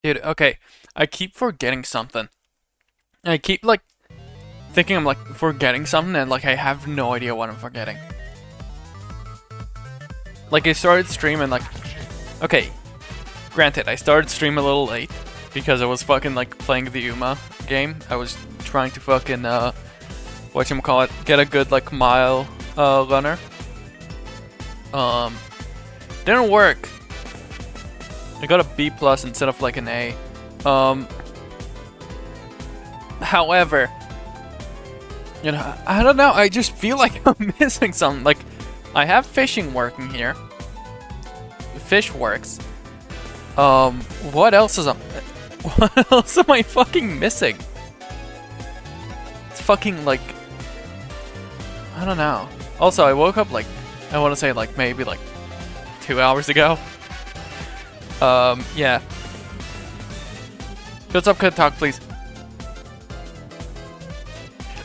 Dude, okay. I keep forgetting something. I keep like thinking I'm like forgetting something and like I have no idea what I'm forgetting. Like I started streaming like okay, granted I started stream a little late because I was fucking like playing the Uma game. I was trying to fucking whatchamacallit, get a good like mile runner. Didn't work. I got a B plus instead of like an A. However, you know, I don't know. I just feel like I'm missing something. Like, I have fishing working here. Fish works. What else is what else am I fucking missing? It's fucking like, I don't know. Also, I woke up like, I want to say like maybe like 2 hours ago. Yeah. What's up, could talk, please?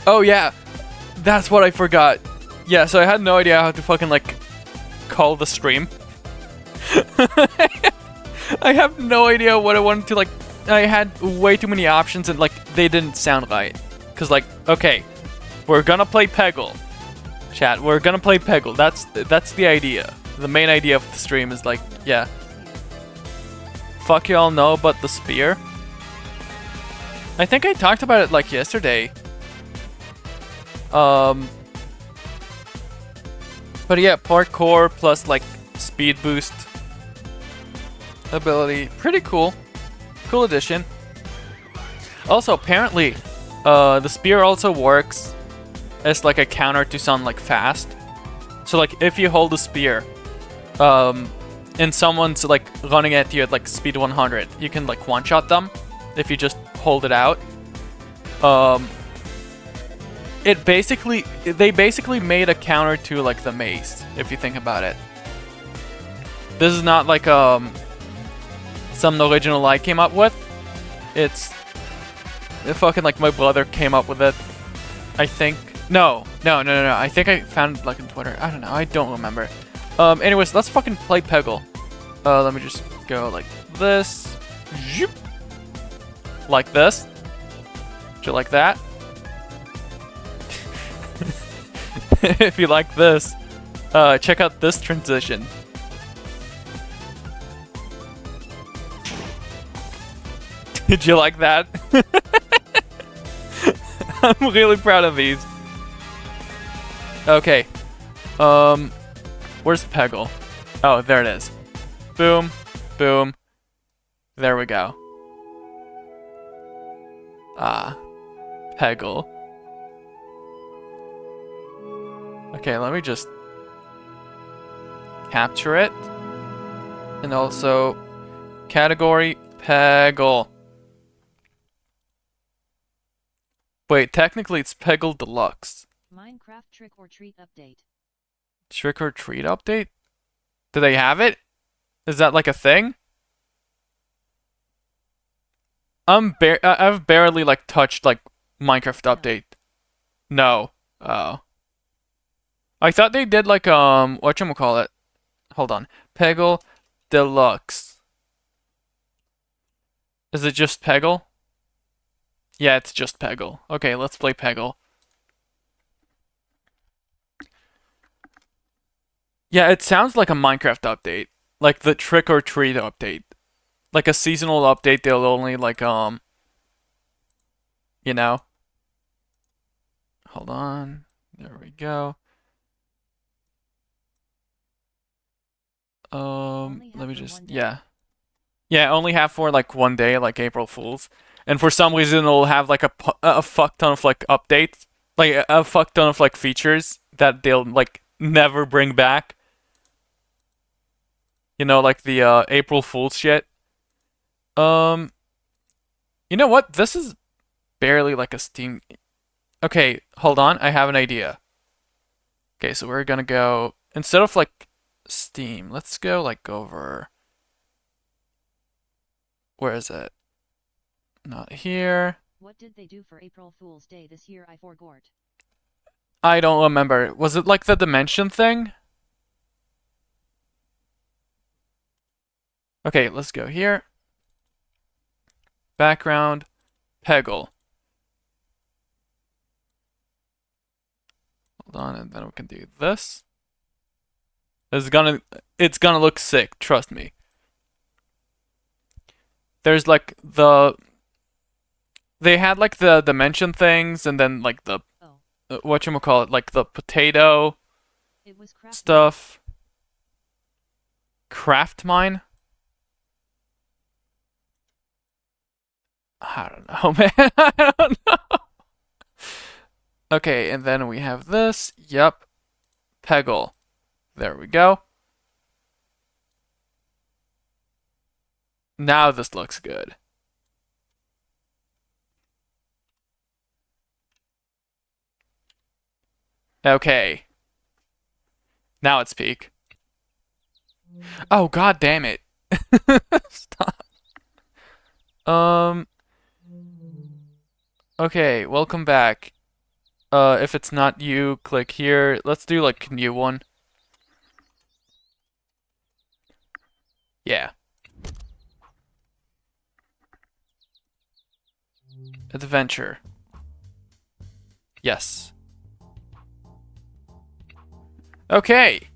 Oh yeah, that's what I forgot. Yeah, so I had no idea how to fucking like call the stream. I have no idea what I wanted to like. I had way too many options and like they didn't sound right. Cause like, okay, we're gonna play Peggle. Chat, we're gonna play Peggle. That's the idea. The main idea of the stream is like, yeah. Fuck y'all know about the spear. I think I talked about it like yesterday. But yeah, parkour plus like speed boost ability. Pretty cool. Cool addition. Also, apparently, the spear also works as like a counter to something like fast. So like if you hold the spear, and someone's like running at you at like speed 100, you can like one-shot them if you just hold it out. They basically made a counter to like the mace, if you think about it. This is not like some original I came up with. It's fucking like my brother came up with it. I think. No. I think I found it like on Twitter. I don't know. I don't remember. Anyways, let's fucking play Peggle. Let me just go like this. Zoop. Like this. Do you like that? If you like this, check out this transition. Did you like that? I'm really proud of these. Okay. Where's Peggle? Oh, there it is. Boom. Boom. There we go. Ah. Peggle. Okay, let me just capture it. And also, category Peggle. Wait, technically it's Peggle Deluxe. Minecraft Trick or Treat update. Trick or Treat update? Do they have it? Is that like a thing? I've barely like touched like Minecraft update. No. Oh. I thought they did like whatchamacallit. Hold on. Peggle Deluxe. Is it just Peggle? Yeah, it's just Peggle. Okay, let's play Peggle. Yeah, it sounds like a Minecraft update. Like the Trick or Treat update. Like a seasonal update, they'll only like you know. Hold on. There we go. Let me just, yeah. Yeah, only have for like one day, like April Fools. And for some reason it'll have like a fuck ton of like updates. Like a fuck ton of like features that they'll like never bring back. You know, like the April Fools shit. Um, you know what? This is barely like a Steam. Okay, hold on. I have an idea. Okay, so we're gonna go instead of like Steam, let's go like over. Where is it? Not here. What did they do for April Fool's Day this year? I forgot. I don't remember. Was it like the dimension thing? Okay, let's go here. background, Peggle. Hold on, and then we can do this. It's gonna look sick, trust me. There's like they had like the dimension things, and then like the whatchamacallit, like the potato stuff. Craft mine? I don't know, man. I don't know. Okay, and then we have this. Yep. Peggle. There we go. Now this looks good. Okay. Now it's peak. Oh, god damn it. Stop. Okay, welcome back. If it's not you, click here. Let's do like new one. Yeah. Adventure. Yes. Okay.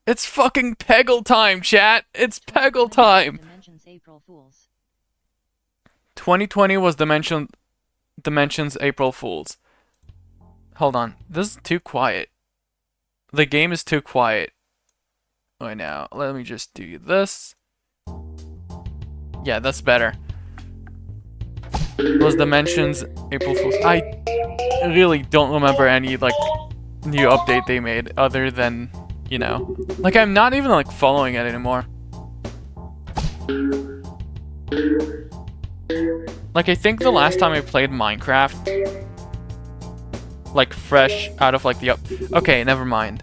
It's fucking Peggle time, chat. It's Peggle time. Dimensions April Fools. 2020 was Dimensions April Fools. Hold on. This is too quiet. The game is too quiet right now. Let me just do this. Yeah, that's better. Was Dimensions April Fools. I really don't remember any like new update they made other than, you know, like I'm not even like following it anymore. Like I think the last time I played Minecraft, like fresh out of like the okay, never mind.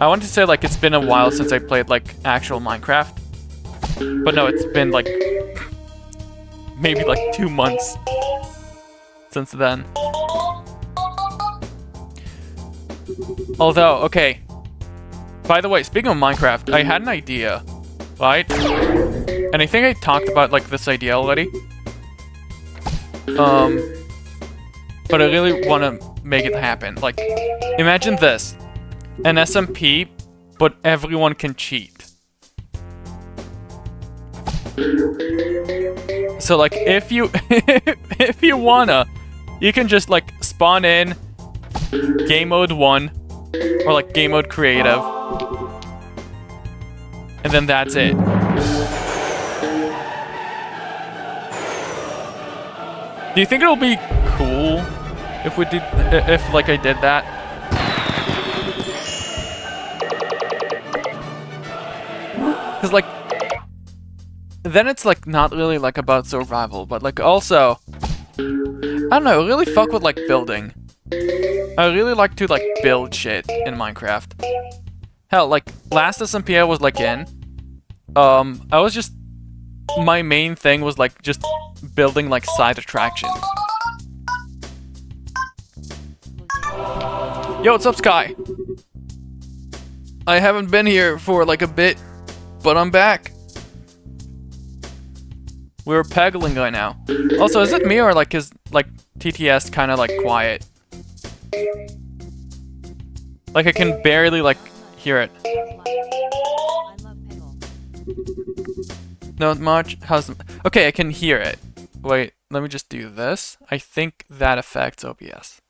I want to say like it's been a while since I played like actual Minecraft, but no, it's been like maybe like 2 months since then. Although, okay. By the way, speaking of Minecraft, I had an idea, right? And I think I talked about like this idea already. But I really want to make it happen. Like, imagine this. An SMP, but everyone can cheat. So like, if you if you wanna, you can just like spawn in game mode 1 or like game mode creative, and then that's it. Do you think it'll be cool if we did, if like I did that? Cause like, then it's like not really like about survival, but like also, I don't know, really fuck with like building. I really like to like build shit in Minecraft. Hell, like last SMP I was like in, I was just, my main thing was like just building like side attractions. Yo, what's up, Sky? I haven't been here for like a bit, but I'm back. We're peggling right now. Also, is it me or like is like TTS kind of like quiet? Like I can barely like hear it. I love Peggle. Not much. How's okay? I can hear it. Wait, let me just do this. I think that affects OBS.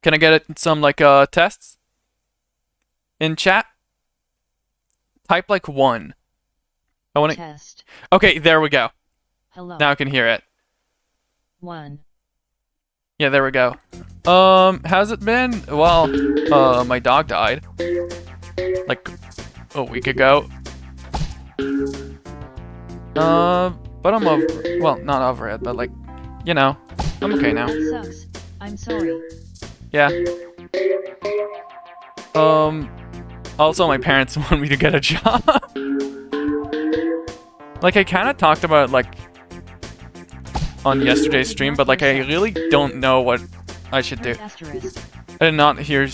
Can I get it some like tests in chat? Type like 1. I want to. Test. Okay, there we go. Hello. Now I can hear it. 1. Yeah, there we go. How's it been? Well, my dog died like a week ago. But I'm over. Well, not over it, but like, you know, I'm okay now. That sucks. I'm sorry. Yeah. Also, my parents want me to get a job. Like, I kind of talked about, like, on yesterday's stream, but, like, I really don't know what I should do. Asterisk. I did not hear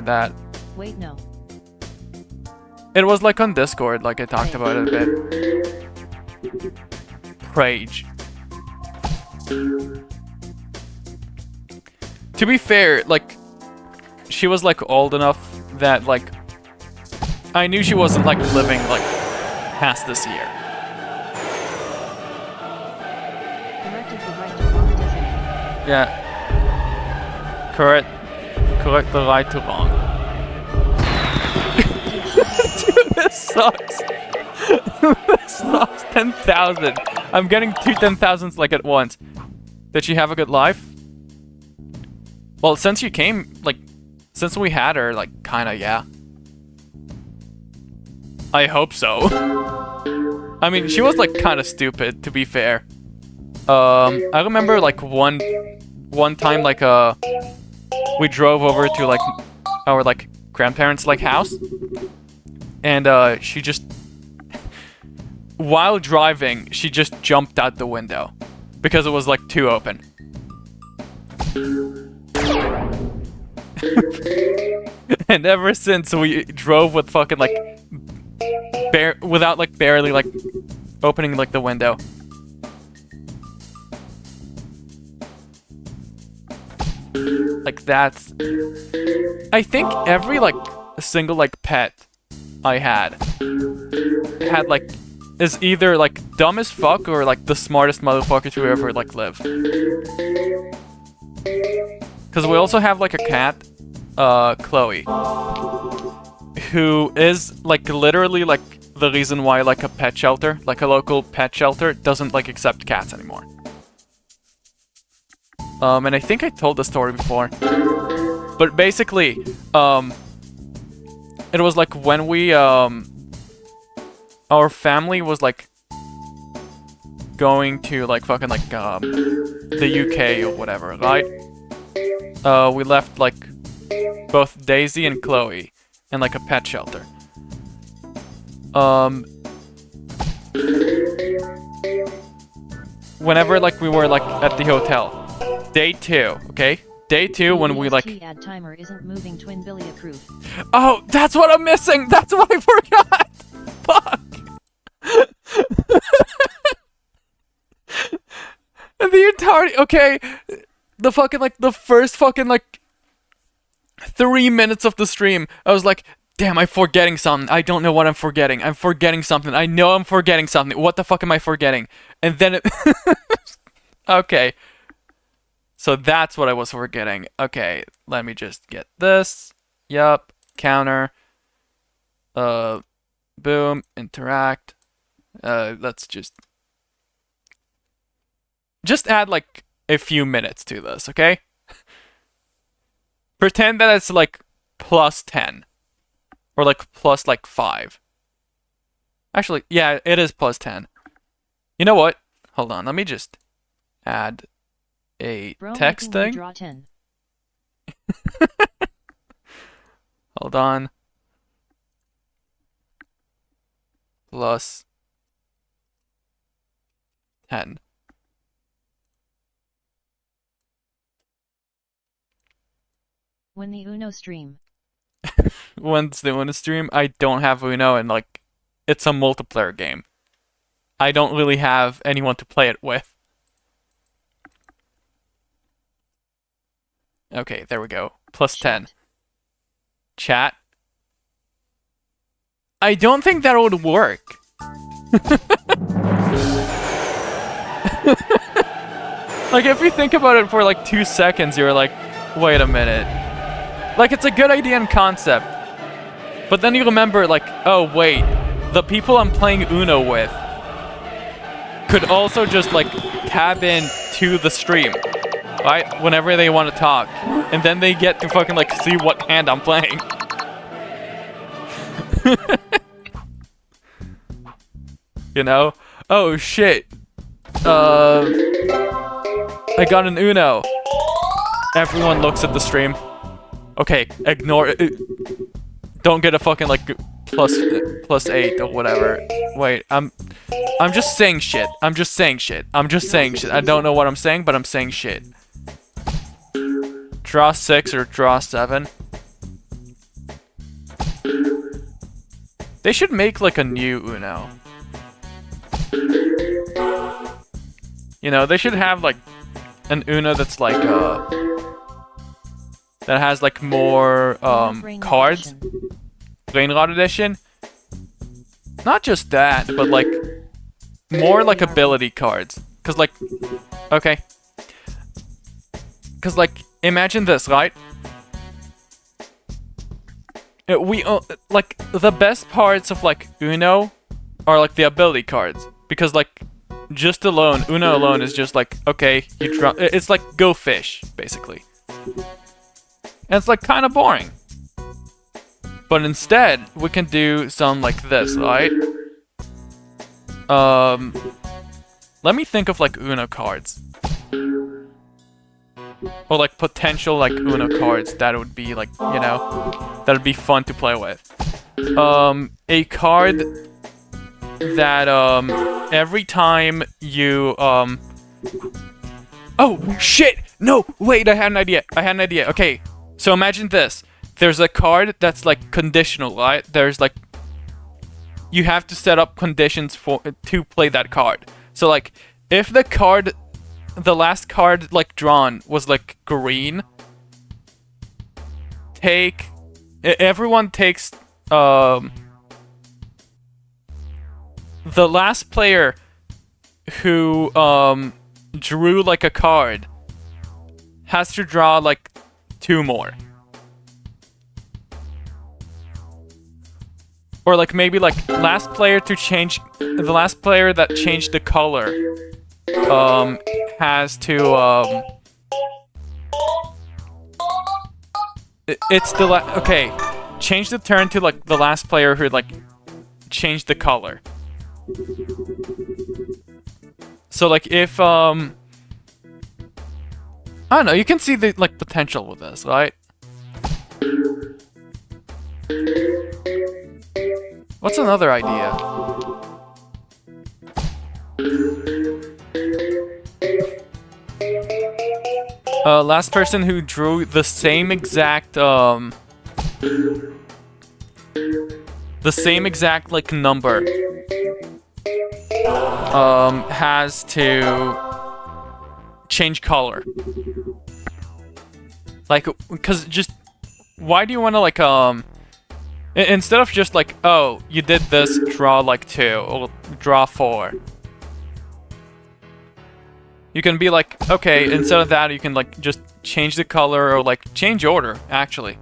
that. Wait, no. It was, like, on Discord, like, I talked about it a bit. rage. To be fair, like, she was like old enough that like I knew she wasn't like living like past this year. Corrected the right to wrong designated. Yeah. Correct the right to wrong. Dude, this sucks. This sucks. 10,000. I'm getting 2 10,000s like at once. Did she have a good life? Well, since you came, like, since we had her, like, kinda, yeah. I hope so. I mean, she was, like, kinda stupid, to be fair. I remember, like, one time, like, we drove over to, like, our, like, grandparents' like house, and she just, while driving, she just jumped out the window because it was like too open. And ever since we drove with fucking like without like barely like opening like the window. Like that's, I think every like single like pet I had like is either like dumb as fuck or like the smartest motherfucker to ever like live. Cause we also have like a cat, Chloe, who is like literally like the reason why like a pet shelter, like a local pet shelter, doesn't like accept cats anymore. And I think I told the story before, but basically, it was like when we, our family was like going to like fucking like, the UK or whatever, right? We left like both Daisy and Chloe in like a pet shelter. Whenever like we were like at the hotel. Day 2, okay? Day 2 when we like... add timer isn't moving twin Billy approved. Oh, that's what I'm missing! That's what I forgot! Fuck! The entirety... Okay, the fucking like, the first fucking like 3 minutes of the stream, I was like, damn, I'm forgetting something. I don't know what I'm forgetting. I'm forgetting something. I know I'm forgetting something. What the fuck am I forgetting? And then it... Okay. So that's what I was forgetting. Okay, let me just get this. Yup, counter. Boom, interact. Let's just add like a few minutes to this, okay? Pretend that it's like plus 10. Or like plus like 5. Actually, yeah, it is plus 10. You know what? Hold on, let me just add a text thing. Draw 10. Hold on. Plus 10. When the Uno stream. When's the Uno stream? I don't have Uno, and like, it's a multiplayer game. I don't really have anyone to play it with. Okay, there we go. Plus 10. Chat. I don't think that would work. Like, if you think about it for like 2 seconds, you're like, wait a minute. Like, it's a good idea and concept. But then you remember, like, oh, wait. The people I'm playing Uno with could also just, like, tab in to the stream. Right? Whenever they want to talk. And then they get to fucking, like, see what hand I'm playing. You know? Oh, shit. I got an Uno. Everyone looks at the stream. Okay, ignore it. Don't get a fucking, like, plus 8 or whatever. Wait, I'm just saying shit. I'm just saying shit. I don't know what I'm saying, but I'm saying shit. Draw 6 or draw 7. They should make like a new Uno. You know, they should have like an Uno that's like that has like more cards. Brainrot edition. Not just that, but like more like ability cards. Cause like, okay. Cause like, imagine this, right? Like the best parts of like Uno are like the ability cards, because like just alone, Uno alone is just like, okay, you draw. It's like Go Fish basically, and it's like kind of boring. But instead, we can do something like this, right? Let me think of like Uno cards. Or like potential like Uno cards that would be like, you know, that would be fun to play with. A card that every time you oh shit! No, wait, I had an idea. Okay, so imagine this. There's a card that's like conditional, right? There's like, you have to set up conditions to play that card. So like, if the last card like drawn was like green, everyone takes the last player who drew like a card has to draw like 2 more. Or like maybe like the last player that changed the color has to it's the okay, change the turn to like the last player who like changed the color. So like if I don't know, you can see the like potential with this, right? What's another idea? Last person who drew the same exact like number has to change color. Like, cause just why do you want to like instead of just like, oh, you did this, draw like 2 or draw 4. You can be like, okay, instead of that, you can like just change the color or like change order, actually.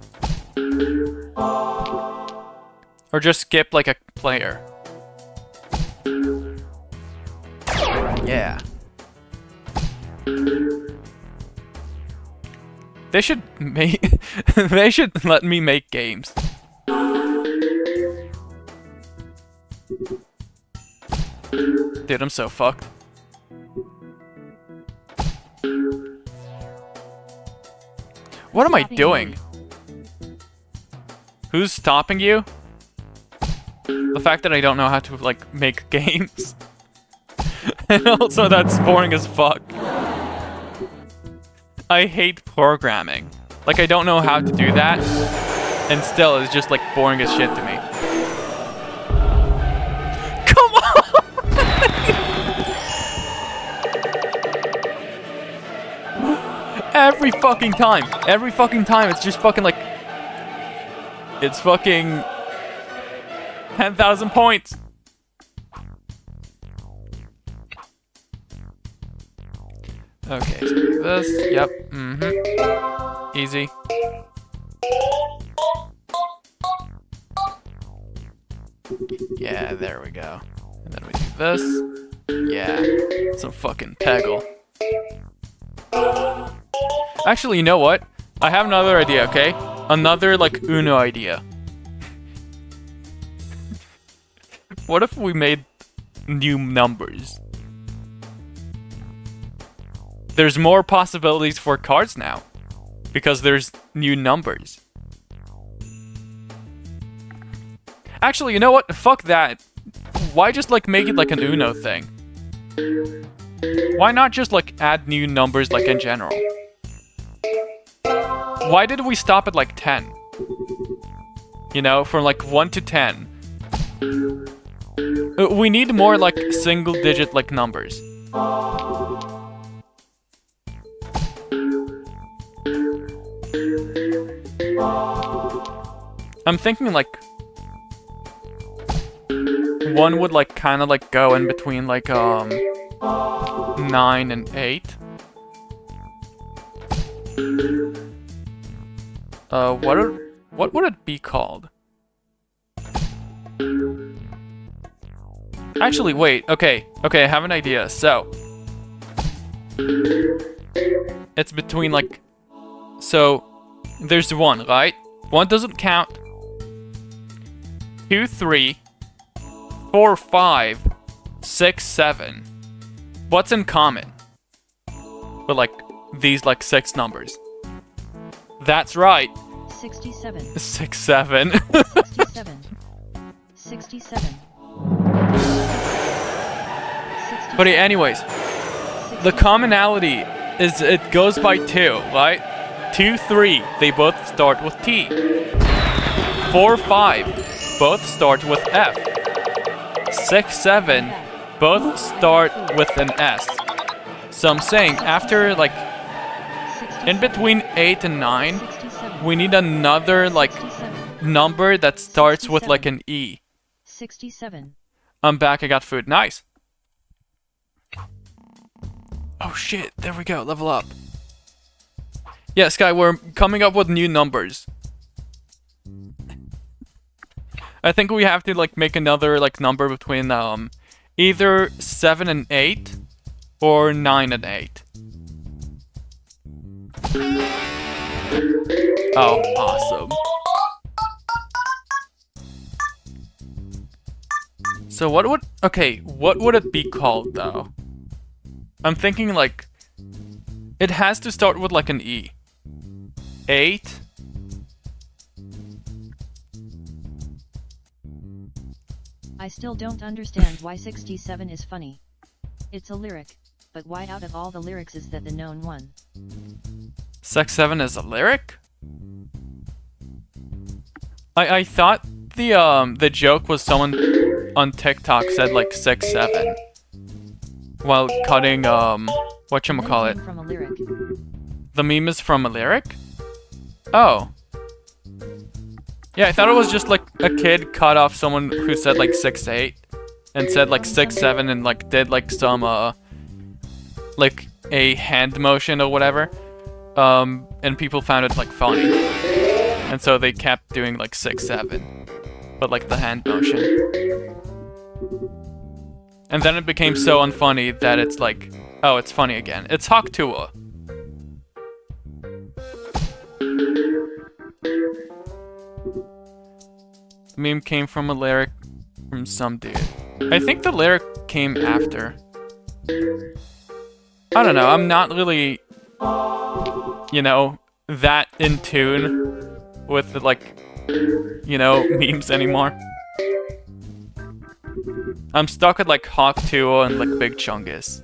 Or just skip like a player. Yeah. They should they should let me make games. Dude, I'm so fucked. What am I doing? Who's stopping you? The fact that I don't know how to, like, make games. And also that's boring as fuck. I hate programming. Like, I don't know how to do that. And still, it's just, like, boring as shit to me. Come on! Every fucking time, it's just fucking like, it's fucking 10,000 points. Okay, so do this, yep, easy. Yeah, there we go. And then we do this, yeah, some fucking Peggle. Actually, you know what? I have another idea, okay? Another, like, Uno idea. What if we made new numbers? There's more possibilities for cards now. Because there's new numbers. Actually, you know what? Fuck that. Why just, like, make it like an Uno thing? Why not just, like, add new numbers, like, in general? Why did we stop at, like, 10? You know, from, like, 1 to 10. We need more, like, single-digit, like, numbers. I'm thinking like one would like kind of like go in between like 9 and 8. What would it be called? Actually, wait. Okay, I have an idea. So it's between like, so there's 1, right? 1 doesn't count. 2, 3, 4, 5, 6, 7. What's in common with like these like 6 numbers? That's right. 67. 6, 7. 67. 67. But anyways, the commonality is it goes by 2, right? 2, 3, they both start with T. 4, 5, both start with F. 6, 7, both start with an S. So I'm saying after like in between 8 and 9, we need another like number that starts with like an E. 67. I'm back, I got food. Nice. Oh shit, there we go, level up. Yeah, Sky, we're coming up with new numbers. I think we have to like make another like number between either 7 and 8 or 9 and 8. Oh, awesome. So what would it be called though? I'm thinking like it has to start with like an E. 8. I still don't understand why 67 is funny. It's a lyric, but why out of all the lyrics is that the known one? 6, 7 is a lyric? I thought the joke was someone on TikTok said like 6, 7 while cutting whatchamacallit. From a lyric. The meme is from a lyric? Oh. Yeah, I thought it was just like a kid cut off someone who said like 6, 8 and said like 6, 7 and like did like some like a hand motion or whatever. And people found it like funny. And so they kept doing like 6, 7. But like the hand motion. And then it became so unfunny that it's like, oh, it's funny again. It's Haktua. The meme came from a lyric from some dude. I think the lyric came after. I don't know, I'm not really, you know, that in tune with like, you know, memes anymore. I'm stuck at like Haktua and like Big Chungus.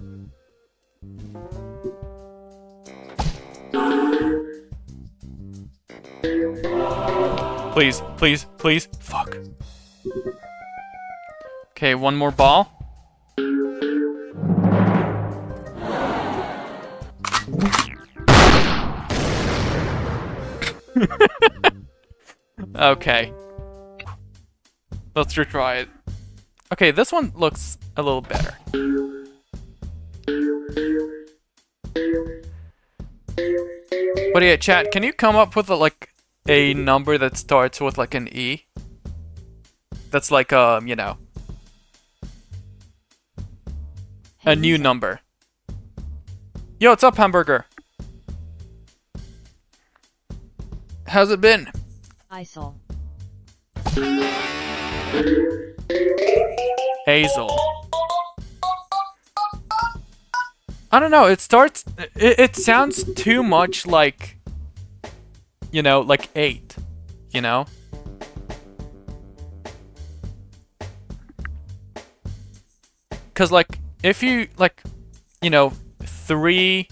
Please, please, please. Fuck. Okay, one more ball. Okay. Let's retry it. Okay, this one looks a little better. But yeah, chat, can you come up with a number that starts with like an E? That's like you know, a new number. Yo, what's up, Hamburger? How's it been? Isol. Hazel. I don't know, it starts, it sounds too much like, you know, like 8, you know? Cause like, if you, like, you know, 3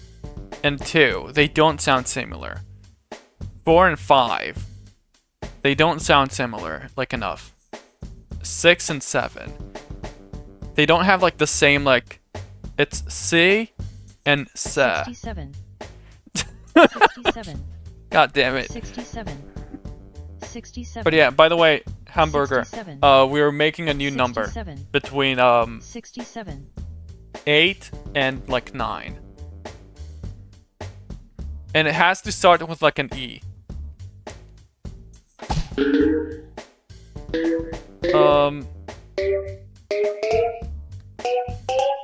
and 2, they don't sound similar. 4 and 5, they don't sound similar, like, enough. 6 and 7, they don't have, like, the same, like, it's C and sa. 67. 67. God damn it. 67. 67. But yeah, by the way, hamburger. 67. We're making a new number 67. between 67. 8 and like 9. And it has to start with like an E.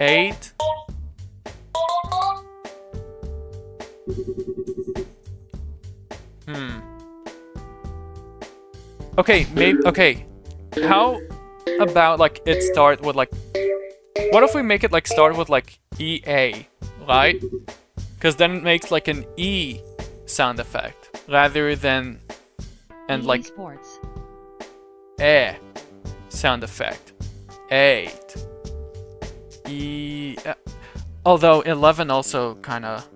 8. Okay, maybe. Okay. How about like it start with like. What if we make it like start with like EA, right? Because then it makes like an E sound effect rather than and like Sports. E sound effect. 8. E. Although 11 also kind of.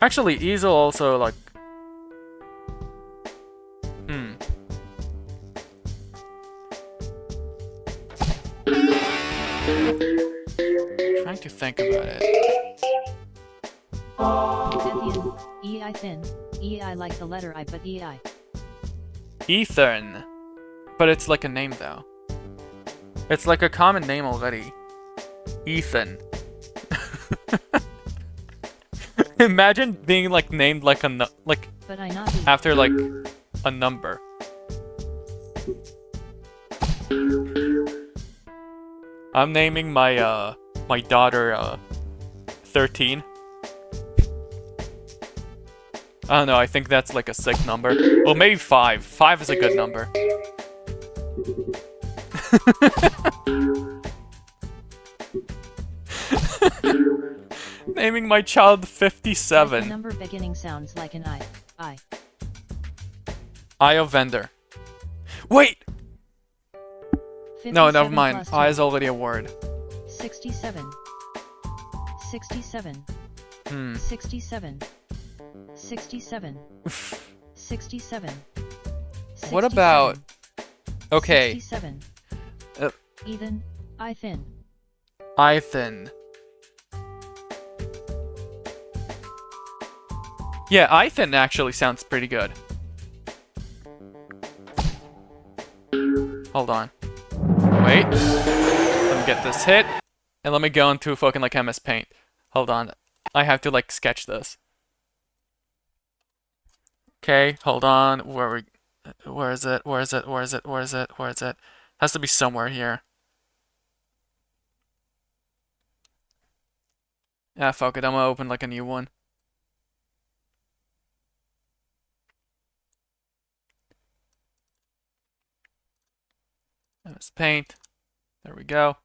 Actually, E's will also like. Trying to think about it. Ethian, EI thin, EI like the letter I but EI. Ethan. But it's like a name though. It's like a common name already. Ethan. Imagine being like named like But I not be. after like a number. I'm naming my my daughter 13. I don't know, I think that's like a sick number. Well, maybe 5. 5 is a good number. Naming my child 57. Like the number beginning sounds like an I. I of vendor. Wait! No, never 57 mind. plus I 10. is already a word. 67. 67. 67. 67. 67. What about... Okay. 67. Ethan, I thin. I thin. Yeah, I thin actually sounds pretty good. Hold on. Wait. Let me get this hit. And let me go into fucking like mspaint. Hold on. I have to like sketch this. Okay, hold on. Where is it? Where is it? Where is it? Where is it? Where is it? Has to be somewhere here. Ah, fuck it. I'm gonna open like a new one. mspaint. There we go.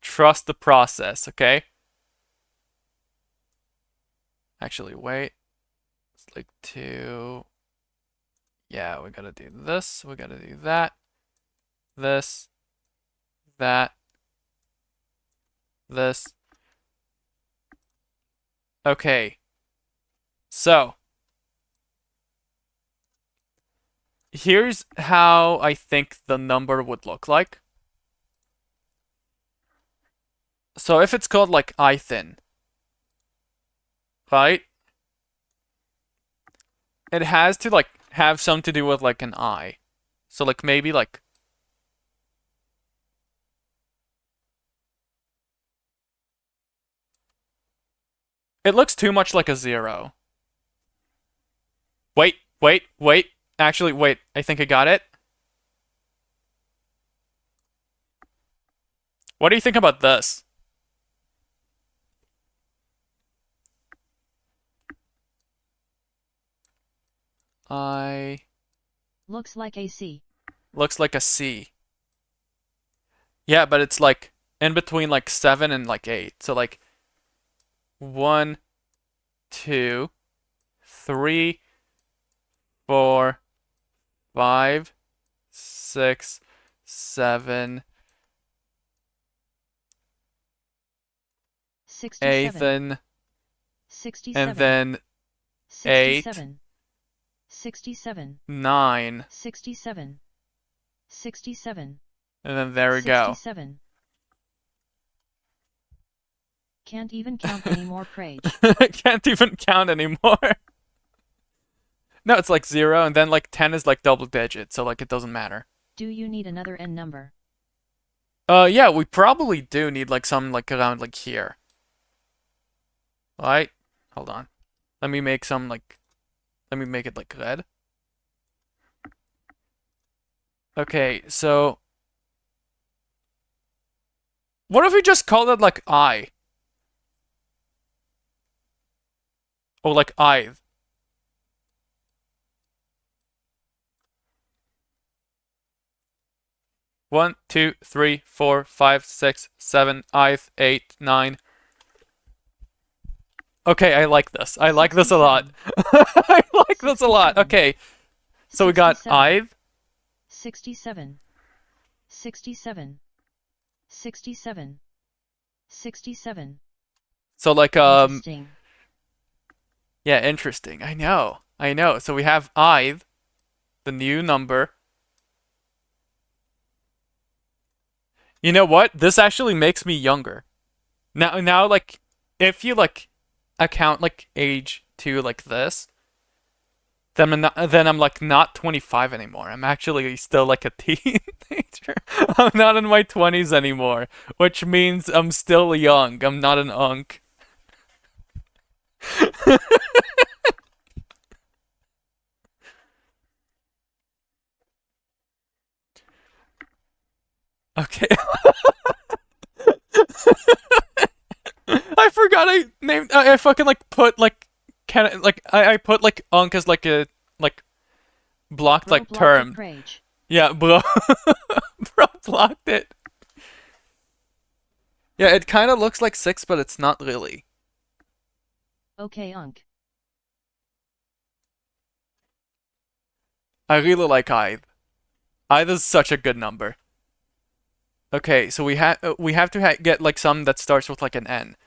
Trust the process, okay? Actually, wait. It's like 2. Yeah, we gotta do this. We gotta do that. This. That. This. Okay. So. Here's how I think the number would look like. So if it's called like I thin, right? It has to like have something to do with like an I. So like maybe like it looks too much like a 0. Wait. Actually, wait. I think I got it. What do you think about this? Looks like a C. Looks like a C. Yeah, but it's like in between like 7 and like 8. So like 1, 2, 3, 4, 5, 6, 7, 8, 67. and then 8, 67. 67. 9, 67. 67. and then there we go. 67. Can't even count anymore, Prage. Can't even count anymore. No, it's like 0, and then like 10 is like double digit, so like it doesn't matter. Do you need another n number? Yeah, we probably do need like some like around like here. Alright, hold on. Let me make some like, let me make it like red. Okay, so what if we just called it like I? Or like I. One, two, three, four, five, six, seven, eight, nine. Okay, I like this. I like this a lot. I like this a lot. Okay, so we got 67. 67. 67. 67. So like Interesting. yeah, interesting. I know. I know. So we have the new number. You know what? This actually makes me younger. Now like if you like account like age to like this, then I'm like not 25 anymore. I'm actually still like a teenager. I'm not in my 20s anymore, which means I'm still young. I'm not an unk. Okay. I forgot I named I fucking like put like I put like unk as like a like blocked like term. Yeah, bro. Bro blocked it. Yeah, it kind of looks like 6, but it's not really. Okay, unk. I really like Ith. Ith is such a good number. Okay, so we have to get like some that starts with like an N.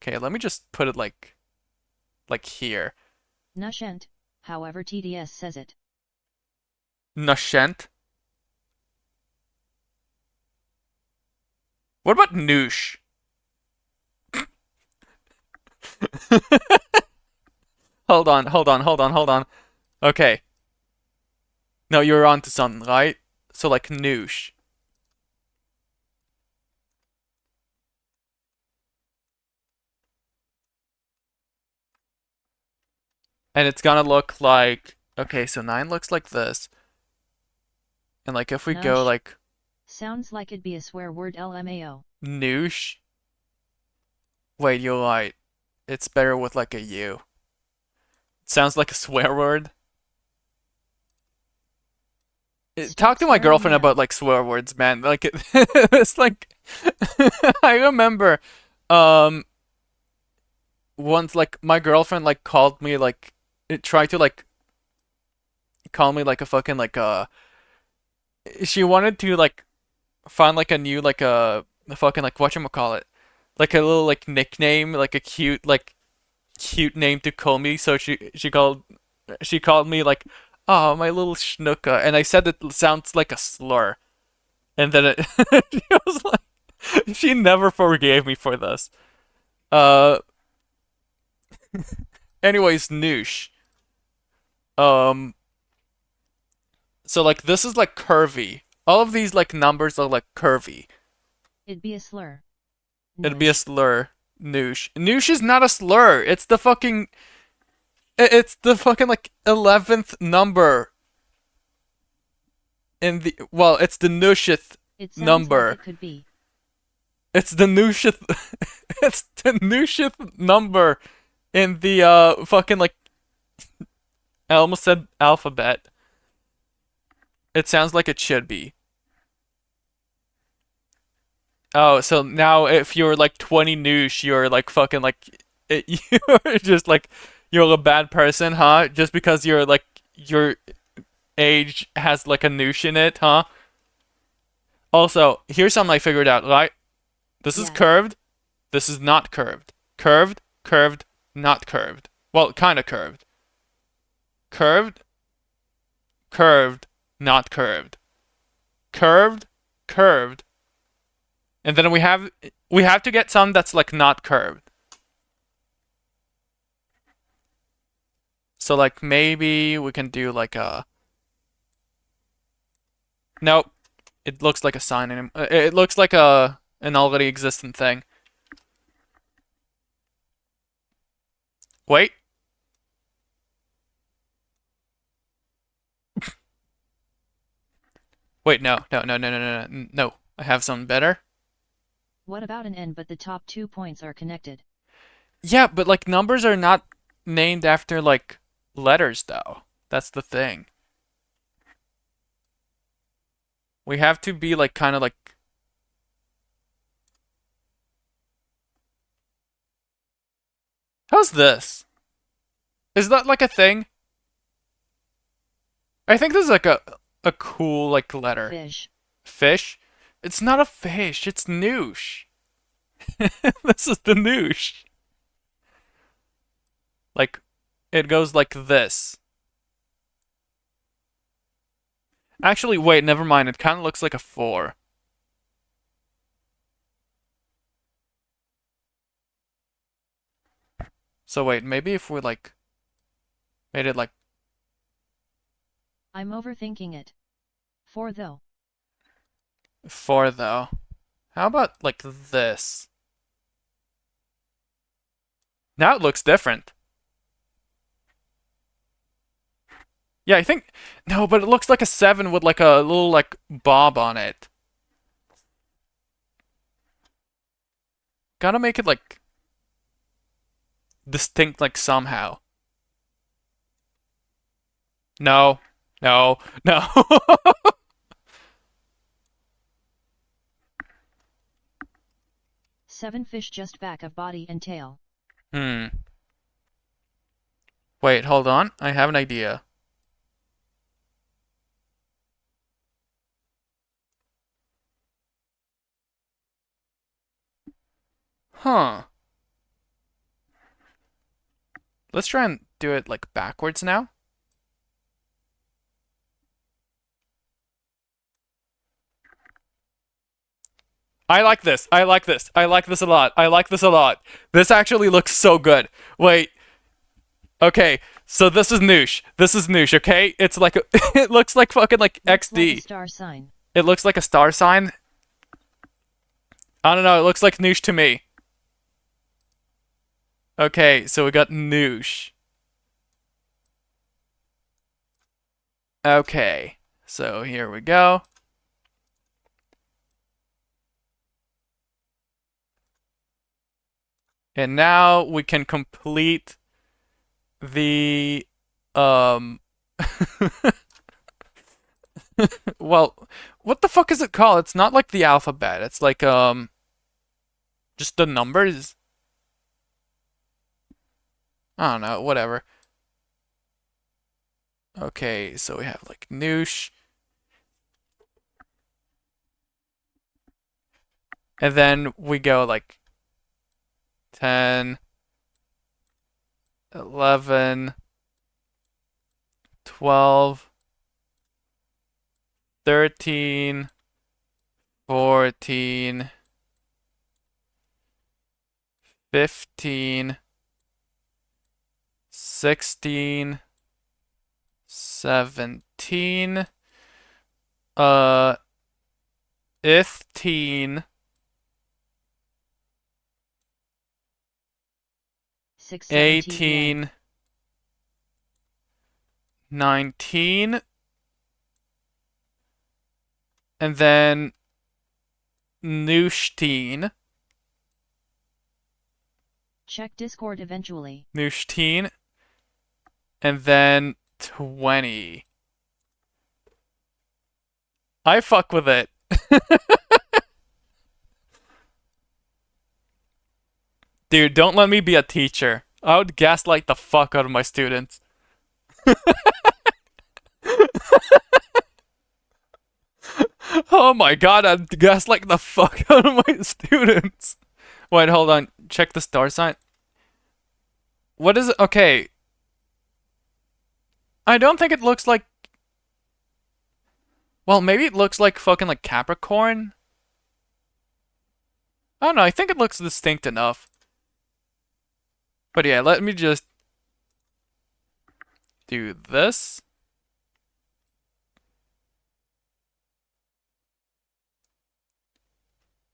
Okay, let me just put it like here. Nushent, however TDS says it. Nushent. What about noosh? Hold on. Okay. No, you're on to something, right? So like noosh. And it's gonna look like, okay, so 9 looks like this. And like if we go Nush. like Sounds like it'd be a swear word LMAO. noosh. Wait, you're right. It's better with like a U. It sounds like a swear word. Talk to my girlfriend now. about like swear words, man. Like it's like I remember once like my girlfriend like called me like it tried to like call me like a fucking like she wanted to like find like a new like a fucking like whatchamacallit, like a little like nickname, like a cute name to call me. So she called me like, oh, my little schnucka, and I said it sounds like a slur, and then it she was like, she never forgave me for this. Uh, anyways, noosh. Um, so like this is like curvy. All of these like numbers are like curvy. It'd be a slur. It'd be a slur. Noosh. Noosh is not a slur. It's the fucking like 11th number in the it's the noosheth number. Like it could be. It's the noosheth it's the noosheth number in the fucking like I almost said alphabet. It sounds like it should be. Oh, so now if you're like 20 noosh, you're like fucking like you're just like you're a bad person, huh? Just because you're like your age has like a noosh in it, huh? Also, here's something I figured out, right? This is curved. This is not curved. Curved, curved, not curved. Well, kind of curved. Curved, curved, not curved. Curved, curved. And then We have to get some that's like not curved. So like maybe we can do like a... Nope. It looks like a sign in it looks like an already existent thing. Wait. Wait, no. No. I have something better. What about an N but the top 2 points are connected? Yeah, but like numbers are not named after like letters though. That's the thing. We have to be like kind of like... How's this? Is that like a thing? I think this is like a cool like letter. Fish. Fish? It's not a fish, it's noosh. This is the noosh. Like, it goes like this. Actually, wait, never mind. It kind of looks like a 4. So wait, maybe if we like made it like... I'm overthinking it. 4 though. 4 though. How about like this? Now it looks different. Yeah, I think... No, but it looks like a 7 with like a little like bob on it. Gotta make it like distinct like somehow. No. No. No. 7 fish just back of body and tail. Wait, hold on. I have an idea. Huh. Let's try and do it like backwards now. I like this. I like this. I like this a lot. I like this a lot. This actually looks so good. Wait. Okay, so this is noosh. This is noosh, okay? It's like it looks like fucking like Looks XD. like a star sign. It looks like a star sign. I don't know, it looks like noosh to me. Okay, so we got noosh. Okay, so here we go. And now we can complete the well, what the fuck is it called? It's not like the alphabet. It's like just the numbers. I don't know, whatever. Okay, so we have like noosh. And then we go like 10, 11, 12, 13, 14, 15, 16, 17, 15, 6, 7, 18, 19, and then Neushteen. Check Discord eventually. Neushteen. And then 20. I fuck with it. Dude, don't let me be a teacher. I would gaslight the fuck out of my students. Oh my god, I'd gaslight the fuck out of my students. Wait, hold on. Check the star sign. What is it? Okay. I don't think it looks like... Well, maybe it looks like fucking like Capricorn. I don't know, I think it looks distinct enough. But yeah, let me just do this.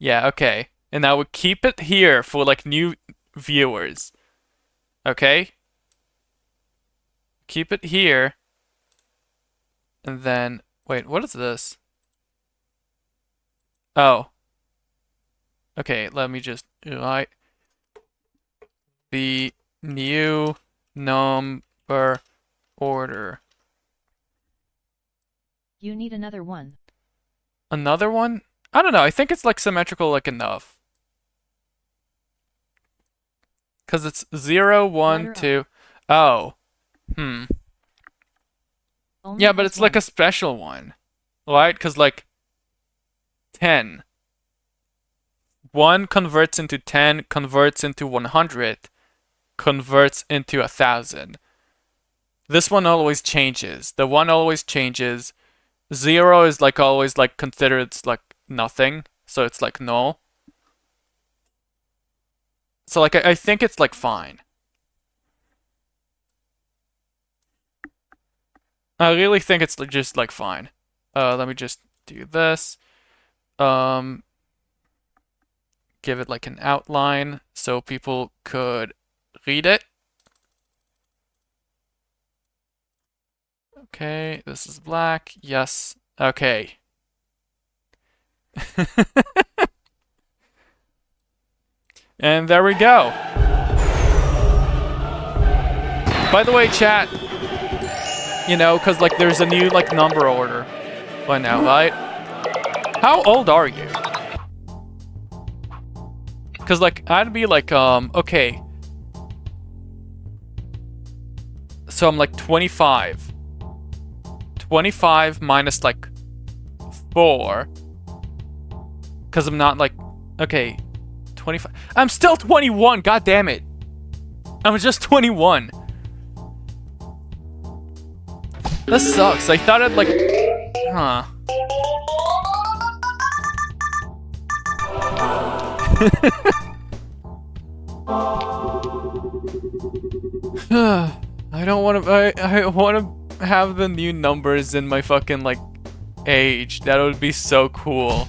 Yeah, okay. And I would keep it here for like new viewers. Okay? Keep it here. And then, wait, what is this? Oh. Okay, let me just write the new number order. You need another one. Another one? I don't know, I think it's like symmetrical like enough. Cause it's 0, 1, 2. Oh. Hmm. Only Yeah, but has it's like one. a special one. Right? Cause like 10. 1 converts into 10, converts into 100, converts into 1,000. This one always changes. The one always changes. 0 is like always like considered like nothing, so it's like null. So like I think it's like fine. I really think it's just like fine. Let me just do this. Give it like an outline so people could read it. Okay, this is black. Yes. Okay. And there we go. By the way, chat, you know, because like there's a new like number order by now, right? How old are you? Because like I'd be like, okay. So I'm like 25. 25 minus like 4. Because I'm not like, okay, 25. I'm still 21, god damn it. I'm just 21. This sucks. I thought I'd like, huh. I don't want to. I want to have the new numbers in my fucking like age. That would be so cool.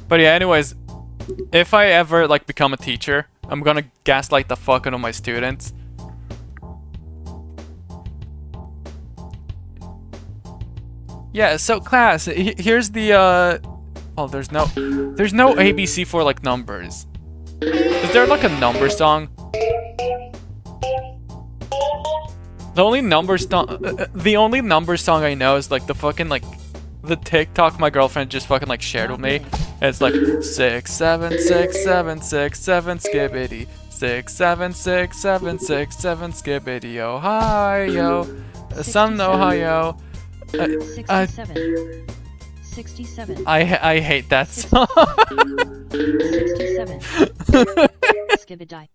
But yeah, anyways, if I ever like become a teacher, I'm gonna gaslight the fuck out of my students. Yeah. So class, here's the oh, there's no ABC for like numbers. Is there like a number song? The only number song I know is like the fucking like the TikTok my girlfriend just fucking like shared with me. And it's like 6 7 6 7 6 7 skibbity 6 7 6 7 6 7 skibbity Ohio, some Ohio. 67. 67. I hate that song. 67. Skibidi.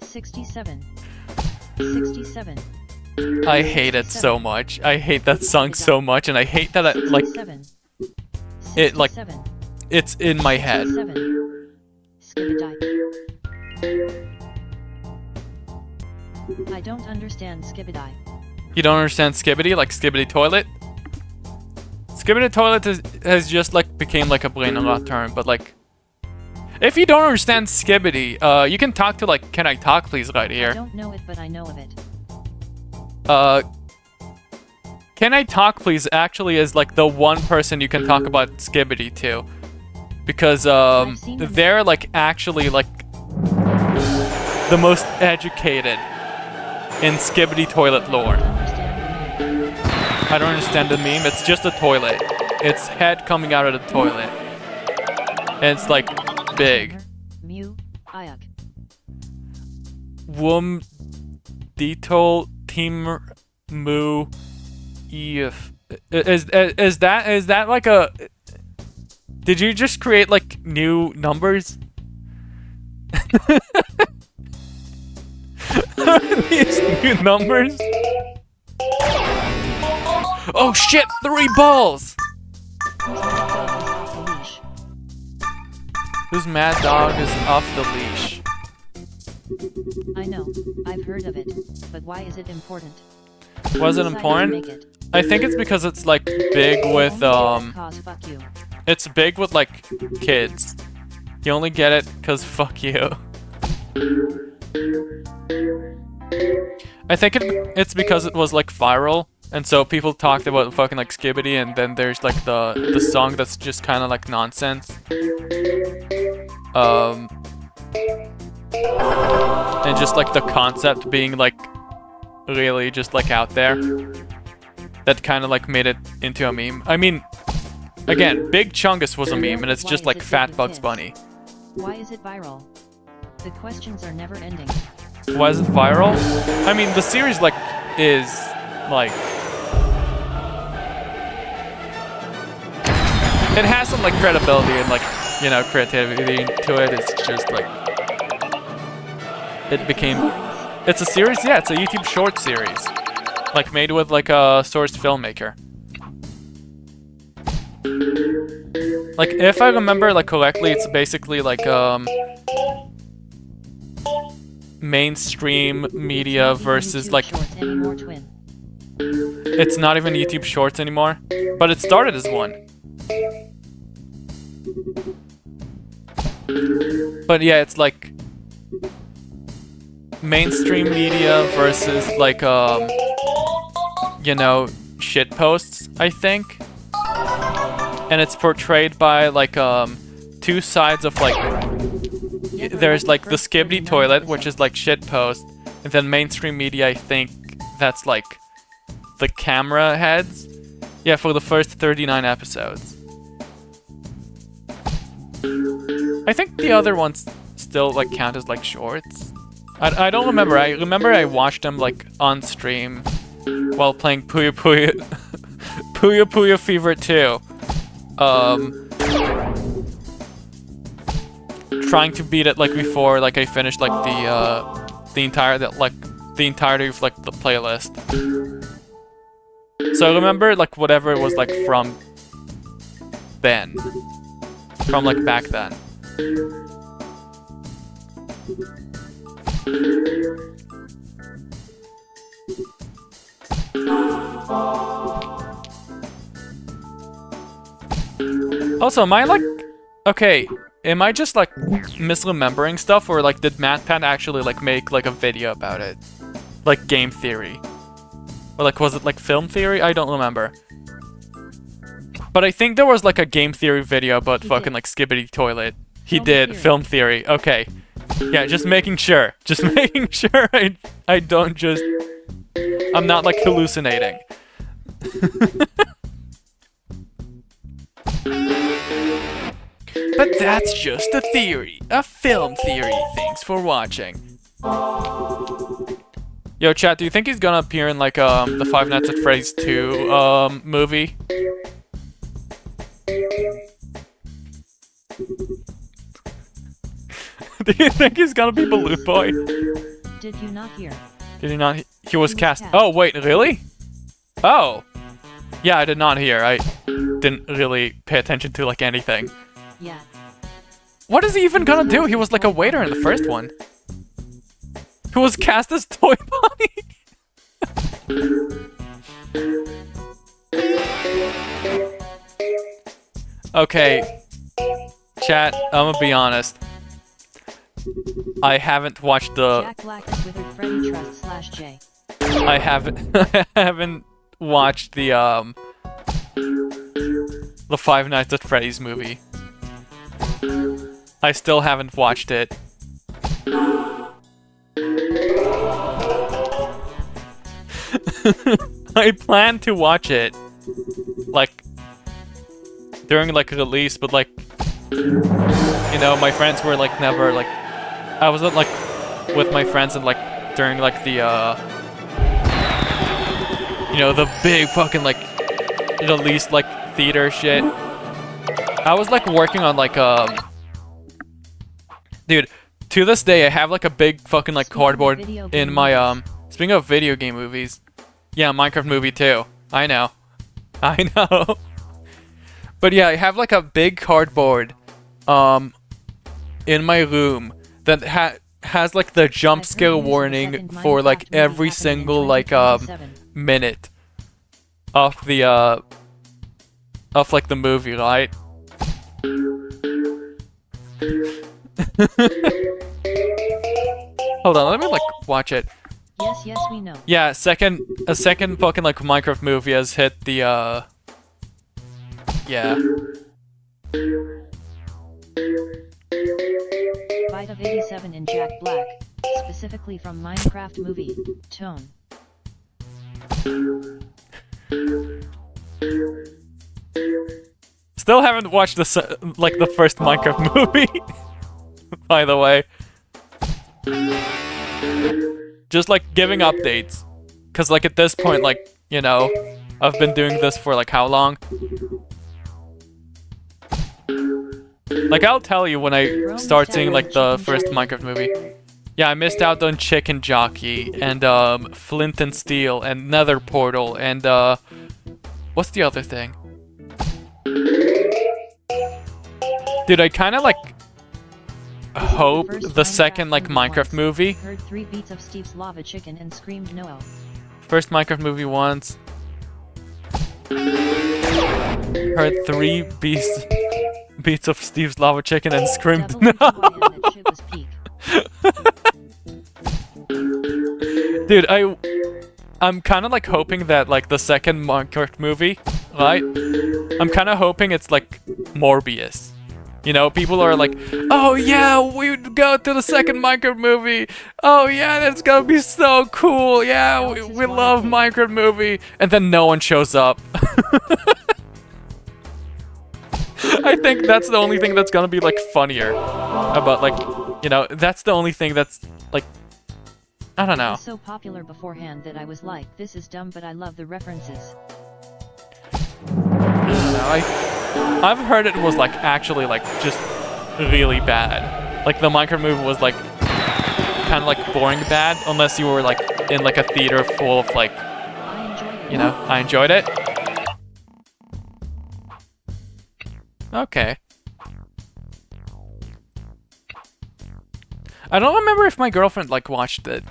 67. 67. I hate it so much. I hate that song so much, and I hate that it like it like it's in my head. I don't understand skibidi. You don't understand skibbity, like skibbity toilet? Skibbity toilet has just like became like a brain a lot term, but like if you don't understand skibbity, you can talk to like Can I Talk Please right here. I don't know it, but I know of it. Can I Talk Please actually is like the one person you can talk about skibbity to. Because they're like actually like the most educated in skibbity toilet lore. I don't understand the meme. It's just a toilet. It's head coming out of the toilet. And it's like big. Wum Ditol Team Moo If is that like a did you just create like new numbers? These new numbers? Oh shit, 3 balls! whose mad dog is off the leash? I know, I've heard of it, but why is it important? Was it important? I think it's because it's like big with Fuck you. it's big with like kids. You only get it cause fuck you. I think it's because it was like viral, and so people talked about fucking like Skibbity, and then there's like the song that's just kind of like nonsense. And just like the concept being like really just like out there, that kind of like made it into a meme. I mean, again, Big Chungus was a meme, and it's just like Fat Bugs Bunny. Why is it viral? The questions are never ending. Why is it viral? I mean, the series like is like it has some like credibility and like, you know, creativity to it. It's just like it became. It's a series, yeah. It's a YouTube short series, like made with like a sourced filmmaker. Like if I remember like correctly, it's basically like mainstream media versus like. It's not even YouTube Shorts anymore, but it started as one. But yeah, it's like mainstream media versus like you know, shit posts, I think. And it's portrayed by like two sides of like there's like the Skibbity toilet, which is like shit post, and then mainstream media, I think that's like the camera heads. Yeah, for the first 39 episodes. I think the other ones still like count as like shorts. I don't remember. I remember I watched them like on stream while playing Puyo Puyo Puyo Puyo Fever 2. Trying to beat it like before like I finished like the entirety of like the playlist. So I remember like whatever it was like from then. From like back then. Also, am I like... Okay, am I just like misremembering stuff, or like did MatPat actually like make like a video about it? Like game theory? Or like was it like film theory? I don't remember. But I think there was like a game theory video about fucking like Skibbity Toilet. He did, film theory. Okay. Yeah, just making sure. Just making sure I don't just... I'm not like hallucinating. But that's just a theory. A film theory. Thanks for watching. Yo, chat, do you think he's gonna appear in like the Five Nights at Freddy's 2 movie? Do you think he's gonna be Balloon Boy? Did you not hear? Did he not? He was cast. Oh, wait, really? Oh. Yeah, I did not hear. I didn't really pay attention to like anything. Yeah. What is he even gonna do? He was like a waiter in the first one. Who was cast as Toy Bonnie? Okay. Chat, I'm gonna be honest. I haven't watched the... Jack Black is withered Freddy Trust /J. I haven't watched the Five Nights at Freddy's movie. I still haven't watched it. I plan to watch it, like, during, like, a release, but, like, you know, my friends were, like, never, like, I wasn't, like, with my friends and, like, during, like, the, you know, the big fucking, like, release, like, theater shit. I was, like, working on, like, dude, to this day, I have, like, a big fucking, like, cardboard in my, speaking of video game movies, yeah, Minecraft movie too. I know. I know. But yeah, I have, like, a big cardboard, in my room that has like the jump I've heard scare you use the warning second for like Minecraft movie every happening in single like 2027. minute of the of like the movie, right? Hold on, let me like watch it. Yes, we know. Yeah, a second fucking like Minecraft movie has hit the yeah. Bite of 87 in Jack Black, specifically from Minecraft movie, Tone. Still haven't watched like the first Minecraft movie, by the way. Just like giving updates, cause like at this point, like, you know, I've been doing this for like how long? Like I'll tell you when I start seeing like the first Minecraft movie. Yeah, I missed out on Chicken Jockey and Flint and Steel and Nether Portal and what's the other thing? Dude, I kind of like hope the second like Minecraft movie. Heard 3 beats of Steve's lava chicken and screamed no. First Minecraft movie once. Heard 3 beats of Steve's lava chicken and screamed no. Dude, I'm kind of like hoping that like the second Minecraft movie, right? I'm kind of hoping it's like Morbius. You know, people are like, oh yeah, we'd go to the second Minecraft movie. Oh yeah, that's gonna be so cool. Yeah, we love Minecraft movie. And then no one shows up. I think that's the only thing that's gonna be like funnier about like, you know, that's the only thing that's like, I don't know. It was so popular beforehand that I was like, this is dumb, but I love the references. I don't know, I've heard it was like actually like just really bad. Like the Minecraft movie was like kind of like boring bad, unless you were like in like a theater full of like, you know, I enjoyed it. Okay. I don't remember if my girlfriend like watched it.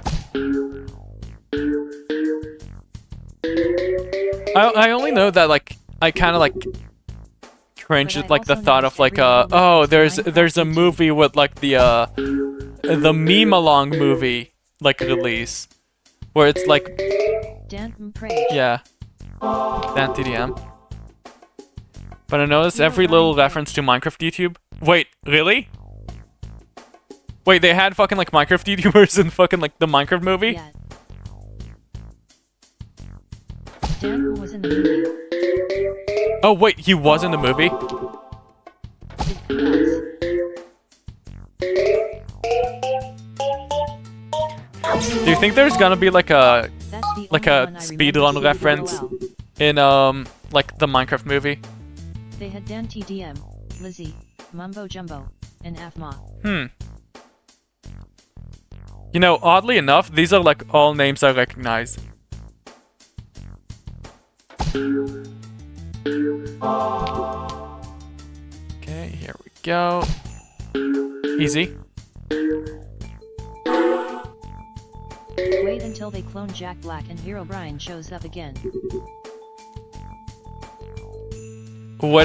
I only know that like I kind of like cringe at like the thought of like oh there's a movie with like the meme along movie like release where it's like yeah, Dan TDM. But I noticed every little reference to Minecraft YouTube. Wait, really? Wait, they had fucking like Minecraft YouTubers in fucking like the Minecraft movie? Yeah. Dan was in the movie. Oh wait, he was in the movie? Do you think there's gonna be like a speedrun reference in like the Minecraft movie? They had Dan TDM, Lizzie, Mumbo Jumbo, and Afma. You know, oddly enough, these are like all names I recognize. Okay, here we go. Easy. Wait until they clone Jack Black and Hero Brian shows up again. All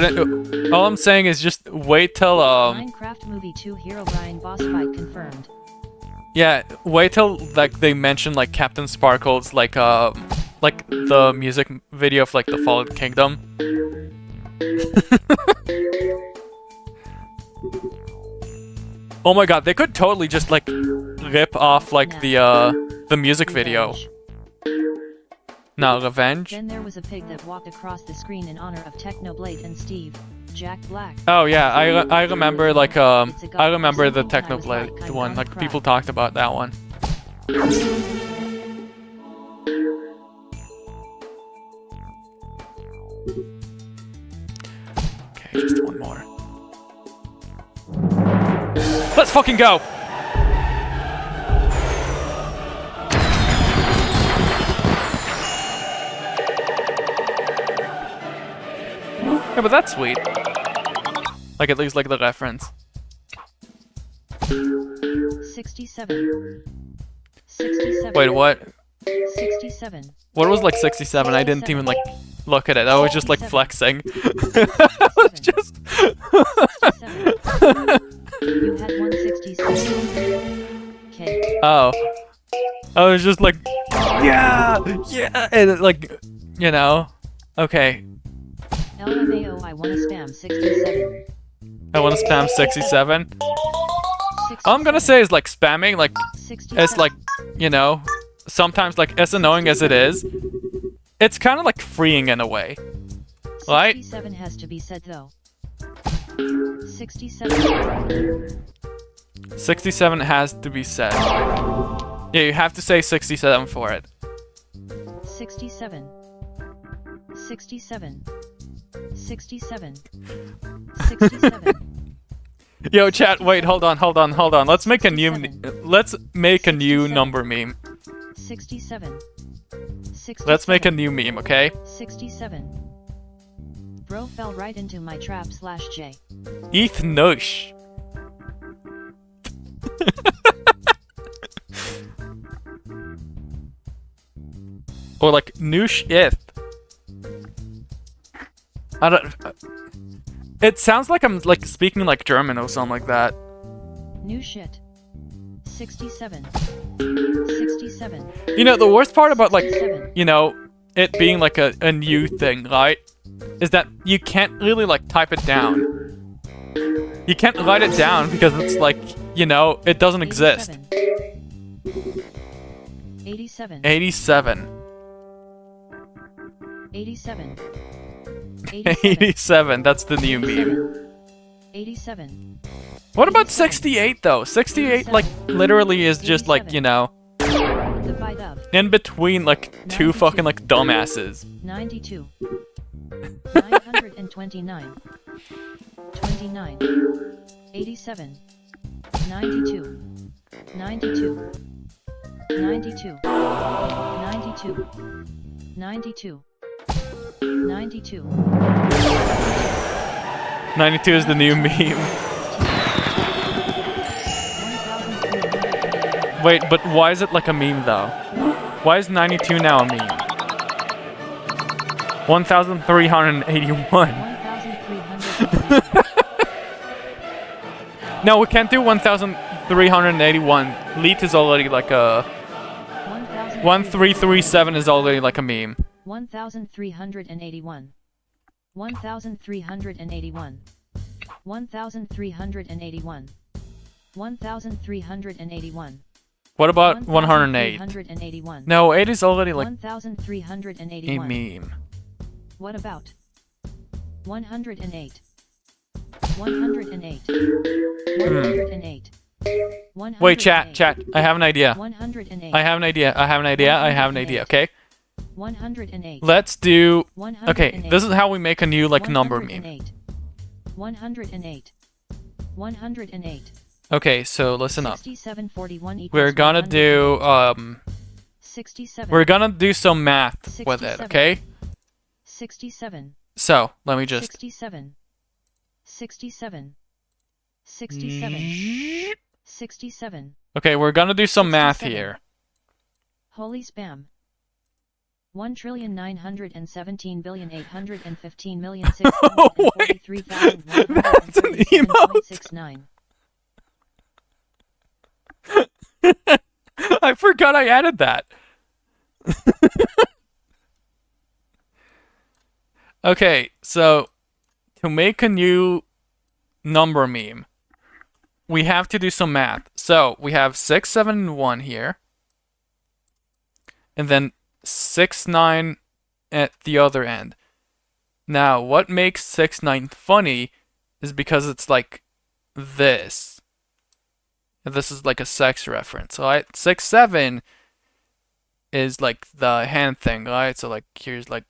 I'm saying is just wait till Minecraft Movie 2 Hero Brian boss fight confirmed. Yeah, wait till like they mention like Captain Sparkle's like the music video of like the Fallen Kingdom. Oh my god, they could totally just like rip off like the music video. No, Revenge? Then there was a pig that walked across the screen in honor of Technoblade and Steve, Jack Black. Oh yeah, I remember like I remember the Technoblade one, like people talked about that one. Okay, just one more. Let's fucking go! Yeah, but that's sweet. Like, at least, like, the reference. 67. 67. Wait, what? 67. What was like 67? I didn't even like look at it. I was just like flexing. I was just. You had 167. Okay. Oh. I was just like, yeah, yeah, and like, you know, okay. LMAO, I wanna spam 67. I want to spam 67. 67. All I'm gonna say is like spamming, like, 67. it's like, you know, sometimes like as annoying as it is, it's kind of like freeing in a way, right? 67 has to be said though. 67. 67 has to be said. Yeah, you have to say 67 for it. 67. 67. 67. 67. Yo, chat, wait, hold on. Let's make a new number meme. 67. 67. Let's make a new meme, okay? 67. Bro fell right into my trap /J. Eth Nush. Or like Nush Ith. I don't. It sounds like I'm like speaking like German or something like that. New shit. 67. 67. You know, the worst part about like, 67. you know, it being like a new thing, right? Is that you can't really like type it down. You can't write it down because it's like, you know, it doesn't exist. 87. 87. 87. 87, that's the new meme. 87. What about 68 though? 68 like literally is just like, you know, Divide of in between like two fucking like dumbasses. 92. 929. 29. 87. 92. 92. 92. 92. 92. 92. 92 is the new meme. 1381. Wait, but why is it like a meme though? Why is 92 now a meme? 1381. 1381. No, we can't do 1381. Leet is already like a 1337 is already like a meme. 1381. 1381. 1381. 1381. What about 108? 1381. No, 8 is already like a 1381. meme. What about 108? 108. 108. 108. Wait, chat. I have an idea. 108. I have an idea, okay? 108. Let's do... 108. Okay, this is how we make a new, like, number meme. 108. 108. Okay, so listen up. 6741 equals We're gonna 100. do, 67. we're gonna do some math with it, 67. okay? 67. So, let me just... 67. 67. 67. 67. Okay, we're gonna do some math 67. here. Holy spam. 1,917,815,643,143,137.69. I forgot I added that. Okay, so to make a new number meme, we have to do some math. So we have 6, 7, and 1 here. And then 6, 9 at the other end. Now, what makes 6, 9 funny is because it's like this. And this is like a sex reference, right? 6, 7 is like the hand thing, right? So like here's like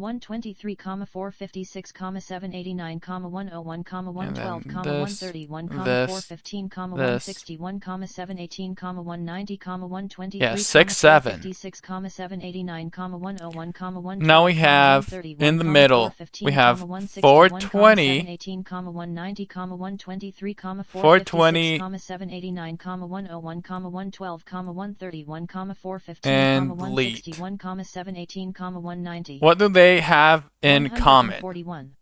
123, 456, 789, 101, 112, And then 131, this, 415, this. 161, 718, 190, 123, Yeah, 6, 7. 456, 789, 101, 112, Now we have, in the middle, we have 420, 718, 190, 123, 420, 789, 101, 112, 131, 415, and 161, 718, 190. What do they have in common? 141.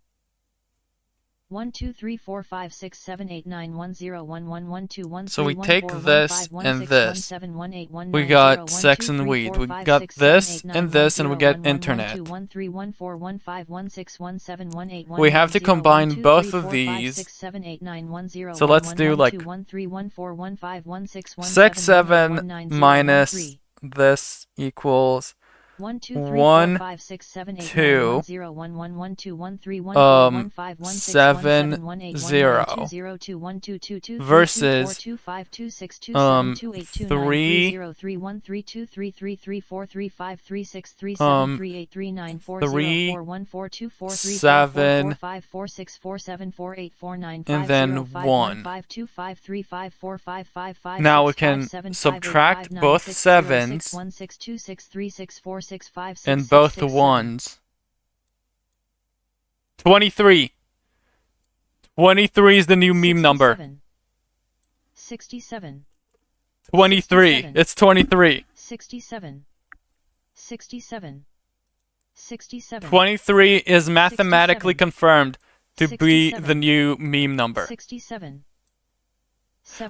1 2 3 4 5 6 7 8 9 1 0 1 1 1 2 1 So 3 we 1 take 4 1 this 5 1 and 6 this. 1 7 1 8 1 We 9 got 0 1 sex 2 and 3 weed. 4 We 5 got 6 7 this 8 9 and 1 this, and 0 we get 1 1 1 internet. 2 1 3 1 4 1 5 1 6 1 7 1 8 1 We have 9 to 0 1 combine 2 both 3 of 4 5 these. 6 7 8 9 1 0 So 1 let's 1 do 1 like 2 1 3 1 4 1 5 1 6 1 6, 7 1 8 7 1 9 0 1 minus 3. this equals 1 2 3 4 1, 5 6 7 8 9 1 2, 0 1 1 1 2 1 3 1 4 1 5 1 6 1 7 1 8 1 9 2 0 2 1 2 2 2 3 2 4 versus 2 5 2 6 2 7 2 8 2 9 3 3, 0 3 1 3 2 3 3 3 4 3 5 3 6 3 7 3 8 3 9 4 0 3, 4 1 4 2 4 3 4 4 4 7, 5 4 6 4 7 4 8 4 9 and 5 0 then 5 1 1. 5 2 5 3 5 4 5 5 5 Now we 6 5 can 7 5 8 subtract 5 9 both 6 0 6 sevens 1 6 2 6 3 6 4 6 5 6 and 6 both 6 7. ones. 23. 23 is the new meme number. 67. 23. It's 23. 67. 67. 67. 23 is mathematically 67. confirmed to be 67. the new meme number. 67.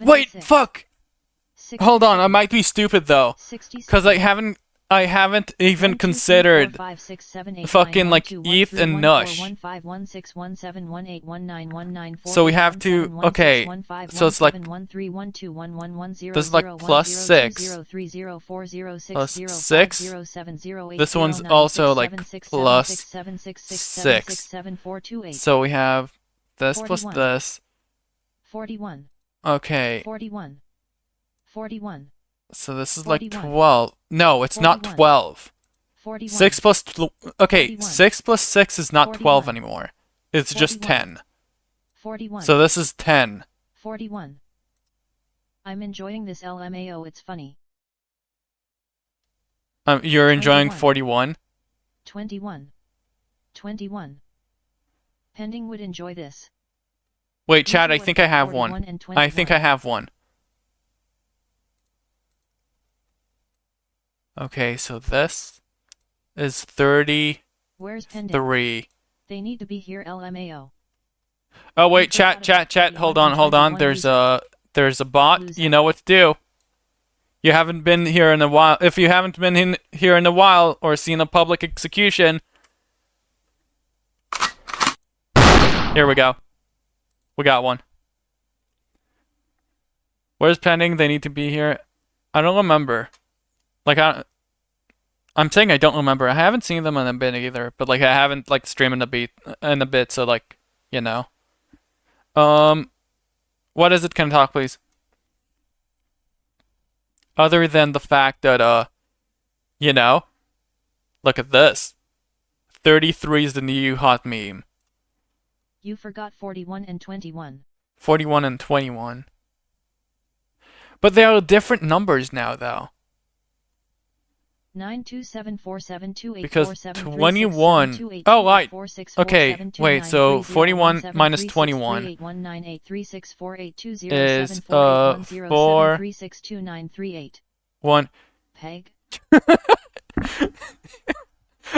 Wait, 76. fuck! 67. Hold on, I might be stupid though. 67. Cause I haven't even 1 2 3 4 considered 5 6 7 8 fucking 9 1 like 2 1 ETH 3 and 1 4 Nush. 1 5 1 6 1 7 1 8 1 9 1 9 4 So we 8 have 1 to, 7 1 okay, 6 1 5 so 1 it's like, 7 1 3 1 2 1 1 1 0 this is like 0 1 plus 0 2 6. 0 3 0 4 0 6 Plus 0 5 6. 0 7 0 8 This 0 one's 9 also 6 like 7 6 7 plus 6 7 6 6 7 6 6. 7 4 2 8. So we have this plus 41. this. 41. Okay, 41. 41. so this is like 41. 12. No, it's not 41. 12. 41. 6 plus... Okay, 41. 6 plus 6 is not 12 41. anymore. It's just 41. 10. 41. So this is 10. 41. I'm enjoying this LMAO, it's funny. You're enjoying 21. 41? 21. 21. Pending would enjoy this. Wait, These Chad, are I what think I have 41 one. and I think 21. I have one. Okay, so this is 33. Where's pending? They need to be here LMAO. Oh wait, You forgot about chat, 41 hold on. and 21 There's a bot. loser. You know what to do. You haven't been here in a while. If you haven't been here in a while or seen a public execution, here we go. We got one. Where's pending? They need to be here. I don't remember. Like I'm saying I don't remember. I haven't seen them in a bit either, but like I haven't like streamed in a bit, so like, you know. What is it? Can I talk, please? Other than the fact that you know, look at this. 33 is the new hot meme. You forgot 41 and 21. 41 and 21. But they are different numbers now, though. 92747284737367284. Because 21... Oh, right. Okay, wait, so 41 minus 21 is 4... 1... Peg.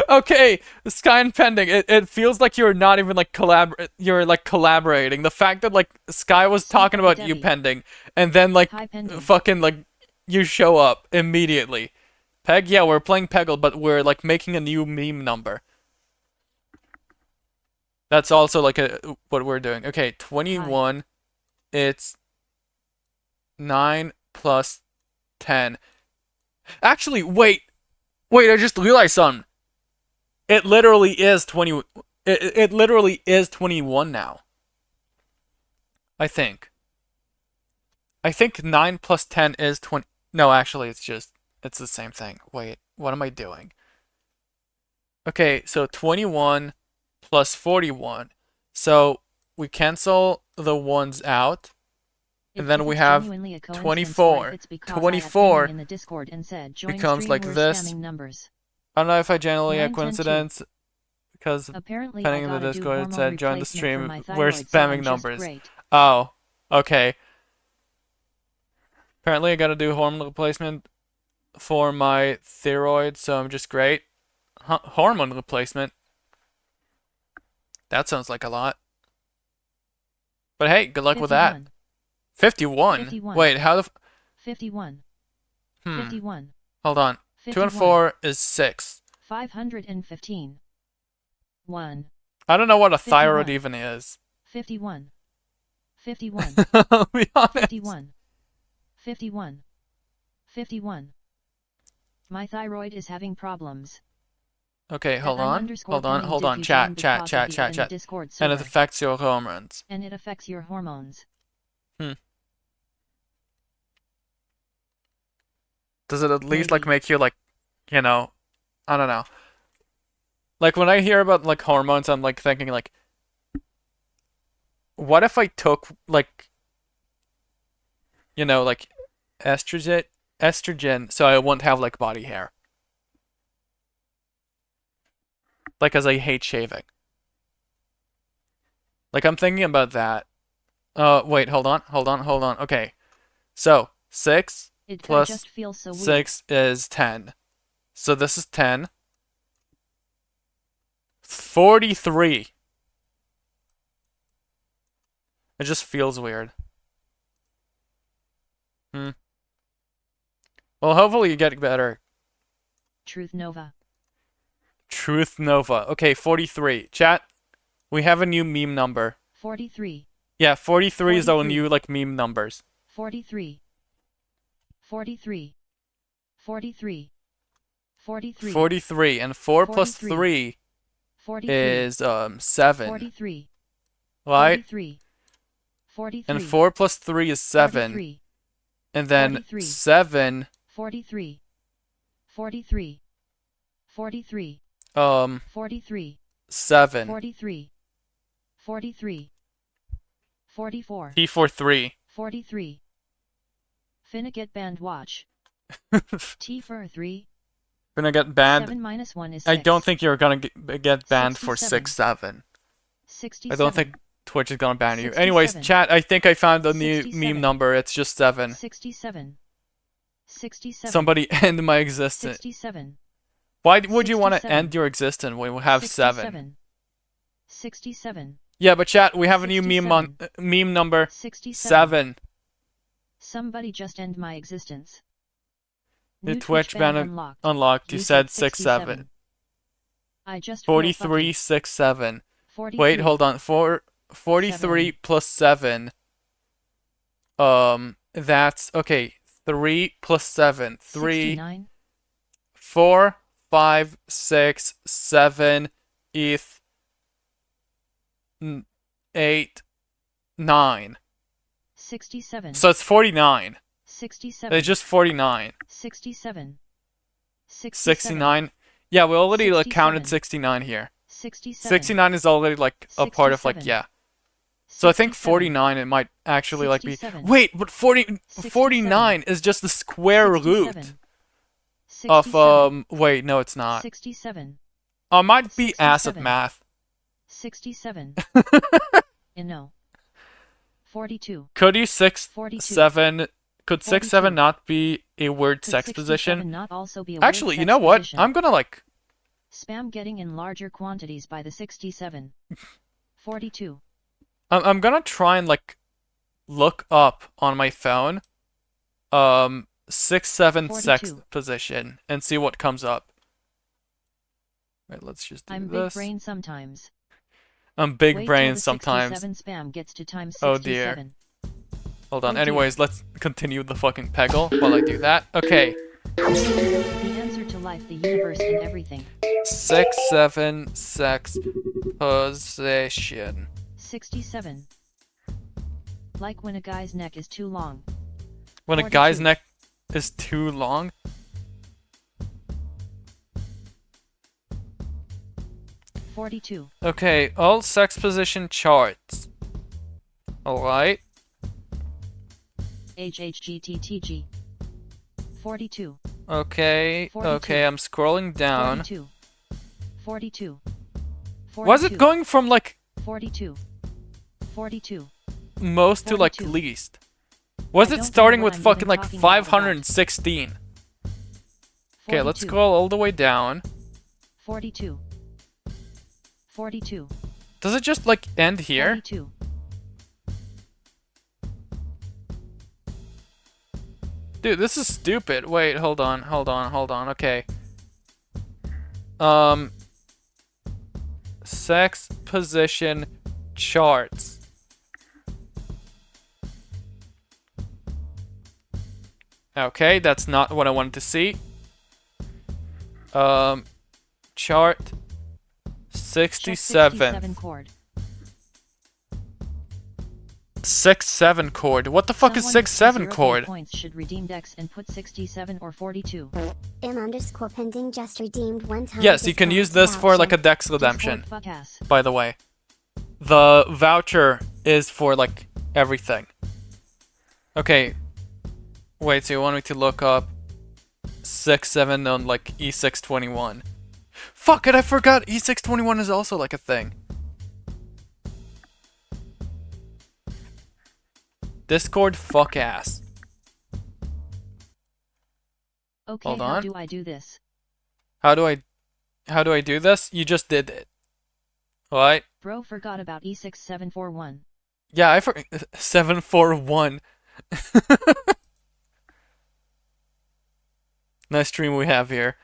Okay, Sky and Pending. It feels like you're not even like collaborating. The fact that like Sky was talking about you, Pending, and then like fucking like you show up immediately. Peg, yeah, we're playing Peggle, but we're like making a new meme number. That's also like what we're doing. Okay, 21. Hi. It's 9 plus 10. Actually, wait, I just realized something. It literally is 20. It literally is 21 now. I think 9 plus 10 is 20. No, actually, it's the same thing. Wait, what am I doing? Okay, so 21 plus 41. So we cancel the ones out. And then we have 24. 24 in the Discord and said, join becomes stream, like we're this. spamming numbers. I don't know if I generally a 9, 10, 2. coincidence, because Apparently depending I on the gotta do Discord it hormone said join the replacement for stream. my We're thyroid, so spamming I'm just numbers. great. Oh, okay. Apparently I gotta do hormone replacement for my thyroid, so I'm just great. Hormone replacement. That sounds like a lot. But hey, good luck 51. with that. 51? 51. Wait, how the 51. 51. Hold on. 2 and 4 is 6. 515. 1. I don't know what a 51. thyroid even is. 51. 51. I'll be honest. 51. 51. 51. My thyroid is having problems. Okay, hold on. Chat. And it affects your hormones. And it affects your hormones. Does it at least like make you like, you know, I don't know. Like when I hear about like hormones, I'm like thinking like, what if I took like, you know, like estrogen, so I wouldn't have like body hair. Like, as I hate shaving. Like, I'm thinking about that. Wait, hold on. Okay. So, 6 plus 6 is 10. So this is 10. 43. It just feels weird. Well, hopefully you get better. Truth Nova. Okay, 43. Chat, we have a new meme number. 43. Yeah, 43 is our new, like, meme numbers. 43. 43. 43. 43. 43, and 4 plus 3 is, 7. 43. Right? 43. 43. And 4 plus 3 is 7. 43. And then 43. 7... 43. 43. 43. 43. 7. 43. 43. 44. T for 3. 43. Finna get banned, watch. T for 3. Gonna get banned. 7 minus 1 is 6. I don't think you're gonna get banned 67. for 6-7. 67. I don't think Twitch is gonna ban you. 67. Anyways, chat, I think I found a new 67. meme number. It's just 7. 67. 67. Somebody end my existence. 67. Why would you want to 67. end your existence when we have 7? 67. 67. Yeah, but chat, we have a new meme number. 67. 7. Somebody just end my existence. The New Twitch ban unlocked. You said 6-7. I just 43 6-7. 43. Wait, hold on. 43 plus 7. That's okay. 3 plus 7. 3. 69. 4, 5, 6, 7, 8, 9. 67. So it's 49. 67. It's just 49. 67. 69. Yeah, we already like counted 69 here. 69 is already like a part of like, yeah. So I think 49 it might actually like be. Wait, but 49 is just the square root of wait, no it's not. 67. Might be ass at math. 67. No. 42. Could you 42. 7 could 6 7 not be a weird sex position? Not also be a Actually, weird you know sex what? position? I'm gonna like spam getting in larger quantities by the 67. 42. I'm gonna try and like look up on my phone 6 7 sex 42. position and see what comes up. Wait, let's just do I'm this. big brain sometimes. I'm big Wait brain till the sometimes. 67 spam gets to times 67. Oh dear. Hold on. Oh, Anyways, let's continue the fucking Peggle while I do that. Okay. The answer to life, the universe, and everything. 6 7 sex position. 67. Like when a guy's neck is too long. When 42. a guy's neck is too long? 42. Okay, all sex position charts. Alright. HHGTTG. 42. Okay, 42. okay, I'm scrolling down. 42. 42. 42. Was it going from like 42. 42. most to like 42. least? Was I it don't starting know with what I'm fucking even like talking about with that. 516? Okay, let's 42. scroll all the way down. 42. 42. Does it just like end here? 42. Dude, this is stupid. Wait, hold on. Okay. Sex position charts. Okay, that's not what I wanted to see. Chart 67. 67 chord. 6-7 chord. What the fuck is Someone with 6-7 0 chord? points should redeem Dex and put 67 or 42. M_pending just redeemed one time. Yes, you can use this for like a Dex redemption. Discord fuck ass. By the way, the voucher is for like everything. Okay. Wait, so you want me to look up 6-7 on like E621? Fuck it, I forgot E621 is also like a thing. Discord fuck ass. Okay, Hold how on. do I do this? How do I do this? You just did it. Alright? Bro forgot about E6741. Yeah, I forgot 741. Nice stream we have here.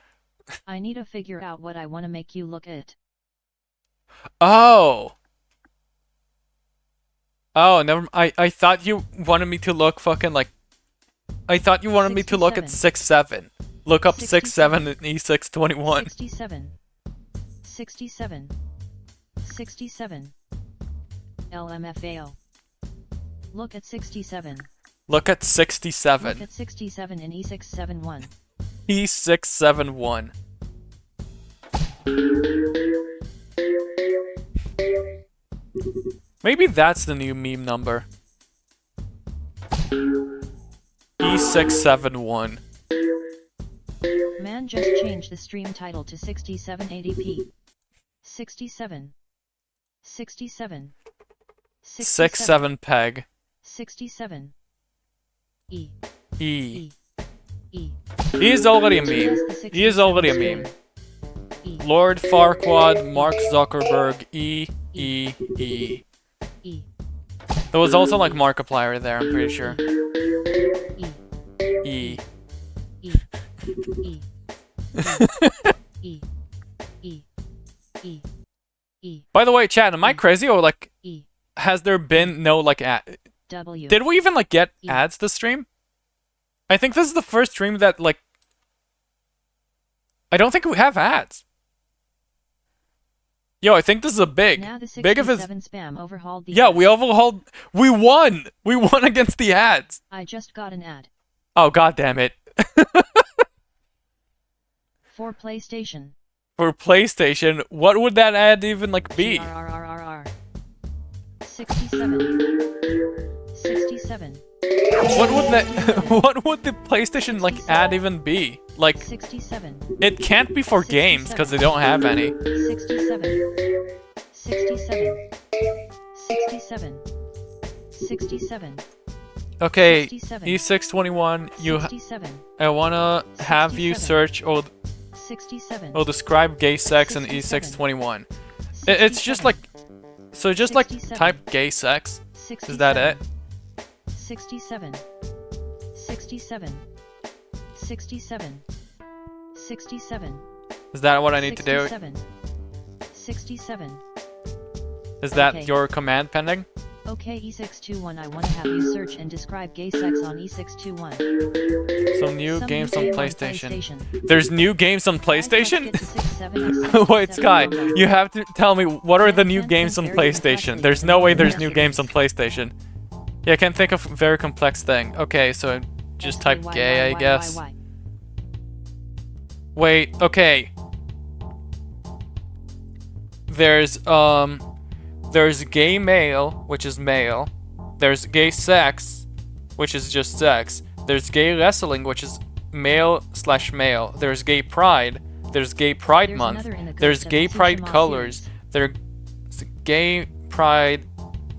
I need to figure out what I want to make you look at. Oh. Oh, never. I thought you wanted me to look fucking like. I thought you wanted me to look at 6-7. Look up 6-7 in E621. 67. 67. 67. LMFAO. Look at 67. Look at 67. Look at 67 in E671. E671. Maybe that's the new meme number. E671. Man just changed the stream title to 6780p. 67. 67. 6-7 peg. 67. E. E. E. He is already a meme. He is already a meme. Lord Farquaad, Mark Zuckerberg, E. E. E. E. There was also like Markiplier there, I'm pretty sure. E. E. E. E. E. E. E. E. By the way, chat, am I crazy or like E. has there been no like ad? W. Did we even like get ads this stream? I think this is the first stream that like I don't think we have ads. Yo, I think this is a big. Now the Big of his. spam overhauled the Yeah, ads. we overhauled. We won. We won against the ads. I just got an ad. Oh god damn it. For PlayStation. For PlayStation, what would that ad even like be? GRRRRR. 67. 67. What would that? What would the PlayStation like ad even be? Like 67. it can't be for games because they don't have any. 67. 67. 67. 67. Okay, 67. E621. You. 67. I wanna have you 67. search or 67. describe gay sex in 67. E621. It's just like. So just like 67. type gay sex. 67. Is that it? 67. 67. 67. 67. Is that what I need to do? 67. 67. Is that Okay. your command pending? Okay, E621, I want to have you search and describe gay sex on E621. Some new Some games new on game PlayStation. There's new games on PlayStation? PlayStation? Wait, Sky, you have to tell me what are the new games on PlayStation? There's no way there's new games on PlayStation. Yeah, I can't think of a very complex thing. Okay, so just type gay, I guess. Wait, okay. there's gay male, which is male. There's gay sex, which is just sex. There's gay wrestling, which is male/male. There's gay pride. There's gay pride month. There's gay pride colors. There's gay pride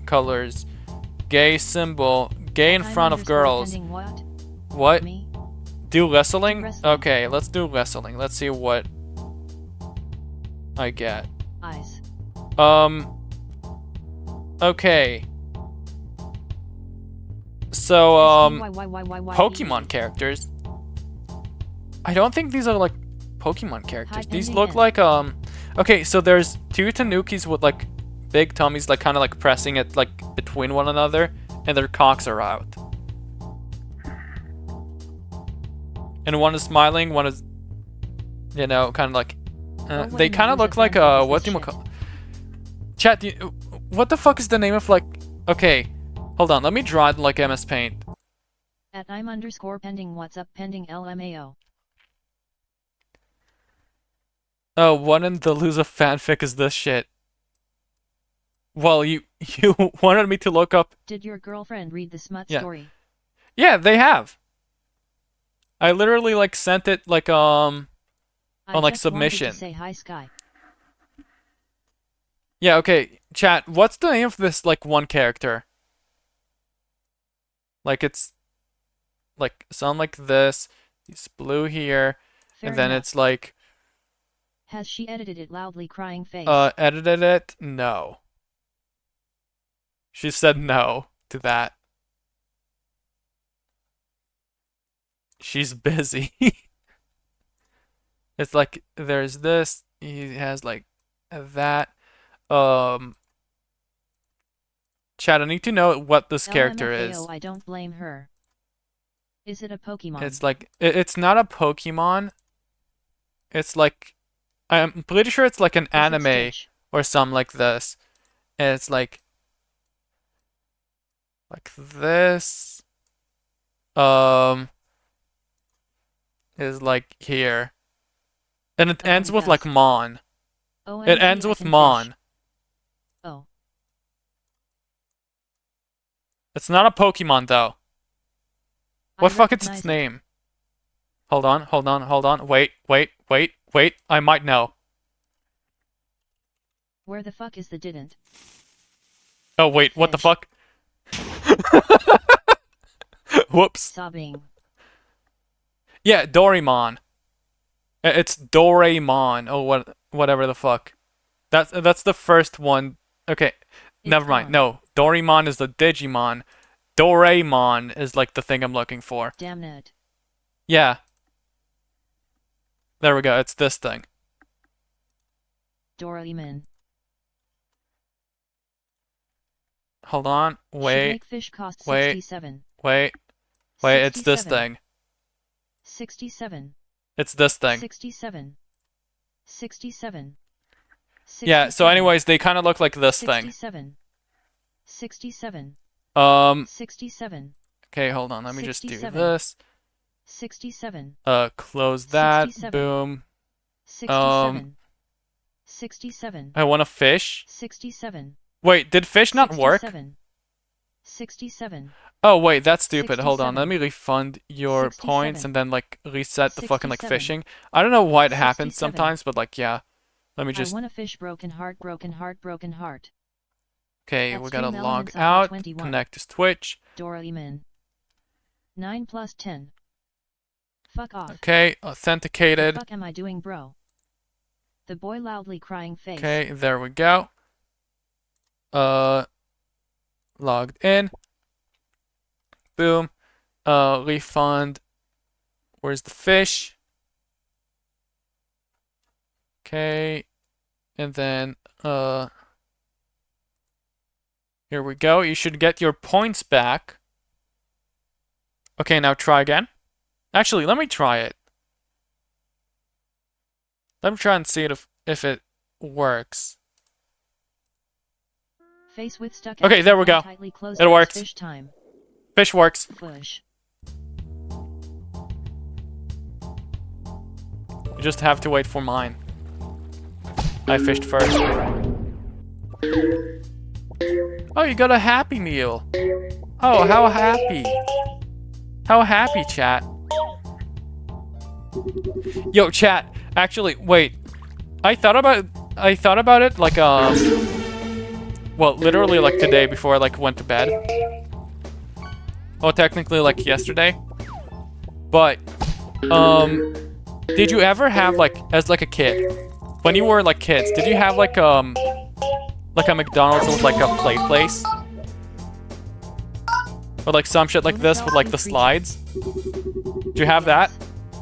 colors. Gay symbol. Gay in front of girls. What? Do wrestling? Okay, let's do wrestling. Let's see what I get. Eyes. Okay. So, Pokemon characters. I don't think these are like Pokemon characters. These look like, okay, so there's two Tanukis with like big tummies, like kind of like pressing it like between one another, and their cocks are out. And one is smiling, one is, you know, kind of like, they kind of look like, what do you call? Chat, what the fuck is the name of like, okay, hold on, let me draw it like mspaint. At @I'm_pending what's up pending LMAO. Oh, one in the loser fanfic is this shit. Well, you wanted me to look up. Did your girlfriend read the smut story? Yeah, they have. I literally like sent it like on like submission. Say hi, Sky. Yeah, okay. Chat, what's the name of this like one character? Like it's like something like this. He's blue here. Fair and then enough. It's like Has she edited it loudly crying face? Edited it? No. She said no to that. She's busy. It's like there's this, he has like that. Chat, I need to know what this character is. I don't blame her. Is it a Pokemon? It's like it's not a Pokemon. It's like I'm pretty sure it's like an anime or something like this. And it's like this. Is like here. And it ends with like Mon. OMG, It ends with Mon. Oh. It's not a Pokemon though. What fuck is its name? Hold on. Wait. I might know. Where the fuck is the didn't? Oh wait, what the fuck? Whoops. Sobbing. Yeah, Doraemon. It's Doraemon. Oh, whatever the fuck. That's the first one. Okay, never mind. No, Doraemon is the Digimon. Doraemon is like the thing I'm looking for. Damn it. Yeah. There we go. It's this thing. Doraemon. Hold on. Wait. Fish cost wait. 67. Wait. 67. It's this thing. 67. It's this thing. 67. 67. Yeah, so anyways, they kind of look like this 67. 67. 67. Okay, hold on. Let me just do 67. this. 67. Close that. 67. Boom. 67. 67. I want a fish. 67. Wait, did fish not work? 67. Oh, wait, that's stupid. Hold on. 67. Let me refund your 67. points and then, like, reset the fucking, like, 67. fishing. I don't know why it happens 67. sometimes, but, like, yeah. Let me just... I want a fish, broken heart, broken heart, broken heart. Okay, That's we gotta Stream log Elements out, 21. connect to Twitch. Doraemon. 9 plus 10. Fuck off. Okay, What authenticated. the fuck am I doing, bro? The boy loudly crying face. Okay, there we go. Logged in. Boom. Refund. Where's the fish? Okay. And then, here we go. You should get your points back. Okay, now try again. Actually, let me try it. Let me try and see if it works. Face with stuck Okay, there we go. It works. Fish time. Fish works. Push. You just have to wait for mine. I fished first. Oh, you got a Happy Meal. Oh, how happy. How happy, chat. Yo, chat. Actually, wait. I thought about it like well, literally like today before I like went to bed. Well, technically like yesterday. But did you ever have like as like a kid, when you were like kids, did you have like a McDonald's with like a play place? Or like some shit like this with like the slides? Do you have that?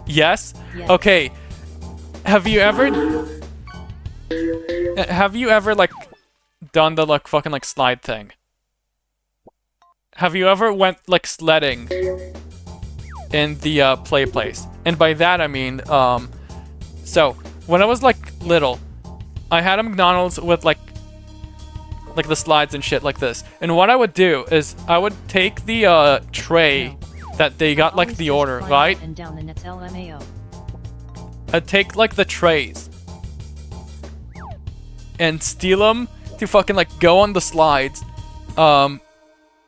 Yes? Yes. Okay. Have you ever like done the like fucking like slide thing? Have you ever went like sledding in the play place? And by that I mean so when I was like little, I had a McDonald's with like the slides and shit like this. And what I would do is I would take the tray that they got like the order, right? And down the nets LMAO. I'd take like the trays and steal them to fucking like go on the slides, and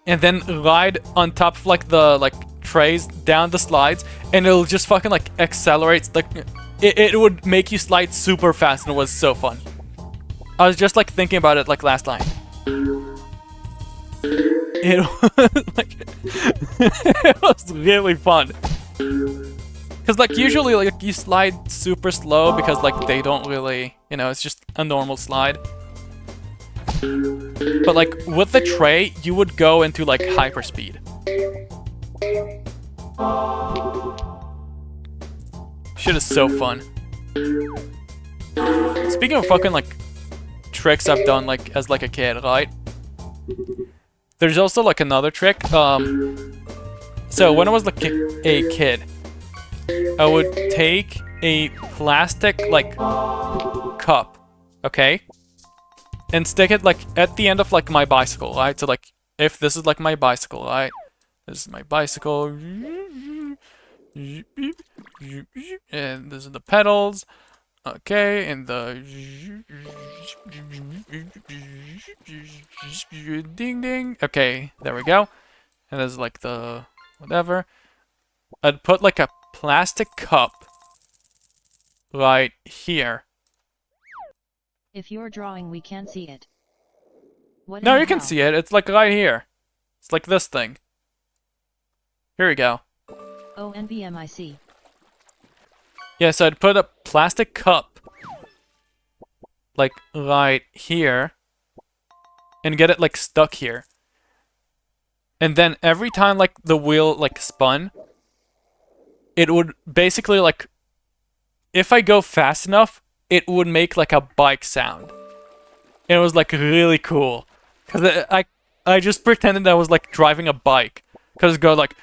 then ride on top of like the like trays down the slides, and it'll just fucking like accelerate. Like it would make you slide super fast, and it was so fun. I was just like thinking about it like last night. It was like it was really fun. Cause like usually like you slide super slow because like they don't really, you know, it's just a normal slide. But like with the tray, you would go into like hyperspeed. Shit is so fun. Speaking of fucking like tricks I've done like as like a kid, right? There's also like another trick. So when I was like a kid, I would take a plastic like cup, okay, and stick it like at the end of like my bicycle, right? So like if this is like my bicycle, right? This is my bicycle, and this is the pedals, okay, and the ding ding. Okay, there we go. And there's like the whatever. I'd put like a plastic cup right here. If you're drawing, we can't see it. What No, in you the can hell? see it. It's like right here. It's like this thing. Here we go. Oh, NVMIC. Yeah, so I'd put a plastic cup like right here and get it like stuck here. And then every time like the wheel like spun, it would basically like, if I go fast enough, it would make like a bike sound. And it was like really cool. Cause I just pretended I was like driving a bike. Cause it go like,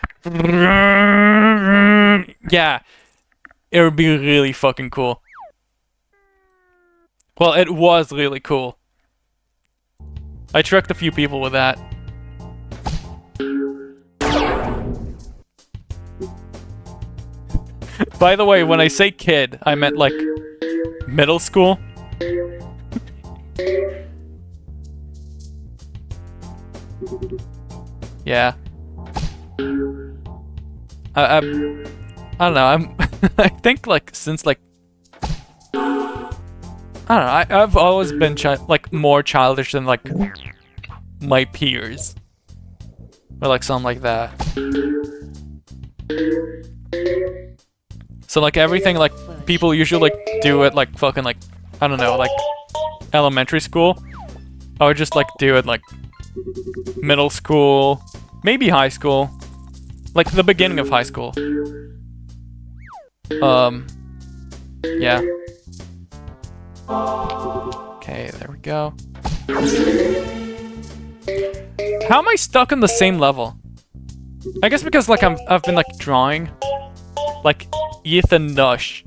yeah, it would be really fucking cool. Well, it was really cool. I tricked a few people with that. By the way, when I say kid, I meant like middle school. Yeah. I don't know. I think like since like I don't know. I've always been like more childish than like my peers, or like something like that. So like everything like people usually like do it like fucking like, I don't know, like elementary school, I would just like do it like middle school, maybe high school, like the beginning of high school. Yeah. Okay, there we go. How am I stuck on the same level? I guess because like I've been like drawing like Ethan Nush.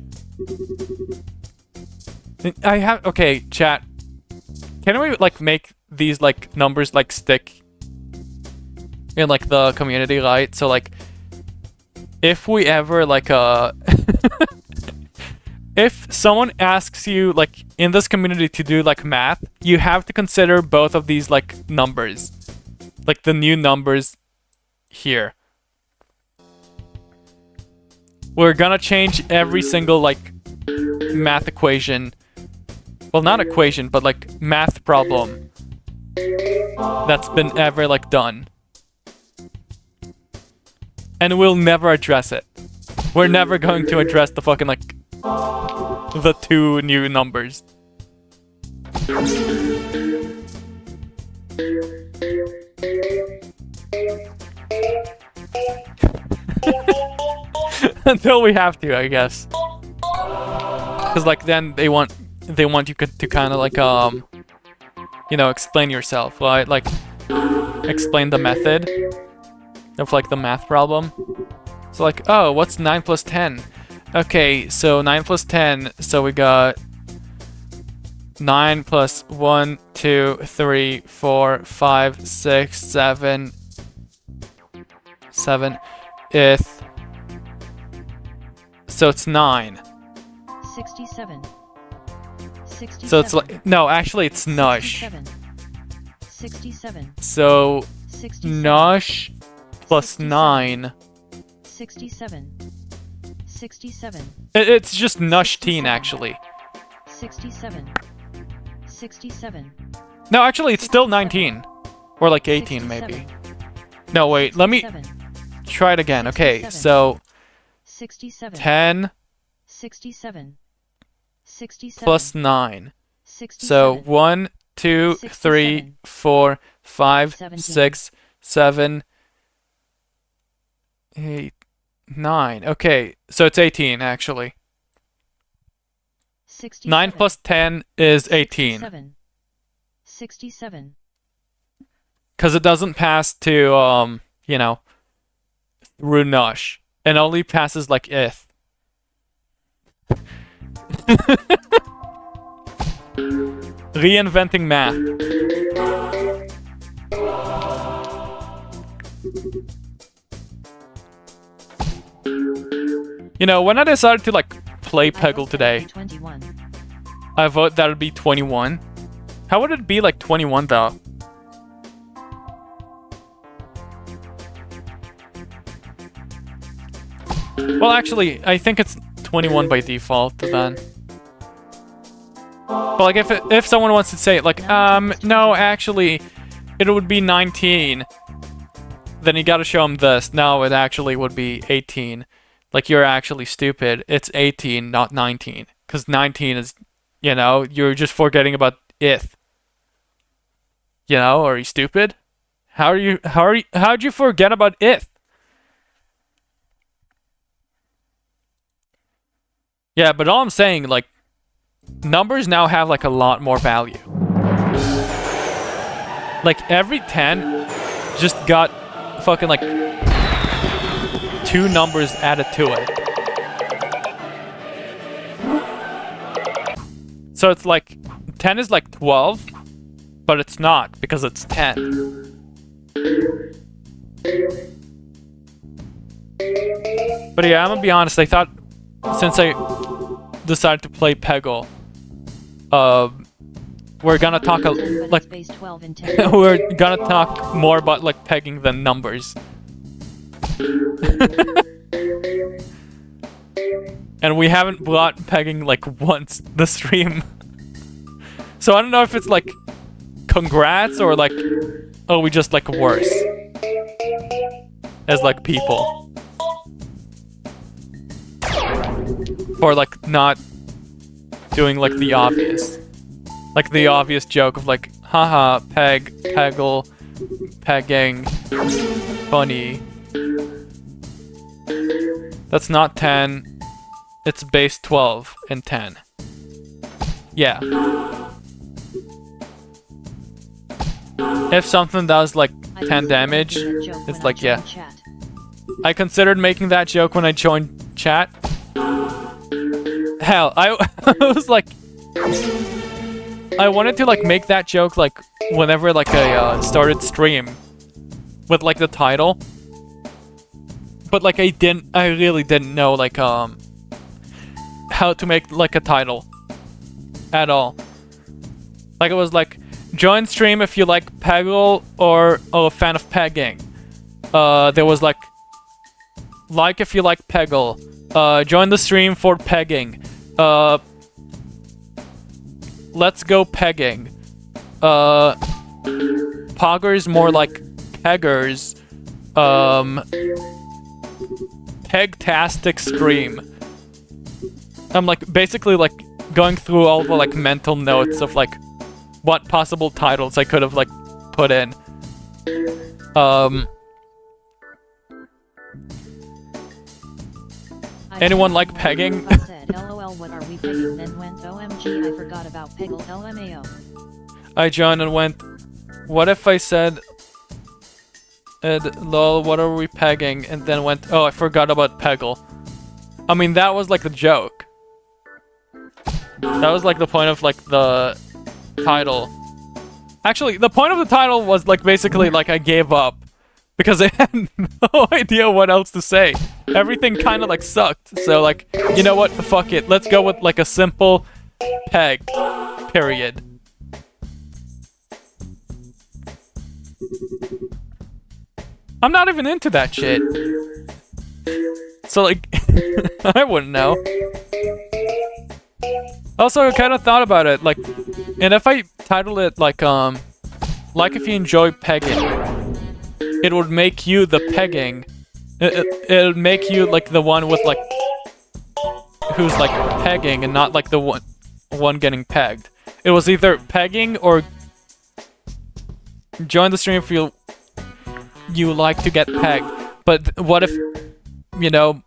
I have, okay, chat. Can we like make these like numbers like stick in like the community, right? So like if we ever like if someone asks you, like, in this community to do, like, math, you have to consider both of these, like, numbers. Like, the new numbers here. We're gonna change every single, like, math equation. Well, not equation, but, like, math problem that's been ever, like, done. And we'll never address it. We're never going to address the fucking, like, the two new numbers. Until we have to, I guess. Because, like, then they want you to kind of, like, you know, explain yourself, right? Like, explain the method of, like, the math problem. So, like, oh, what's 9 plus 10? Okay, so 9 plus 10, so we got 9 plus 1, 2, 3, 4, 5, 6, 7, 7th. So it's 9. 67. 67. So it's like, no, actually it's Nush. 67. So 67. Nush plus 9. 67. 67. It's just Nush teen, actually. 67. 67. No, actually it's still 19. Or like 18 maybe. No, wait, let me try it again. Okay, so 67. 10 67. 67. plus 9. 67. So 1, 2, 3, 4, 5, 6, 7, 8, 9. Okay, so it's 18 actually. 9 plus 10 is 18. 67. Because it doesn't pass to, you know, through Nush. It only passes like ith. Reinventing math. You know, when I decided to, like, play Peggle today, I vote that would be 21. How would it be, like, 21, though? Well, actually, I think it's 21 by default, then. But, like, if someone wants to say, like, no, actually, it would be 19, then you gotta show them this. No, it actually would be 18. Like, you're actually stupid. It's 18, not 19. Because 19 is, you know, you're just forgetting about ith. You know, are you stupid? How'd you forget about ith? Yeah, but all I'm saying, like, numbers now have, like, a lot more value. Like, every 10 just got fucking, like, 2 numbers added to it. So it's like, 10 is like 12, but it's not, because it's 10. But yeah, I'm gonna be honest, I thought, since I decided to play Peggle, we're gonna talk like we're gonna talk more about like pegging than numbers. And we haven't brought pegging like once the stream. So I don't know if it's like congrats or like, oh, we just like worse as like people. Or like not doing like the obvious. Like the obvious joke of like, haha, peg, peggle, pegging, funny. That's not 10. It's base 12 and 10. Yeah. If something does like 10 damage, it's like, yeah. I considered making that joke when I joined chat. Hell, I was like, I wanted to like make that joke like whenever like I started stream with like the title, but like I really didn't know like how to make like a title at all. Like it was like, join stream if you like Peggle or a fan of pegging. There was like if you like Peggle. Join the stream for pegging. Let's go pegging. Poggers more like peggers. Pegtastic stream. I'm like basically like going through all the like mental notes of like what possible titles I could have like put in. Anyone like pegging? I said, LOL, what are we pegging? Then went, OMG, I forgot about Peggle, LMAO. I joined and went, what if I said, lol, what are we pegging? And then went, oh, I forgot about Peggle. I mean, that was like the joke. That was like the point of like the title. Actually, the point of the title was like basically like I gave up. Because I had no idea what else to say. Everything kind of like sucked. So like, you know what? Fuck it. Let's go with like a simple peg. Period. I'm not even into that shit. So like, I wouldn't know. Also, I kind of thought about it. Like, and if I title it like if you enjoy pegging, it would make you the pegging. It'll make you like the one with like who's like pegging and not like the one getting pegged. It was either pegging or join the stream if you like to get pegged. But what if, you know,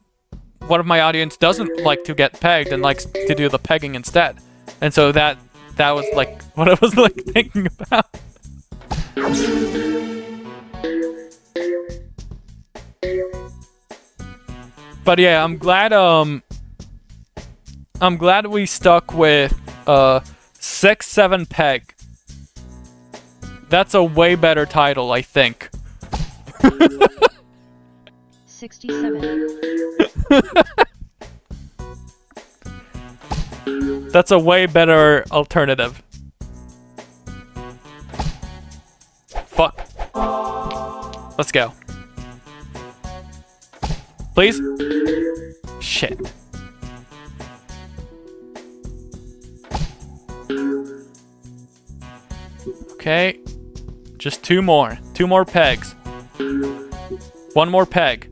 what if my audience doesn't like to get pegged and likes to do the pegging instead? And so that was like what I was like thinking about. But yeah, I'm glad we stuck with 6-7 peg. That's a way better title, I think. 67. That's a way better alternative. Fuck. Let's go. Please? Shit. Okay. Just two more. Two more pegs. One more peg.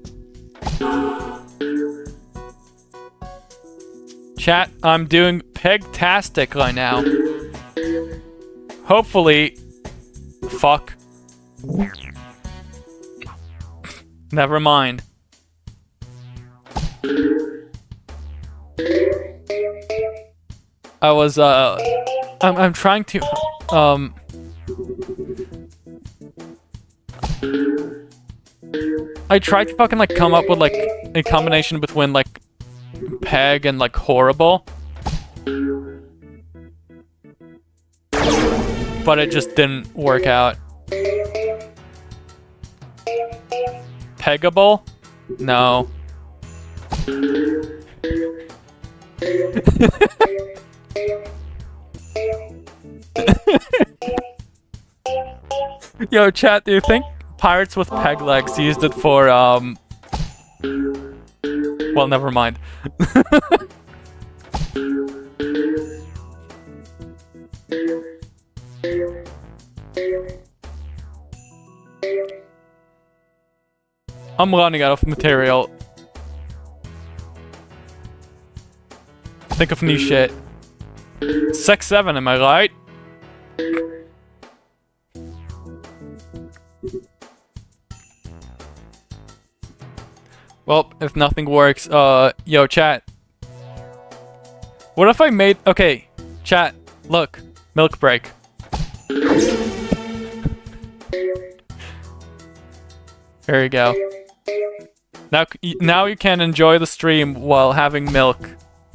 Chat, I'm doing pegtastic right now. Hopefully... Fuck. Never mind. I was, I'm trying to, I tried to fucking, like, come up with, like, a combination between, like, peg and, like, horrible. But it just didn't work out. Peggable? No. Yo, chat, do you think pirates with peg legs used it for, well, never mind. I'm running out of material. Think of new shit. 6-7, am I right? Well, if nothing works, yo, chat. What if I made... Okay, chat, look. Milk break. There you go. Now you can enjoy the stream while having milk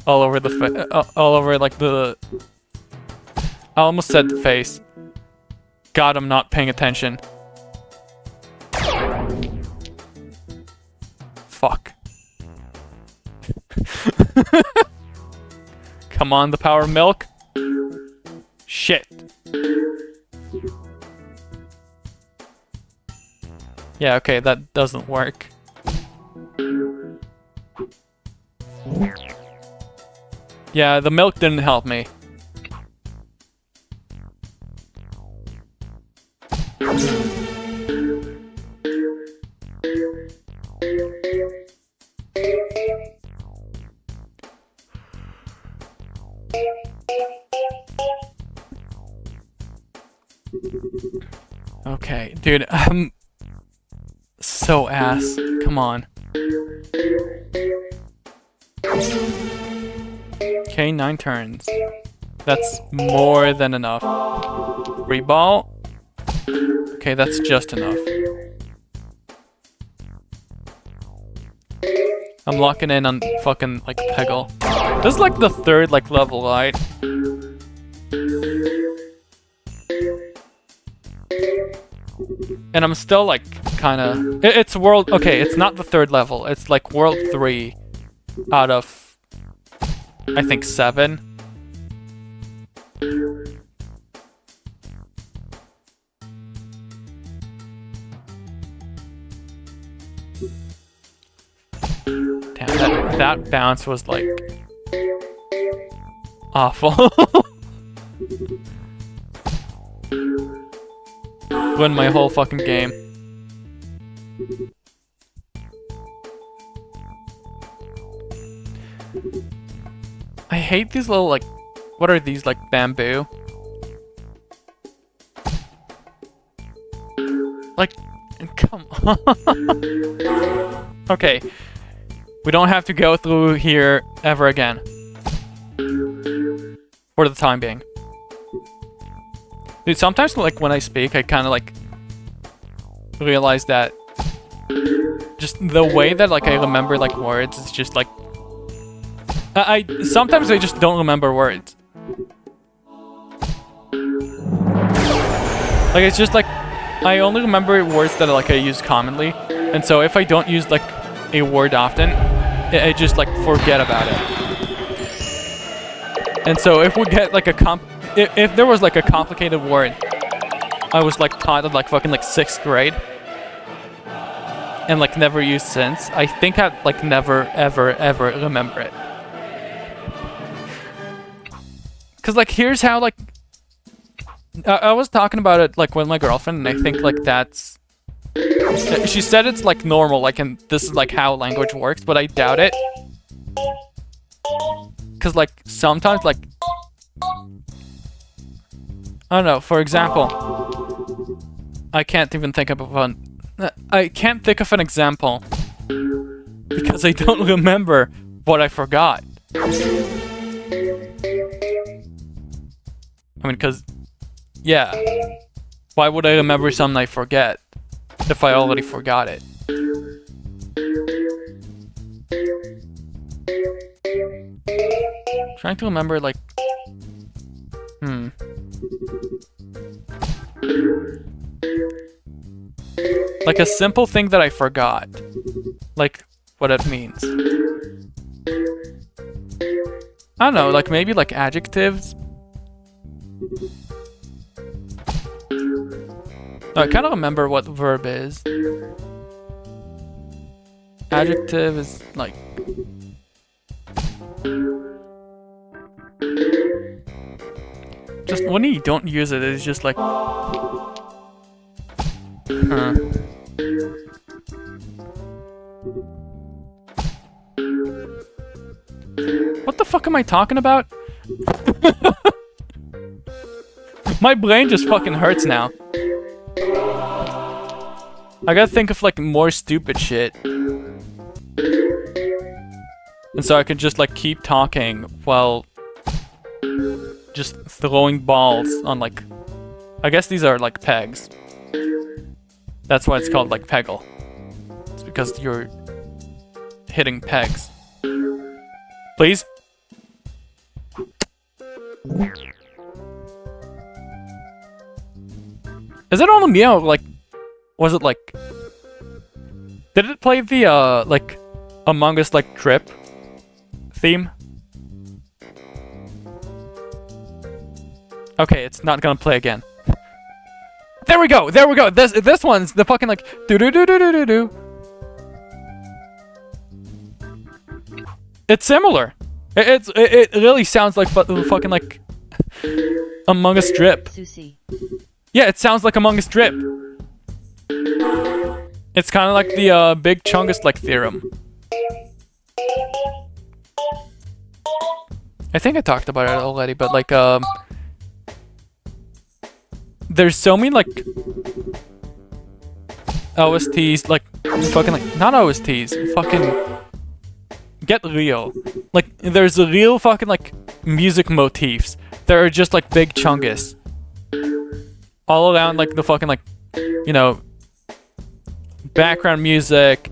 all over the all over like the... I almost said the face. God, I'm not paying attention. Fuck. Come on, the power of milk. Shit. Yeah, okay, that doesn't work. Yeah, the milk didn't help me. Okay, dude, I'm so ass. Come on. Okay, 9 turns. That's more than enough. Free ball. Okay, that's just enough. I'm locking in on fucking, like, Peggle. This is, like, the 3rd, like, level, right? And I'm still, like, kinda... It's world... Okay, it's not the 3rd level. It's, like, world 3 out of... I think 7. Damn, that bounce was, like... awful. Win my whole fucking game. I hate these little, like... What are these, like, bamboo? Like, come on. Okay. We don't have to go through here ever again. For the time being. Dude, sometimes, like, when I speak, I kind of, like, realize that just the way that, like, I remember, like, words is just, like... Sometimes I just don't remember words. Like, it's just, like, I only remember words that, like, I use commonly. And so if I don't use, like, a word often, I just, like, forget about it. And so if we get, like, if there was, like, a complicated word I was, like, taught in, like, fucking, like, 6th grade and, like, never used since, I think I'd, like, never, ever, ever remember it. Cause, like, here's how, like, I was talking about it, like, with my girlfriend, and I think, like, that's... She said it's, like, normal, like, and this is, like, how language works, but I doubt it. Cause, like, sometimes, like... I don't know, for example... I can't even think of one... I can't think of an example. Because I don't remember what I forgot. I mean, cause... Yeah. Why would I remember something I forget if I already forgot it? Trying to remember, like... Like a simple thing that I forgot. Like, what it means. I don't know, like maybe like adjectives? No, I kind of remember what verb is. Adjective is like... Just when you don't use it, it's just like... Huh. What the fuck am I talking about? My brain just fucking hurts now. I gotta think of like more stupid shit. And so I can just like keep talking while just throwing balls on like... I guess these are like pegs. That's why it's called like Peggle. It's because you're hitting pegs. Please? Is it on me or like... Was it like... Did it play the like Among Us like trip theme? Okay, it's not gonna play again. There we go. There we go. This one's the fucking like do do do do do do do. It's similar. It really sounds like fucking like Among Us Drip. Susie. Yeah, it sounds like Among Us Drip. It's kind of like the Big Chungus like theorem. I think I talked about it already, but like there's so many like OSTs, like fucking like not OSTs, fucking get real. Like there's a real fucking like music motifs that are just like Big Chungus. All around like the fucking like, you know, background music,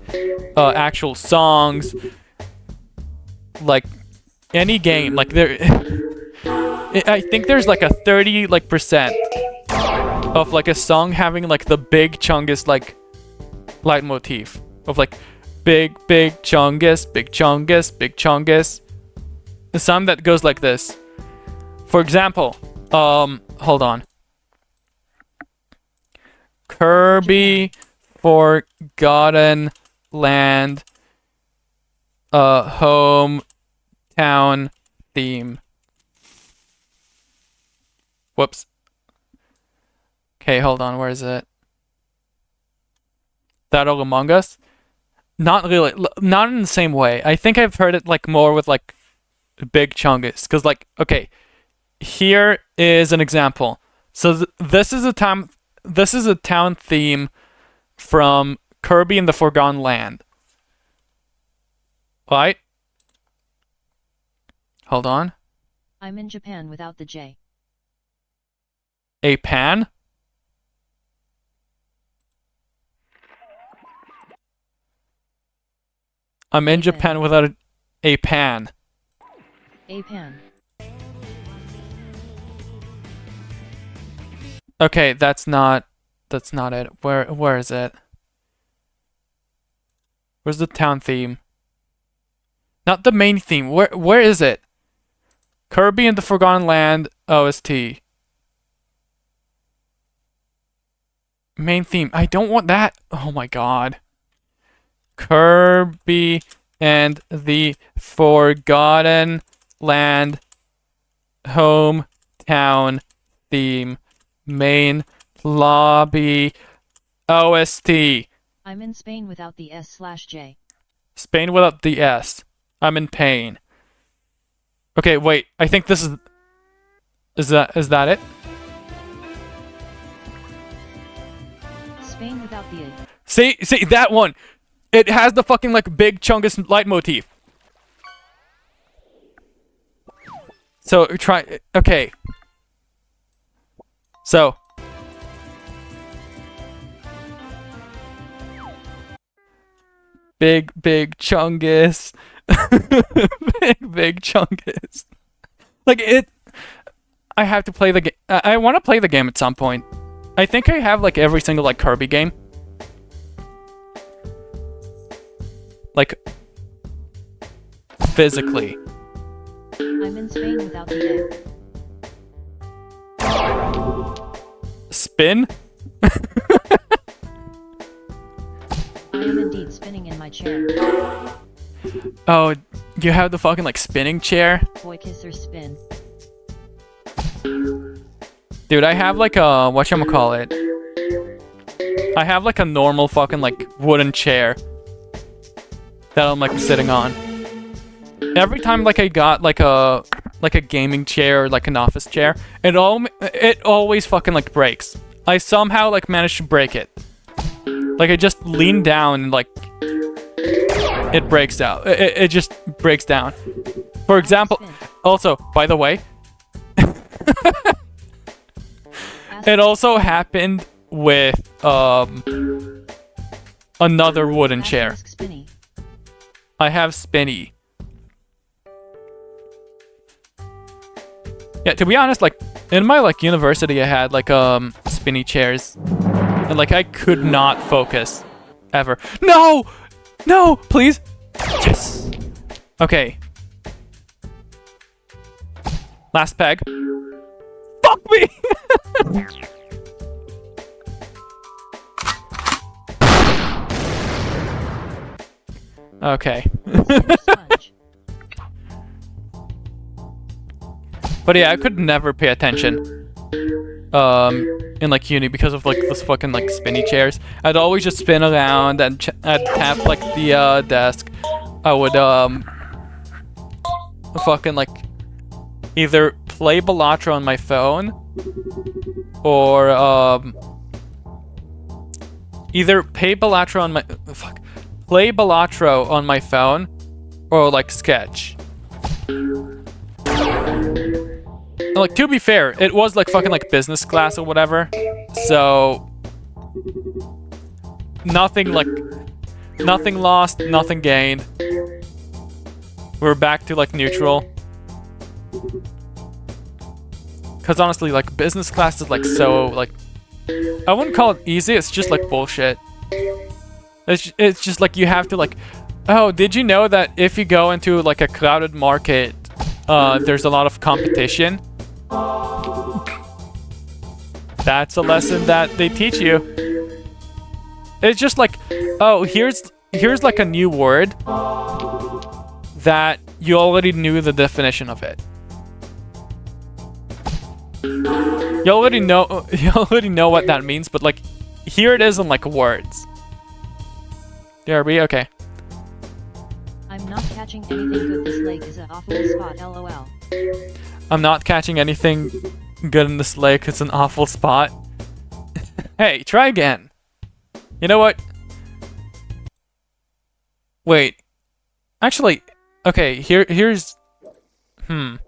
actual songs, like any game. Like there, I think there's like a 30% like of like a song having like the Big Chungus like leitmotif of like big Chungus, Big Chungus, Big Chungus. Some that goes like this. For example, hold on. Kirby Forgotten Land hometown theme. Whoops. Okay, hold on, where is it? That old Among Us? Not really, not in the same way. I think I've heard it like more with like Big Chungus, cause like, okay, here is an example. So this is a town theme from Kirby and the Forgotten Land. Right? Hold on. I'm in Japan without the J. A pan? I'm in Japan without a pan. A pan. Okay, that's not it. Where is it? Where's the town theme? Not the main theme. Where is it? Kirby and the Forgotten Land OST. Main theme. I don't want that. Oh my god. Kirby and the Forgotten Land hometown theme. Main lobby OST. I'm in Spain without the S/J. Spain without the S. I'm in pain. Okay, wait. I think this is that it? Spain without the A. See that one. It has the fucking like Big Chungus leitmotif. So try. Okay. So. Big Chungus. big Chungus. Like it. I have to play the game. I want to play the game at some point. I think I have like every single like Kirby game. Like physically. I'm in Spain without the A. Spin? I am indeed spinning in my chair. Oh, you have the fucking like spinning chair? Boy kiss or spin. Dude, I have like a whatchamacallit. I have like a normal fucking like wooden chair that I'm like sitting on. Every time like I got like a gaming chair or like an office chair, it always fucking like breaks. I somehow like managed to break it. Like I just lean down and like it breaks out. It just breaks down. For example, also, by the way, it also happened with another wooden chair. I have Spinny. Yeah, to be honest, like in my like university, I had like spinny chairs, and like I could not focus ever. No, please. Yes. Okay. Last peg. Fuck. me! Okay. Sponge. But yeah, I could never pay attention. In like uni because of like this fucking like spinny chairs. I'd always just spin around and I'd tap like the desk. I would fucking like either play Balatro on my phone or either play Balatro on my play Balatro on my phone or like sketch. Like, to be fair, it was like fucking like business class or whatever, so nothing lost, nothing gained. We're back to like neutral. Cause honestly, like business class is like so like, I wouldn't call it easy, it's just like bullshit. It's just like you have to like, oh, did you know that if you go into like a crowded market, there's a lot of competition? That's a lesson that they teach you. It's just like, oh, here's like a new word that you already knew the definition of it. You already know what that means, but like here it is in like words. DRB, okay. I'm not catching anything good. This lake is an awful spot, lol. I'm not catching anything good in this lake. It's an awful spot. Hey, try again. You know what? Wait. Actually, okay, here's... I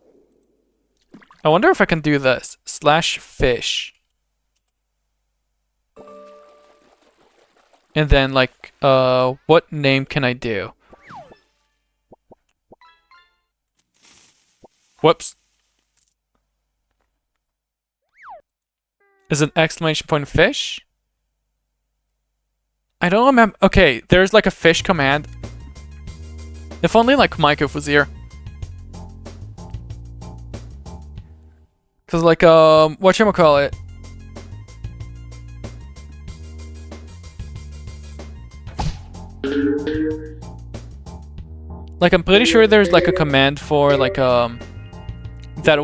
wonder if I can do this. /fish. And then, like, what name can I do? Whoops. Is an exclamation point fish? I don't remember. Okay, there's like a fish command. If only like Micah was here. Cause like whatchamacallit? Like I'm pretty sure there's like a command for like that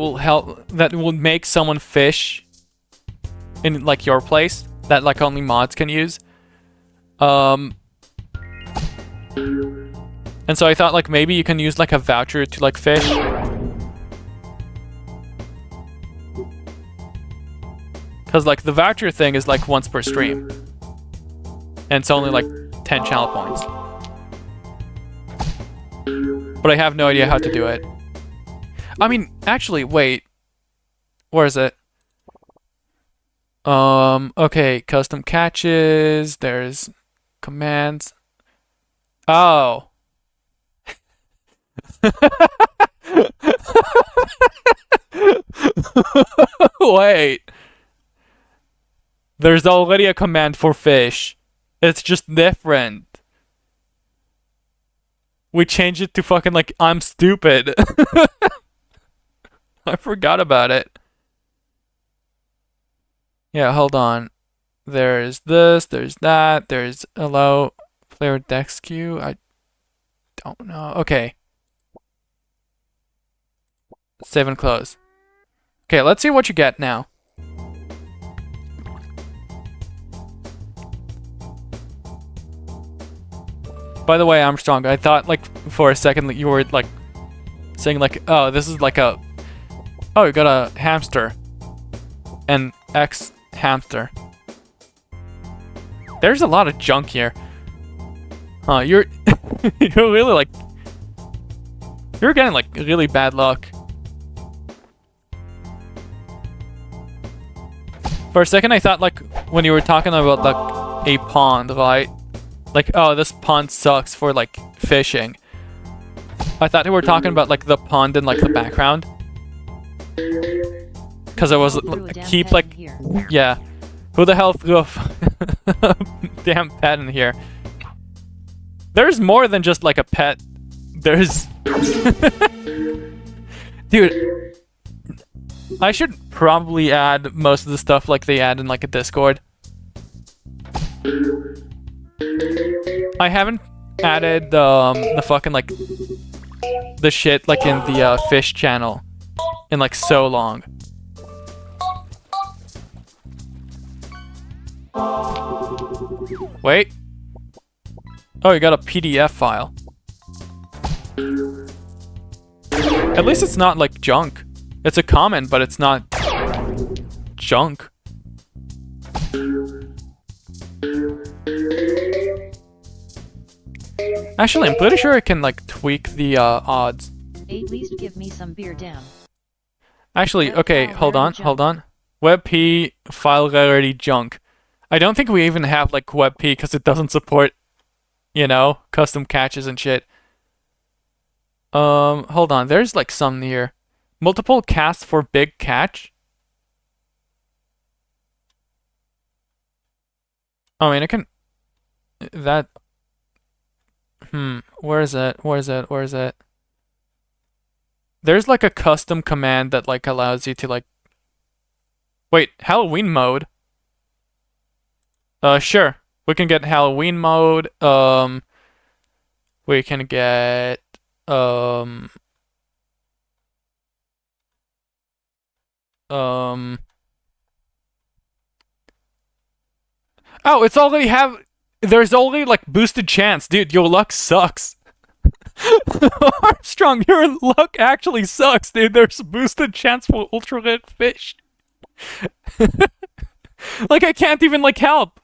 will make someone fish in like your place that like only mods can use. And so I thought like maybe you can use like a voucher to like fish. Cause like the voucher thing is like once per stream. And it's only like 10 channel points. But I have no idea how to do it. I mean, actually, wait. Where is it? Okay, custom catches, there's commands. Oh. Wait. There's already a command for fish. It's just different. We changed it to fucking like, I'm stupid. I forgot about it. Yeah, hold on. There's this, there's that, there's allow player dex queue. I don't know. Okay. Save and close. Okay, let's see what you get now. By the way, Armstrong, I thought like for a second that you were like saying like, oh, this is like a, oh, you got a hamster. An X hamster. There's a lot of junk here. Huh, you're you're really like, you're getting like really bad luck. For a second I thought like when you were talking about like a pond, right? Like, oh, this pond sucks for like fishing. I thought they were talking about like the pond in like the background. Cause I was keep like, yeah. Who the hell threw a damn pet in here? There's more than just like a pet. There's... Dude. I should probably add most of the stuff like they add in like a Discord. I haven't added the fucking like the shit like in the fish channel in like so long. Wait. Oh, you got a PDF file. At least it's not like junk. It's a comment, but it's not junk. Actually, I'm pretty sure I can like tweak the odds. At least give me some beer, damn. Actually, okay, hold on. WebP file rarity junk. I don't think we even have like WebP because it doesn't support, you know, custom catches and shit. Hold on. There's like some here. Multiple casts for big catch. I mean, I can. That. Where is it? There's like a custom command that like allows you to like. Wait, Halloween mode. Sure. We can get Halloween mode. We can get oh, it's already have. There's only like boosted chance, dude. Your luck sucks. Armstrong, your luck actually sucks, dude. There's boosted chance for ultra rare fish. Like I can't even like help.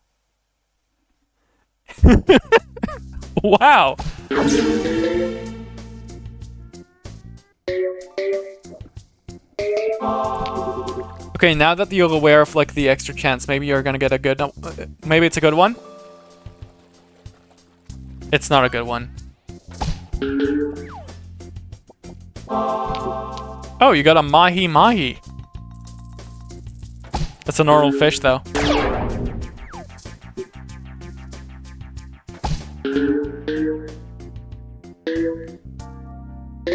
Wow. Okay, now that you're aware of like the extra chance, maybe you're gonna get a good. Maybe it's a good one. It's not a good one. Oh, you got a mahi mahi. That's a normal fish, though.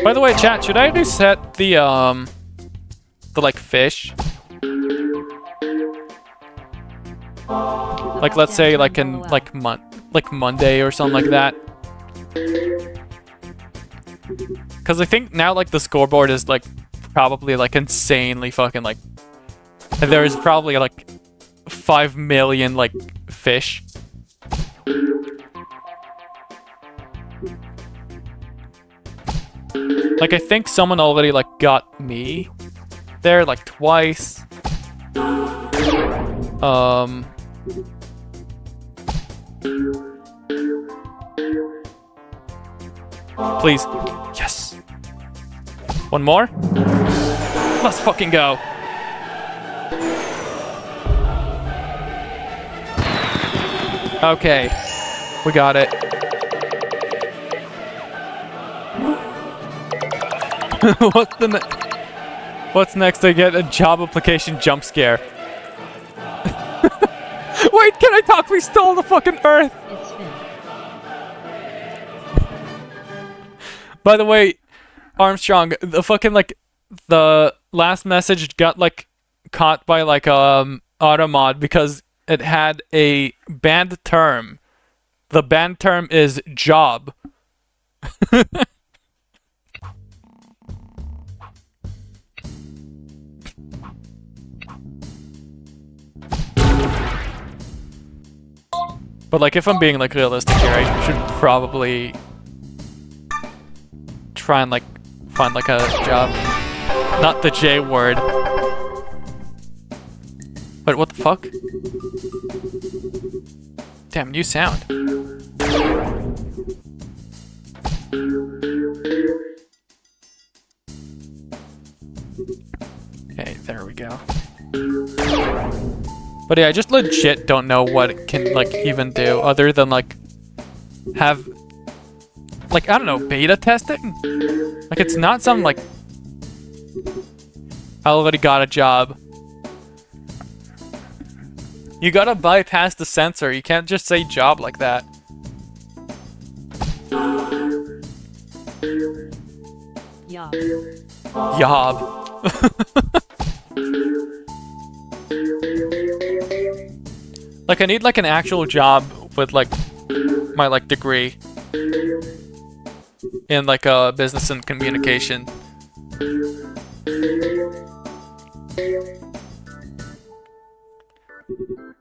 By the way, chat, should I reset the like fish? Like, let's say, like in like Monday or something like that. Because I think now like the scoreboard is like probably like insanely fucking like. There's probably like 5 million like fish. Like I think someone already like got me there like twice. Please. Yes. One more. Let's fucking go. Okay. We got it. What's next? I get a job application jump scare. Wait, can I talk? We stole the fucking Earth. It's Finn. By the way, Armstrong, the fucking like the last message got like caught by like automod because it had a banned term. The banned term is job. But like if I'm being like realistic here, I should probably try and like find like a job. Not the J word. Wait, what the fuck? Damn, new sound. Okay, there we go. But yeah, I just legit don't know what it can like even do other than like have like I don't know, beta testing? Like it's not some like I already got a job. You gotta bypass the censor. You can't just say job like that. Yob. Yob. Like, I need, like, an actual job with, like, my, like, degree in, like, business and communication.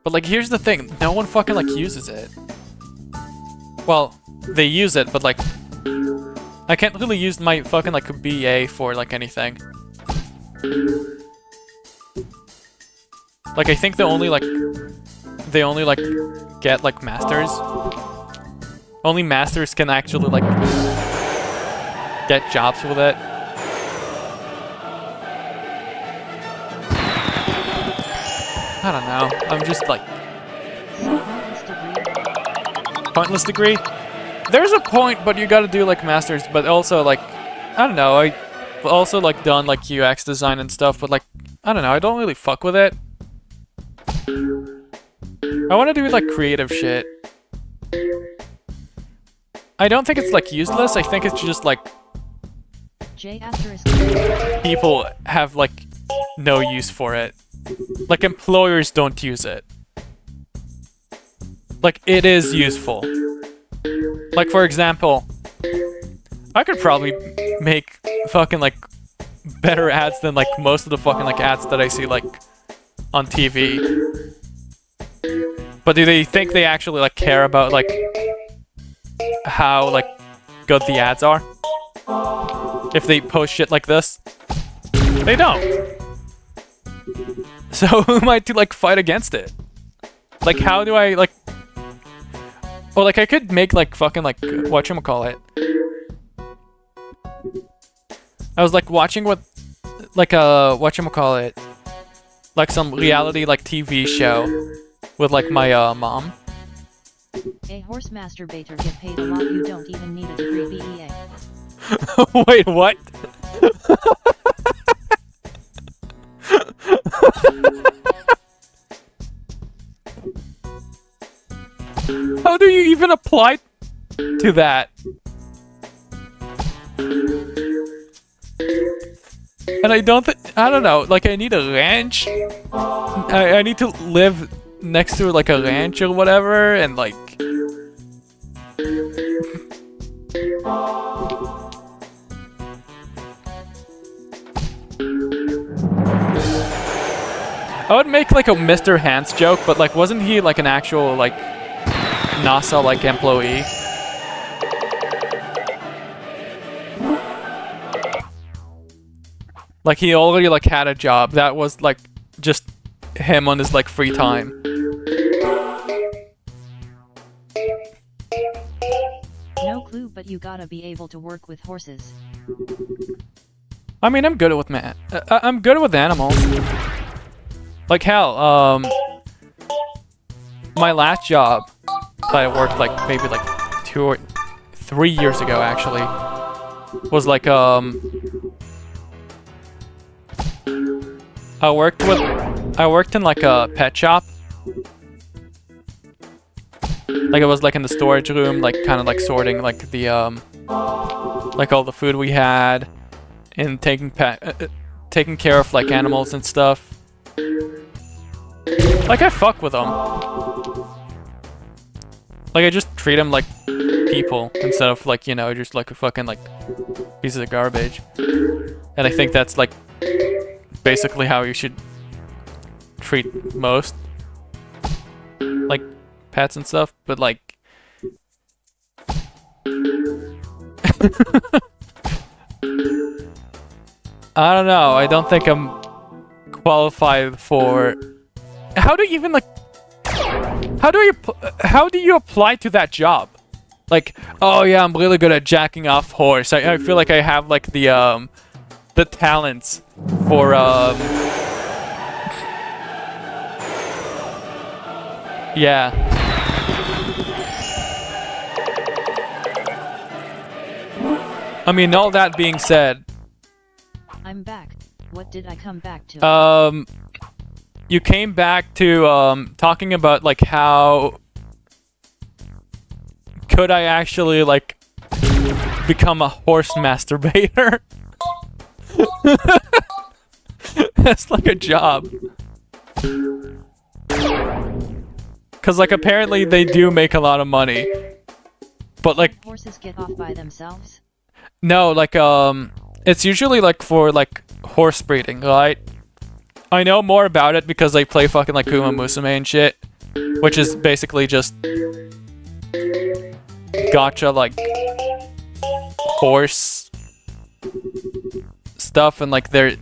But, like, here's the thing. No one fucking, like, uses it. Well, they use it, but, like, I can't really use my fucking, like, BA for, like, anything. Like, I think they only, like, get, like, masters. Only masters can actually, like, get jobs with it. I don't know. I'm just, like... Pointless degree? There's a point, but you gotta do, like, masters, but also, like... I don't know, I also, like, done, like, UX design and stuff, but, like, I don't know, I don't really fuck with it. I want to do, like, creative shit. I don't think it's, like, useless. I think it's just, like... people have, like, no use for it. Like, employers don't use it. Like, it is useful. Like, for example... I could probably make fucking, like, better ads than, like, most of the fucking, like, ads that I see, like, on TV. But do they think they actually, like, care about, like, how, like, good the ads are? If they post shit like this? They don't. So who am I to, like, fight against it? Like, how do I, like... Well, like, I could make, like, fucking, like, whatchamacallit. I was, like, watching what... Like, whatchamacallit. Like, some reality, like, TV show. With, like, my, mom. A horse masturbator get paid a lot, you don't even need a degree BEA. Wait, what? How do you even apply to that? And I don't know, like, I need a ranch? I need to live next to, like, a ranch or whatever, and, like... I would make, like, a Mr. Hands joke, but, like, wasn't he, like, an actual, like, NASA, like, employee? Like, he already, like, had a job. That was, like, just him on his, like, free time. No clue, but you gotta be able to work with horses. I mean, I'm good with I'm good with animals. Like, hell, my last job that I worked, like, maybe, like, 2 or 3 years ago, actually, was, like, I worked in, like, a pet shop. Like, it was, like, in the storage room, like, kind of, like, sorting, like, the, like, all the food we had, and taking care of, like, animals and stuff. Like, I fuck with them. Like, I just treat them like people, instead of, like, you know, just, like, a fucking, like, pieces of garbage. And I think that's, like, basically how you should treat most, like, pets and stuff, but, like... I don't know, I don't think I'm qualified for... How do you even, like... How do you apply to that job? Like, oh yeah, I'm really good at jacking off horse. I feel like I have, like, the talents for, yeah. I mean, all that being said... I'm back. What did I come back to? You came back to, talking about, like, how... Could I actually, like, become a horse masturbator? That's like a job. Because, like, apparently they do make a lot of money. But, like... Horses get off by themselves? No, like, it's usually, like, for, like, horse breeding, right? I know more about it because I play fucking, like, Uma Musume and shit. Which is basically just... Gacha, like... Horse... stuff, and, like, they're...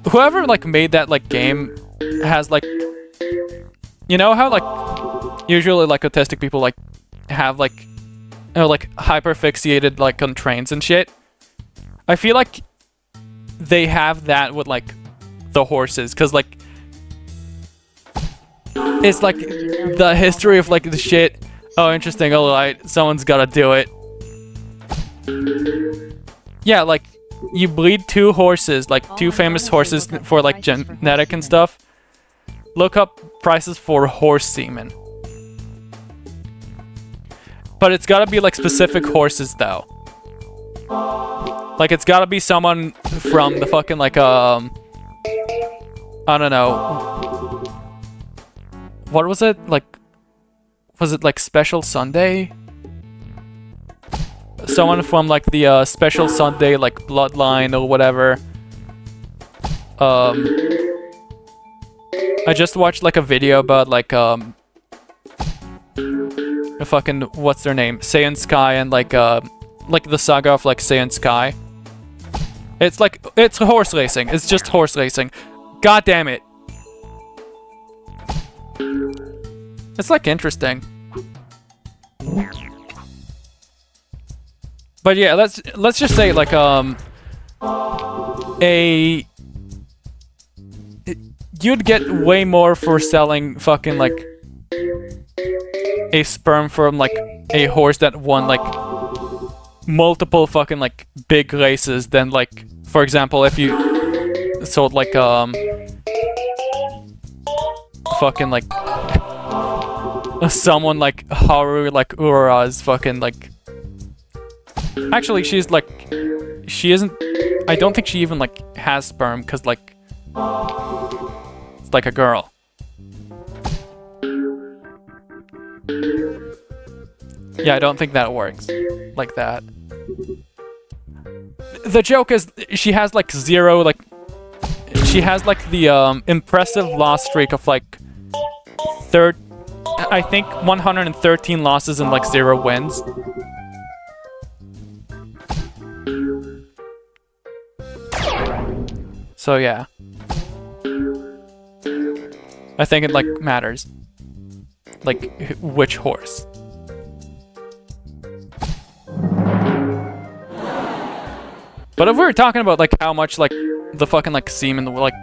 Whoever, like, made that, like, game has, like... You know how, like... Usually, like, autistic people, like, have, like... Or, like, hyperfixated, like, on trains and shit. I feel like they have that with, like, the horses, because, like, it's, like, the history of, like, the shit. Oh, interesting, alright, someone's gotta do it. Yeah, like, you breed 2 horses, like, 2 famous horses for, like, genetic and stuff. Look up prices for horse semen. But it's gotta be, like, specific horses, though. Like, it's gotta be someone from the fucking, like, I don't know. What was it? Like, was it, like, Special Sunday? Someone from, like, the, Special Sunday, like, bloodline or whatever. I just watched, like, a video about, like, fucking, what's their name? Saiyan Sky and, like the saga of, like, Saiyan Sky. It's, like, it's horse racing. It's just horse racing. God damn it. It's, like, interesting. But yeah, let's just say, like, you'd get way more for selling fucking, like, a sperm from, like, a horse that won, like, multiple fucking, like, big races than, like, for example, if you sold, like, fucking, like, someone like Haru, like, Ura's fucking, like... Actually, she's, like... She isn't... I don't think she even, like, has sperm, because, like... It's like a girl. Yeah, I don't think that works like that. The joke is, she has, like, 0, like... She has, like, the, impressive loss streak of, like... I think 113 losses and, like, 0 wins. So, yeah. I think it, like, matters. Like, which horse. But if we were talking about, like, how much, like, the fucking, like, semen, like,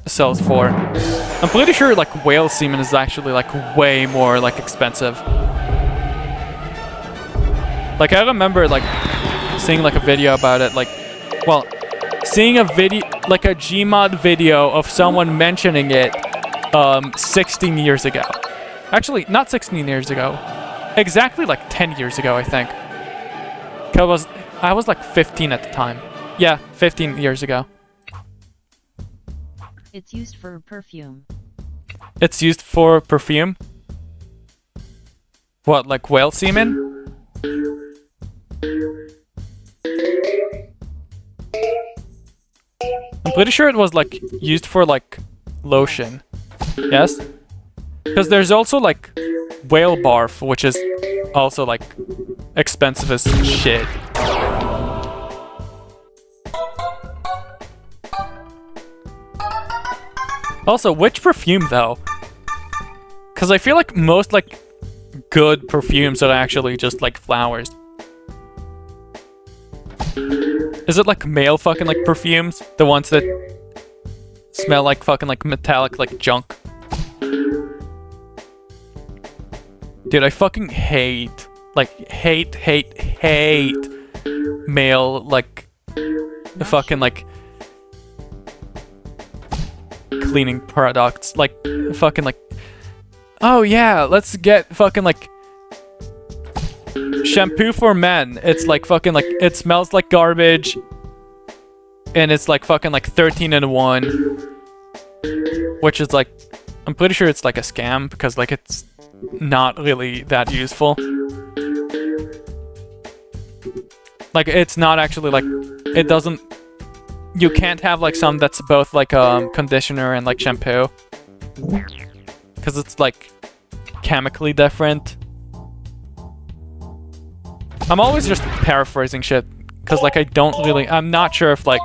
sells for, I'm pretty sure, like, whale semen is actually, like, way more, like, expensive. Like, I remember, like, seeing, like, a video about it, like, well, seeing a video, like, a Gmod video of someone mentioning it, 16 years ago. Actually, not 16 years ago. Exactly, like, 10 years ago, I think. 'Cause I was like 15 at the time. Yeah, 15 years ago. It's used for perfume. It's used for perfume? What, like whale semen? I'm pretty sure it was, like, used for, like, lotion. Yes? Because there's also, like, whale barf, which is also, like, expensive as shit. Also, which perfume, though? Because I feel like most, like, good perfumes are actually just, like, flowers. Is it, like, male fucking, like, perfumes? The ones that smell like fucking, like, metallic, like, junk? Dude, I fucking hate, like, hate male, like, fucking, like, cleaning products. Like, fucking, like, oh yeah, let's get fucking, like, shampoo for men. It's like fucking, like, it smells like garbage. And it's like fucking, like, 13 in 1. Which is like, I'm pretty sure it's like a scam because, like, it's not really that useful. Like, it's not actually, like, it doesn't... You can't have, like, some that's both, like, conditioner and, like, shampoo. Because it's, like, chemically different. I'm always just paraphrasing shit. Because, like, I don't really... I'm not sure if, like...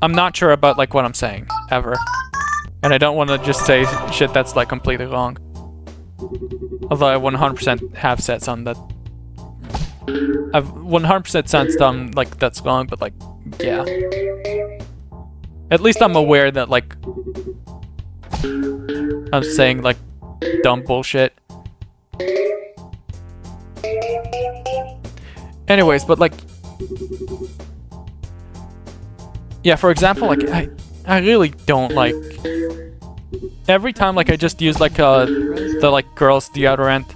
I'm not sure about, like, what I'm saying. Ever. And I don't want to just say shit that's, like, completely wrong. Although I 100% have said something that... I've 100% said something, like, that's wrong, but, like, yeah. At least I'm aware that, like... I'm saying, like, dumb bullshit. Anyways, but, like... Yeah, for example, like, I really don't, like... Every time, like, I just use, like, the, like, girls' deodorant.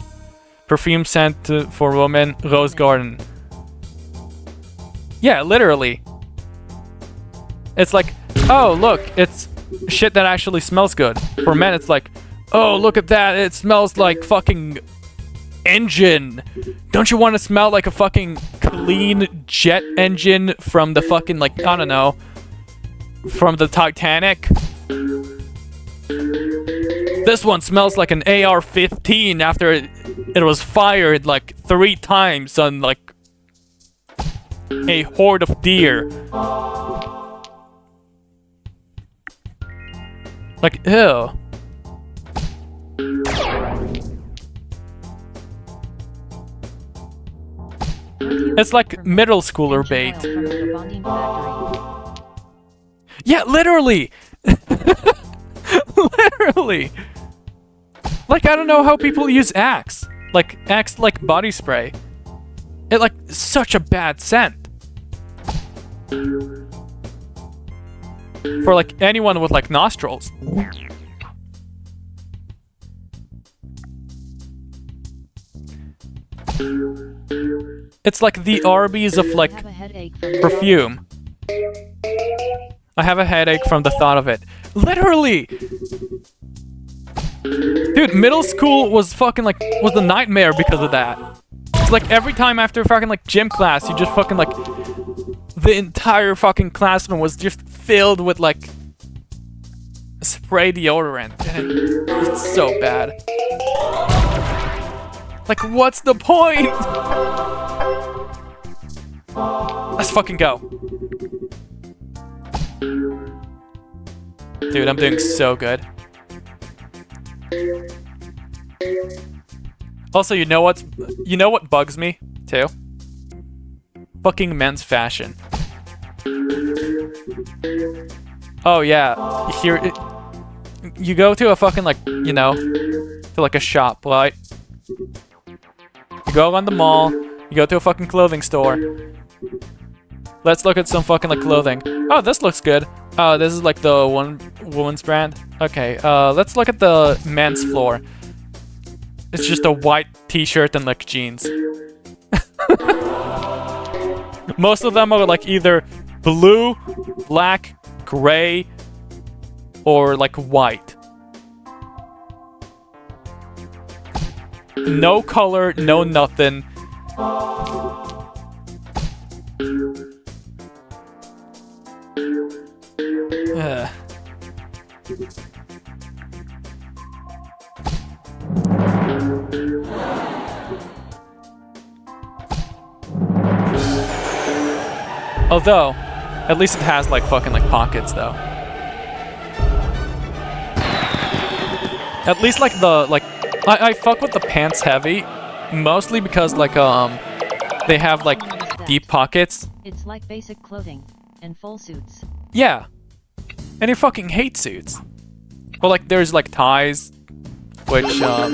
Perfume scent for women, Rose Garden. Yeah, literally. It's like, oh, look, it's shit that actually smells good. For men, it's like, oh, look at that, it smells like fucking engine. Don't you want to smell like a fucking clean jet engine from the fucking, like, I don't know, from the Titanic? This one smells like an AR-15 after it was fired like 3 times on like a horde of deer. Like, ew. It's like middle schooler bait. Yeah, literally! Literally! Like, I don't know how people use Axe. Like, Axe, like, body spray. It, like, such a bad scent. For, like, anyone with, like, nostrils. It's like the Arby's of, like, perfume. I have a headache from the thought of it. Literally! Dude, middle school was fucking, like, was a nightmare because of that. It's like every time after fucking, like, gym class, you just fucking, like, the entire fucking classroom was just filled with, like, spray deodorant. And it's so bad. Like, what's the point? Let's fucking go. Dude, I'm doing so good. Also, you know what bugs me too? Fucking men's fashion. Oh yeah, here you go to a fucking, like, you know, to like a shop, right? You go around the mall, you go to a fucking clothing store. Let's look at some fucking, like, clothing. Oh, this looks good. Oh, this is like the one woman's brand. Okay, let's look at the men's floor. It's just a white t-shirt and, like, jeans. Most of them are, like, either blue, black, gray, or, like, white. No color, no nothing. Ugh. Although, at least it has, like, fucking, like, pockets, though. At least, like, the, like, I fuck with the pants heavy, mostly because, like, they have, like, deep pockets. It's like basic clothing and full suits. Yeah. And I fucking hate suits. Well, like, there's, like, ties, which, are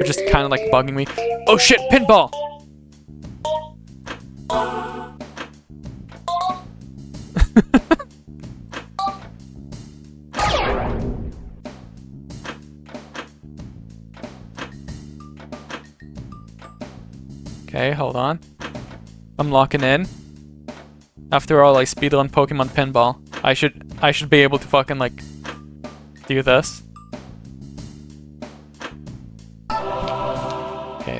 just kind of, like, bugging me. Oh shit, pinball! Okay, hold on. I'm locking in. After all, I speedrun Pokemon Pinball. I should be able to fucking, like, do this.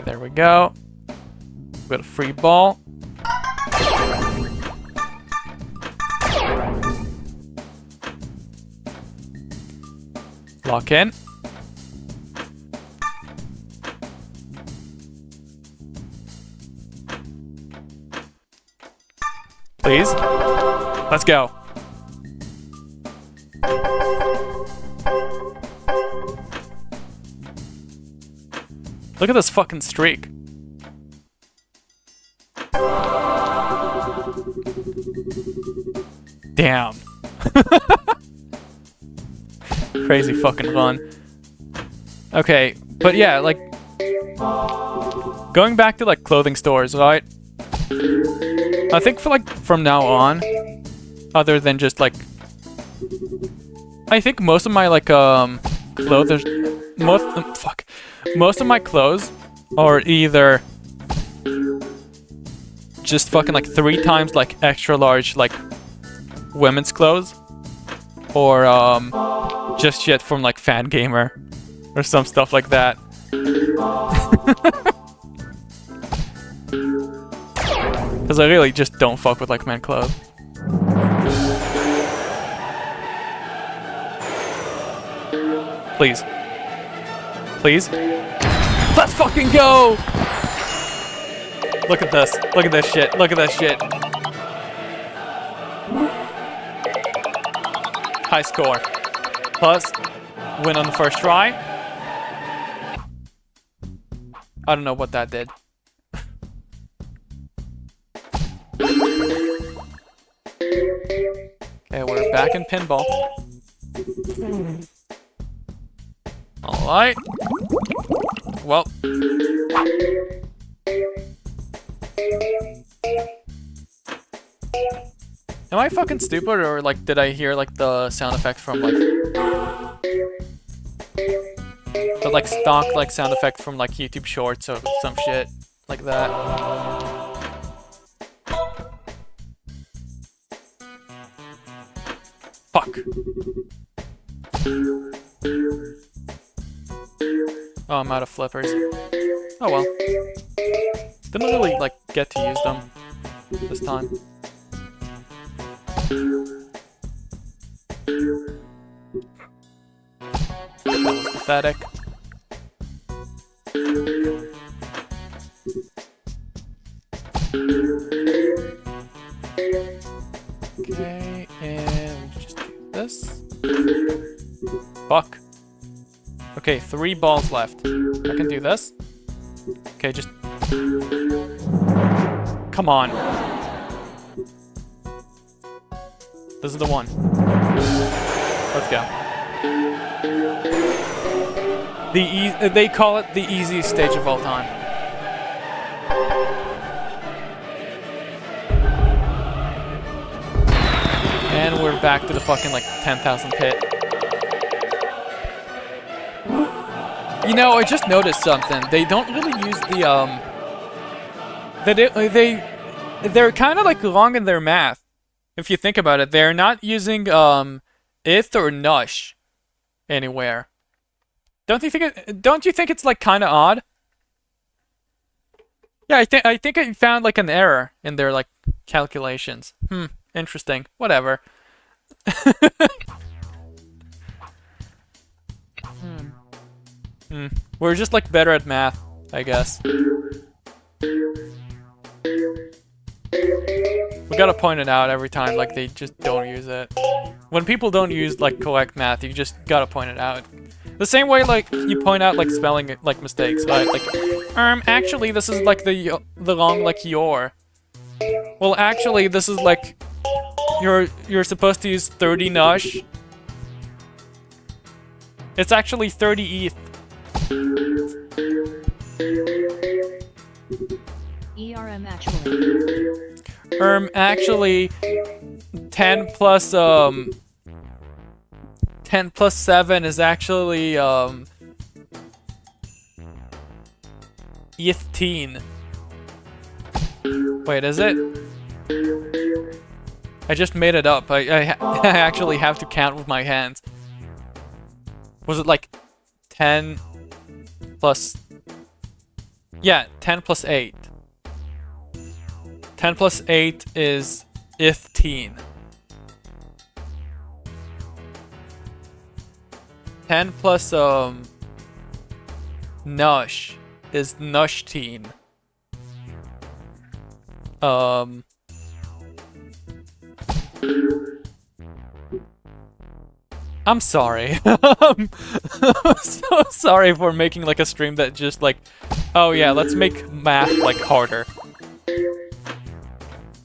Okay, there we go. Got a free ball. Lock in. Please. Let's go. Look at this fucking streak. Damn. Crazy fucking fun. Okay, but yeah, like going back to like clothing stores, right? I think for like from now on, other than just like I think most of my like clothes most of my clothes are either just fucking like 3 times like extra large like women's clothes, or just shit from like Fan Gamer or some stuff like that. Because I really just don't fuck with like men clothes. Please. Please. Let's fucking go! Look at this. Look at this shit. Look at this shit. High score. Plus, win on the first try. I don't know what that did. Okay, we're back in pinball. Alright. Well. Am I fucking stupid, or like did I hear like the sound effect from like the like stock like sound effect from like YouTube Shorts or some shit like that? Fuck. Oh, I'm out of flippers. Oh well. Didn't really like get to use them this time. That was pathetic. Okay, and just do this. Fuck. Okay, 3 balls left. I can do this. Okay, just... Come on. This is the one. Let's go. They call it the easiest stage of all time. And we're back to the fucking like 10,000 pit. You know, I just noticed something. They don't really use the they're kind of like wrong in their math. If you think about it, they're not using ith or nush anywhere. Don't you think it's like kind of odd? Yeah, I think I found like an error in their like calculations. Interesting. Whatever. We're just like better at math, I guess. We gotta point it out every time, like they just don't use it. When people don't use like correct math, you just gotta point it out. The same way like you point out like spelling like mistakes, right? Like, actually this is like the wrong like your. Well, actually this is like you're supposed to use 30 nush. It's actually 30 ETH. Actually. Actually 10 plus 7 is actually ETH-teen. Wait, is it? I just made it up. I actually have to count with my hands. Was it like 10 plus Yeah, 10 plus 8. 10 plus 8 is 15. 10 plus nush is nushteen. I'm sorry. I'm so sorry for making like a stream that just like, oh yeah, let's make math like harder.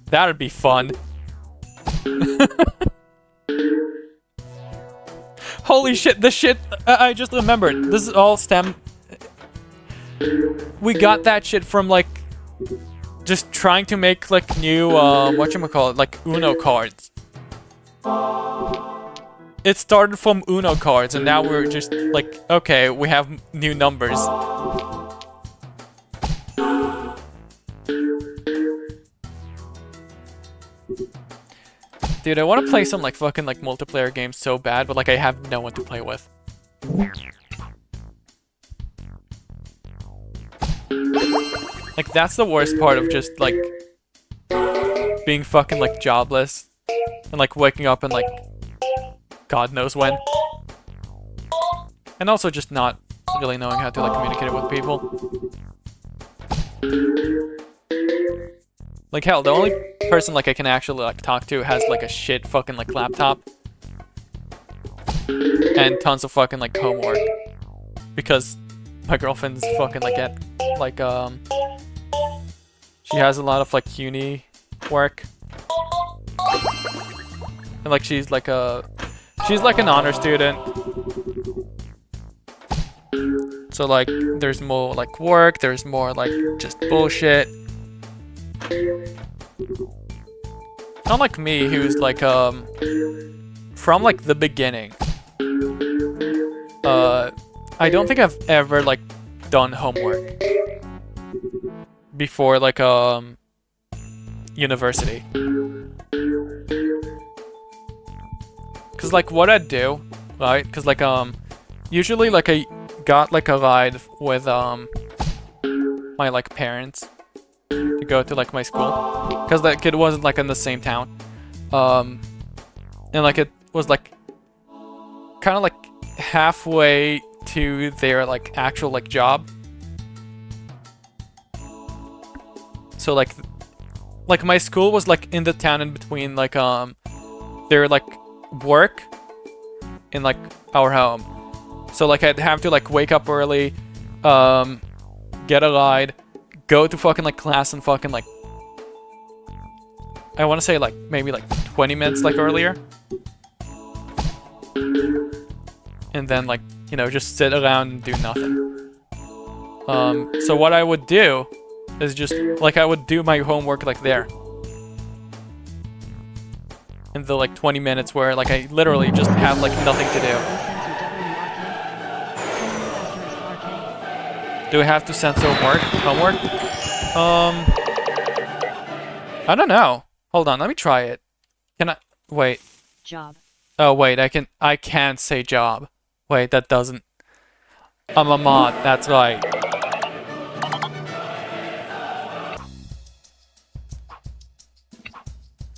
That'd be fun. Holy shit, the shit I just remembered. This is all we got that shit from like just trying to make like new whatchamacallit, like Uno cards. It started from Uno cards and now we're just like, okay, we have new numbers. Dude, I want to play some like fucking like multiplayer games so bad, but like I have no one to play with. Like that's the worst part of just like being fucking like jobless and like waking up and like God knows when. And also just not really knowing how to like communicate with people. Like hell, the only person like I can actually like talk to has like a shit fucking like laptop. And tons of fucking like homework. Because my girlfriend's fucking like at like she has a lot of like uni work. And like she's like an honor student. So like there's more like work, there's more like just bullshit. Unlike me, who's like from like the beginning. I don't think I've ever like done homework before like university. Cause like what I'd do, right? Cause like usually like I got like a ride with my like parents to go to like my school, cause that kid wasn't like in the same town, and like it was like kind of like halfway to their like actual like job. So like my school was like in the town in between like their like work in like our home. So like I'd have to like wake up early, get a ride, go to fucking like class and fucking like I want to say like maybe like 20 minutes like earlier. And then like, you know, just sit around and do nothing. So what I would do is just like I would do my homework like there. In the like 20 minutes where like I literally just have like nothing to do. Do I have to censor homework? I don't know. Hold on, let me try it. Can I wait? Job. Oh wait, I can't say job. Wait, that doesn't. I'm a mod, that's right.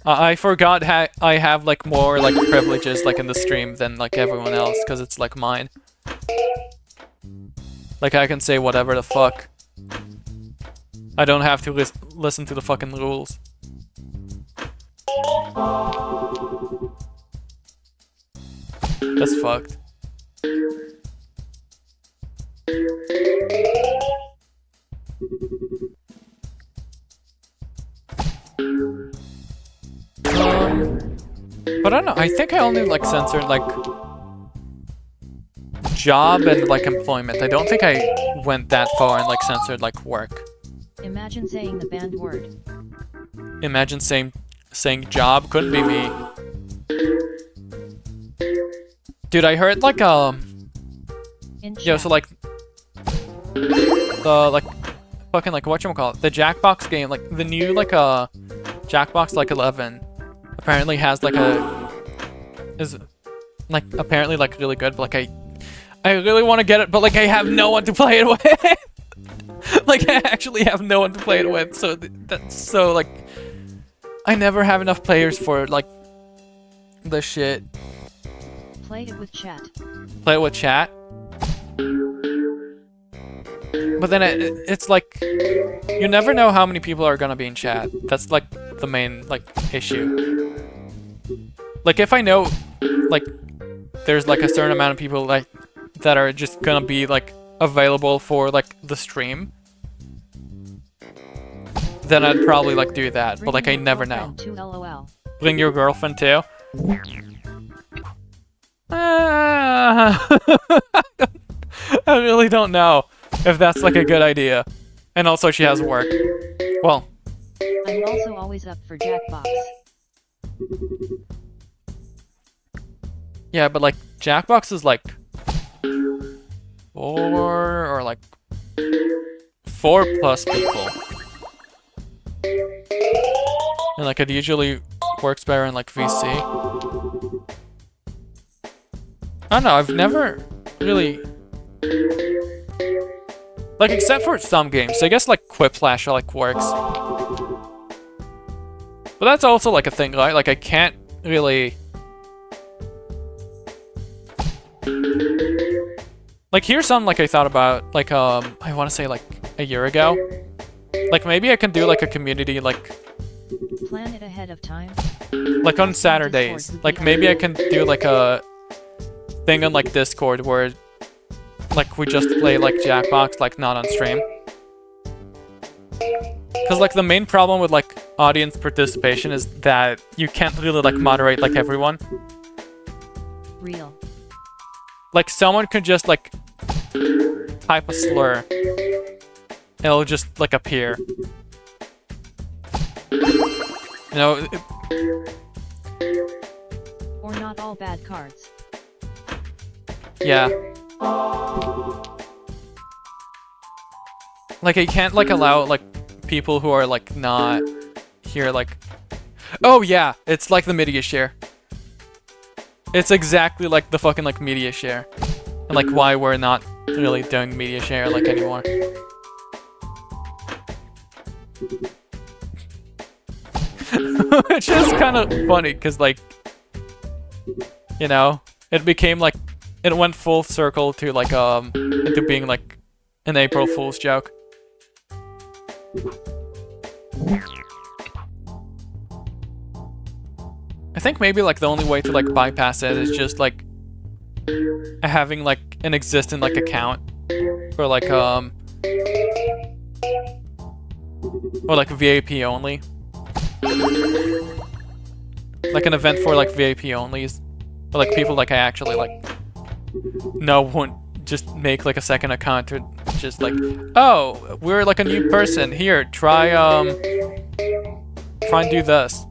I forgot I have like more like privileges like in the stream than like everyone else because it's like mine. Like I can say whatever the fuck. I don't have to listen to the fucking rules. That's fucked. But I don't know, I think I only like censored like job and like employment. I don't think I went that far and like censored like work. Imagine saying the banned word. Imagine saying job, couldn't be me. Dude, I heard like so like the like fucking like whatchamacallit, the Jackbox game, like the new like Jackbox like 11 apparently has like is like apparently like really good, but like I really want to get it, but like I have no one to play it with. Like, I actually have no one to play it with, so that's so, like... I never have enough players for, like, the shit. Play it with chat. Play it with chat? But then it's like... You never know how many people are gonna be in chat. That's, like, the main, like, issue. Like, if I know, like, there's, like, a certain amount of people, like, that are just gonna be, like, available for, like, the stream, then I'd probably, like, do that. But, like, I never know. Bring your girlfriend, too? I really don't know if that's, like, a good idea. And also, she has work. Well. I'm also always up for Jackbox. Yeah, but, like, Jackbox is, like... 4 or, like... 4+ people. And, like, it usually works better in, like, VC. I don't know, I've never really... Like, except for some games. So I guess, like, Quiplash, like, works. But that's also, like, a thing, right? Like, I can't really... Like, here's something, like, I thought about, like, I want to say, like, a year ago. Like, maybe I can do, like, a community, like... Plan it ahead of time. Like, on Saturdays. Like, maybe I can do, like, a thing on, like, Discord where, like, we just play, like, Jackbox, like, not on stream. Because, like, the main problem with, like, audience participation is that you can't really, like, moderate, like, everyone. Real. Like, someone could just, like, type a slur. It'll just, like, appear. You know... Or not all bad cards. Yeah. Like, I can't, like, allow, like, people who are, like, not here, like... Oh, yeah! It's like the media share. It's exactly like the fucking, like, media share. And, like, why we're not really doing media share, like, anymore. Which is kind of funny, because, like... You know? It became, like... It went full circle to, like, into being, like, an April Fool's joke. I think maybe, like, the only way to, like, bypass it is just, like, having, like, an existing, like, account for, like, or, like, VIP only. Like, an event for, like, VIP onlys. Or, like, people, like, I actually, like, know won't just make, like, a second account to just, like, oh, we're, like, a new person. Here, try and do this.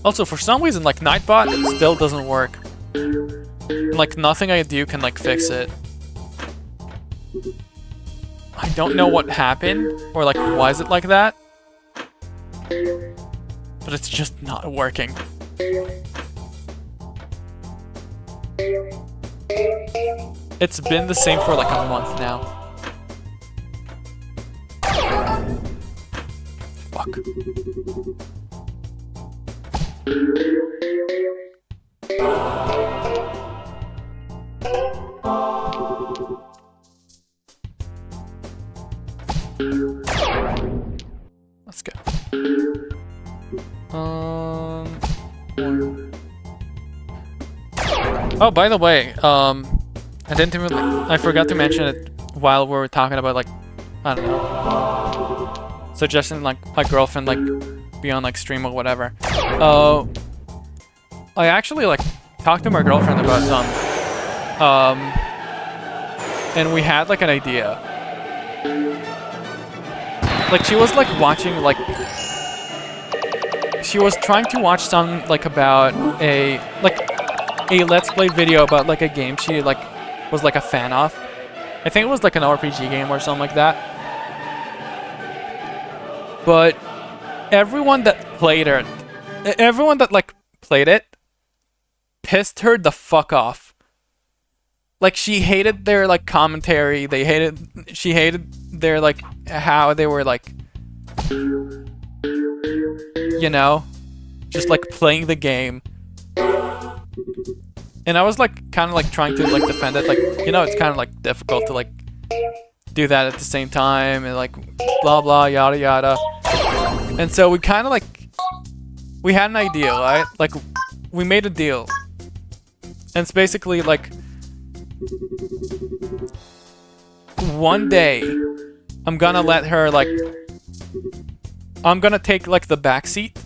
Also, for some reason, like, Nightbot still doesn't work. And, like, nothing I do can, like, fix it. I don't know what happened, or, like, why is it like that? But it's just not working. It's been the same for, like, a month now. Fuck. Let's go. Oh, by the way, I forgot to mention it while we were talking about, like, I don't know, suggesting, like, my girlfriend, like, be on, like, stream or whatever. I actually, like, talked to my girlfriend about some, and we had, like, an idea. Like, she was, like, watching, like, she was trying to watch some, like, about a Let's Play video about, like, a game she, like, was, like, a fan of. I think it was, like, an RPG game or something like that. But everyone that played it, pissed her the fuck off. Like, she hated their, like, commentary. She hated their, like, how they were, like, you know, just, like, playing the game. And I was, like, kind of, like, trying to, like, defend it. Like, you know, it's kind of, like, difficult to, like, do that at the same time. And, like, blah, blah, yada, yada. And so we kind of, like, we had an idea, right? Like, we made a deal. And it's basically, like, one day, I'm gonna let her, like, I'm gonna take, like, the back seat.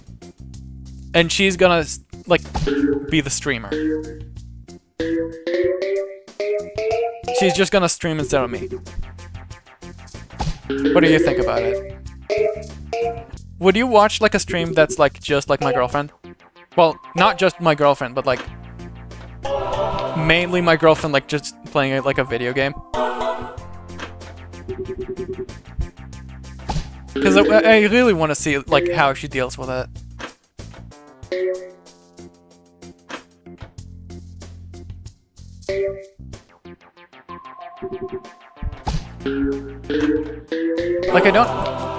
And she's gonna, like, be the streamer. She's just gonna stream instead of me. What do you think about it? Would you watch, like, a stream that's, like, just like my girlfriend? Well, not just my girlfriend, but, like, mainly my girlfriend, like, just playing, like, a video game? Because I really want to see, like, how she deals with it. Like, I don't...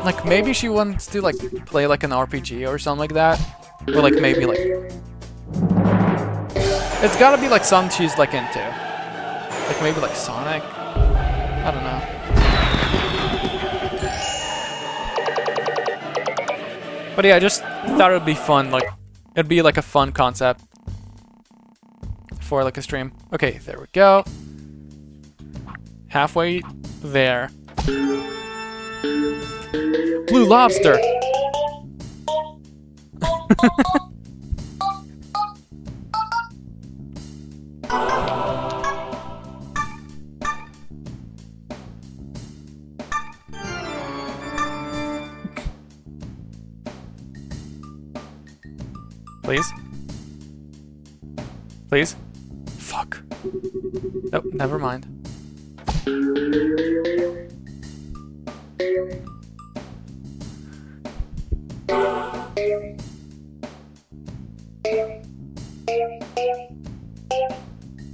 Like, maybe she wants to, like, play, like, an RPG or something like that. Or, like, maybe, like... It's gotta be, like, something she's, like, into. Like, maybe, like, Sonic? I don't know. But yeah, I just thought it would be fun, like... It'd be, like, a fun concept. For, like, a stream. Okay, there we go. Halfway there. Blue lobster! Please? Please? Fuck. Nope, never mind.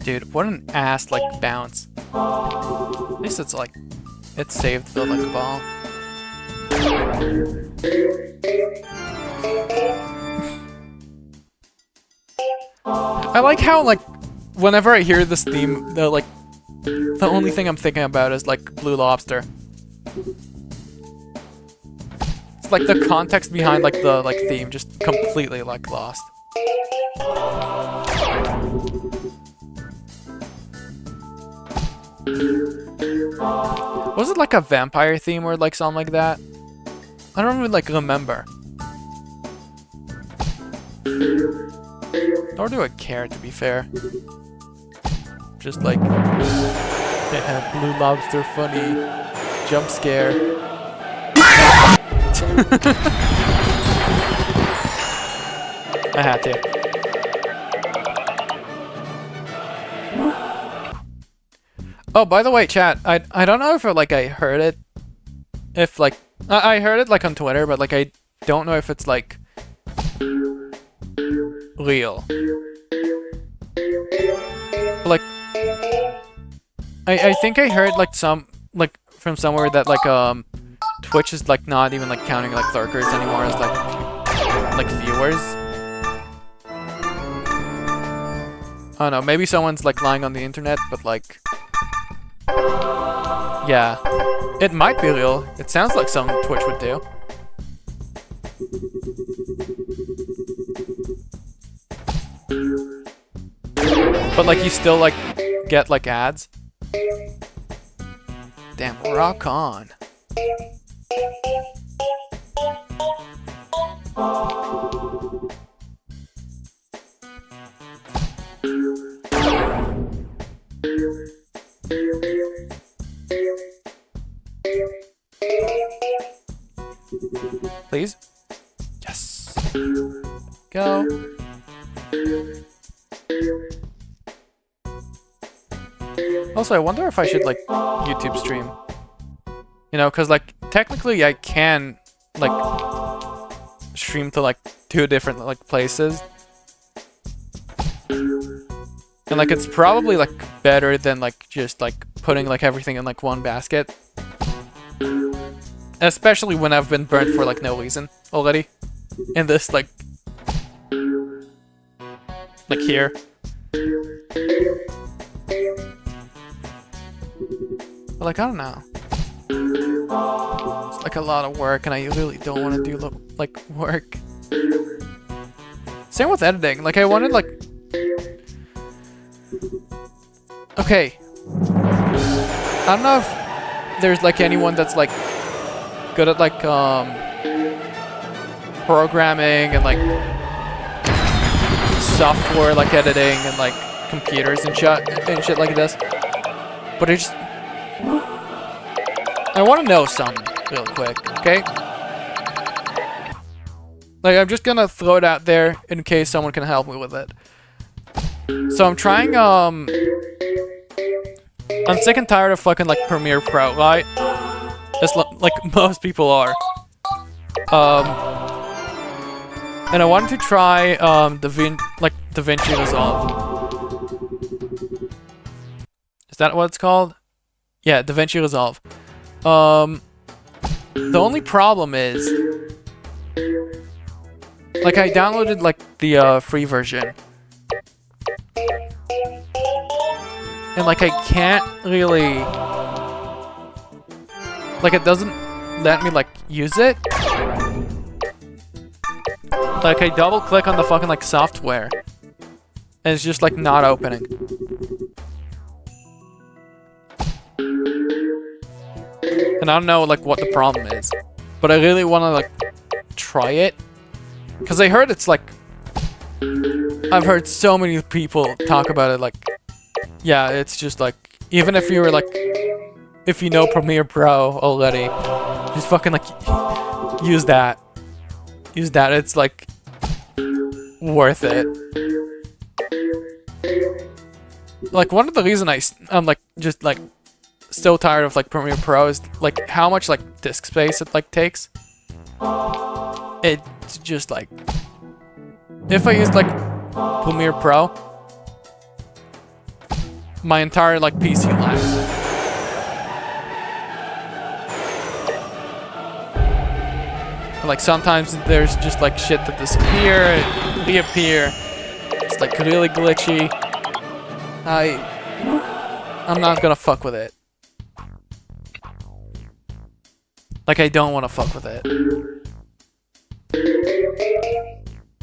Dude, what an ass, like, bounce. At least it's, like, it saved the, like, ball. I like how, like, whenever I hear this theme, the only thing I'm thinking about is, like, Blue Lobster. It's like the context behind, like, the, like, theme just completely, like, lost. Was it, like, a vampire theme or, like, something like that? I don't even, like, remember. Nor do I care, to be fair. Just like, yeah, Blue Lobster funny, jump scare. I had to. Oh, by the way, chat, I don't know if like I heard it, if like I heard it like on Twitter, but like I don't know if it's like real. Like, I think I heard like from somewhere that like Twitch is like not even like counting like lurkers anymore as like viewers. I don't know, maybe someone's like lying on the internet, but like yeah, it might be real. It sounds like something Twitch would do. But like you still like get like ads. Damn, rock on. Please? Yes. Go. Also, I wonder if I should like YouTube stream. You know, cause like technically I can like stream to like 2 different like places. And like it's probably like better than like just like putting like everything in like one basket. Especially when I've been burnt for like no reason already. In this like here. But like I don't know. It's like a lot of work and I really don't want to do like work. Same with editing. Like I wanted like okay. I don't know if there's like anyone that's like good at like programming and like software like editing and like computers and shit like this. But I want to know something real quick, okay? Like I'm just gonna throw it out there in case someone can help me with it. So I'm trying I'm sick and tired of fucking like Premiere Pro, right? Just like most people are. And I wanted to try DaVinci Resolve. Is that what it's called? Yeah, DaVinci Resolve. The only problem is like I downloaded like the free version. And like I can't really like it doesn't let me like use it. Like I double click on the fucking like software and it's just like not opening. And I don't know like what the problem is, but I really want to like try it because I heard it's like I've heard so many people talk about it. Like, yeah, it's just like even if you were like if you know Premiere Pro already, just fucking like use that. Use that. It's like worth it. Like one of the reasons I'm like just like so tired of like Premiere Pro is like how much like disk space it like takes. It's just like if I used like Premiere Pro, my entire like PC lags. Like sometimes there's just like shit that disappear, reappear. It's like really glitchy. I'm not gonna fuck with it. Like I don't want to fuck with it.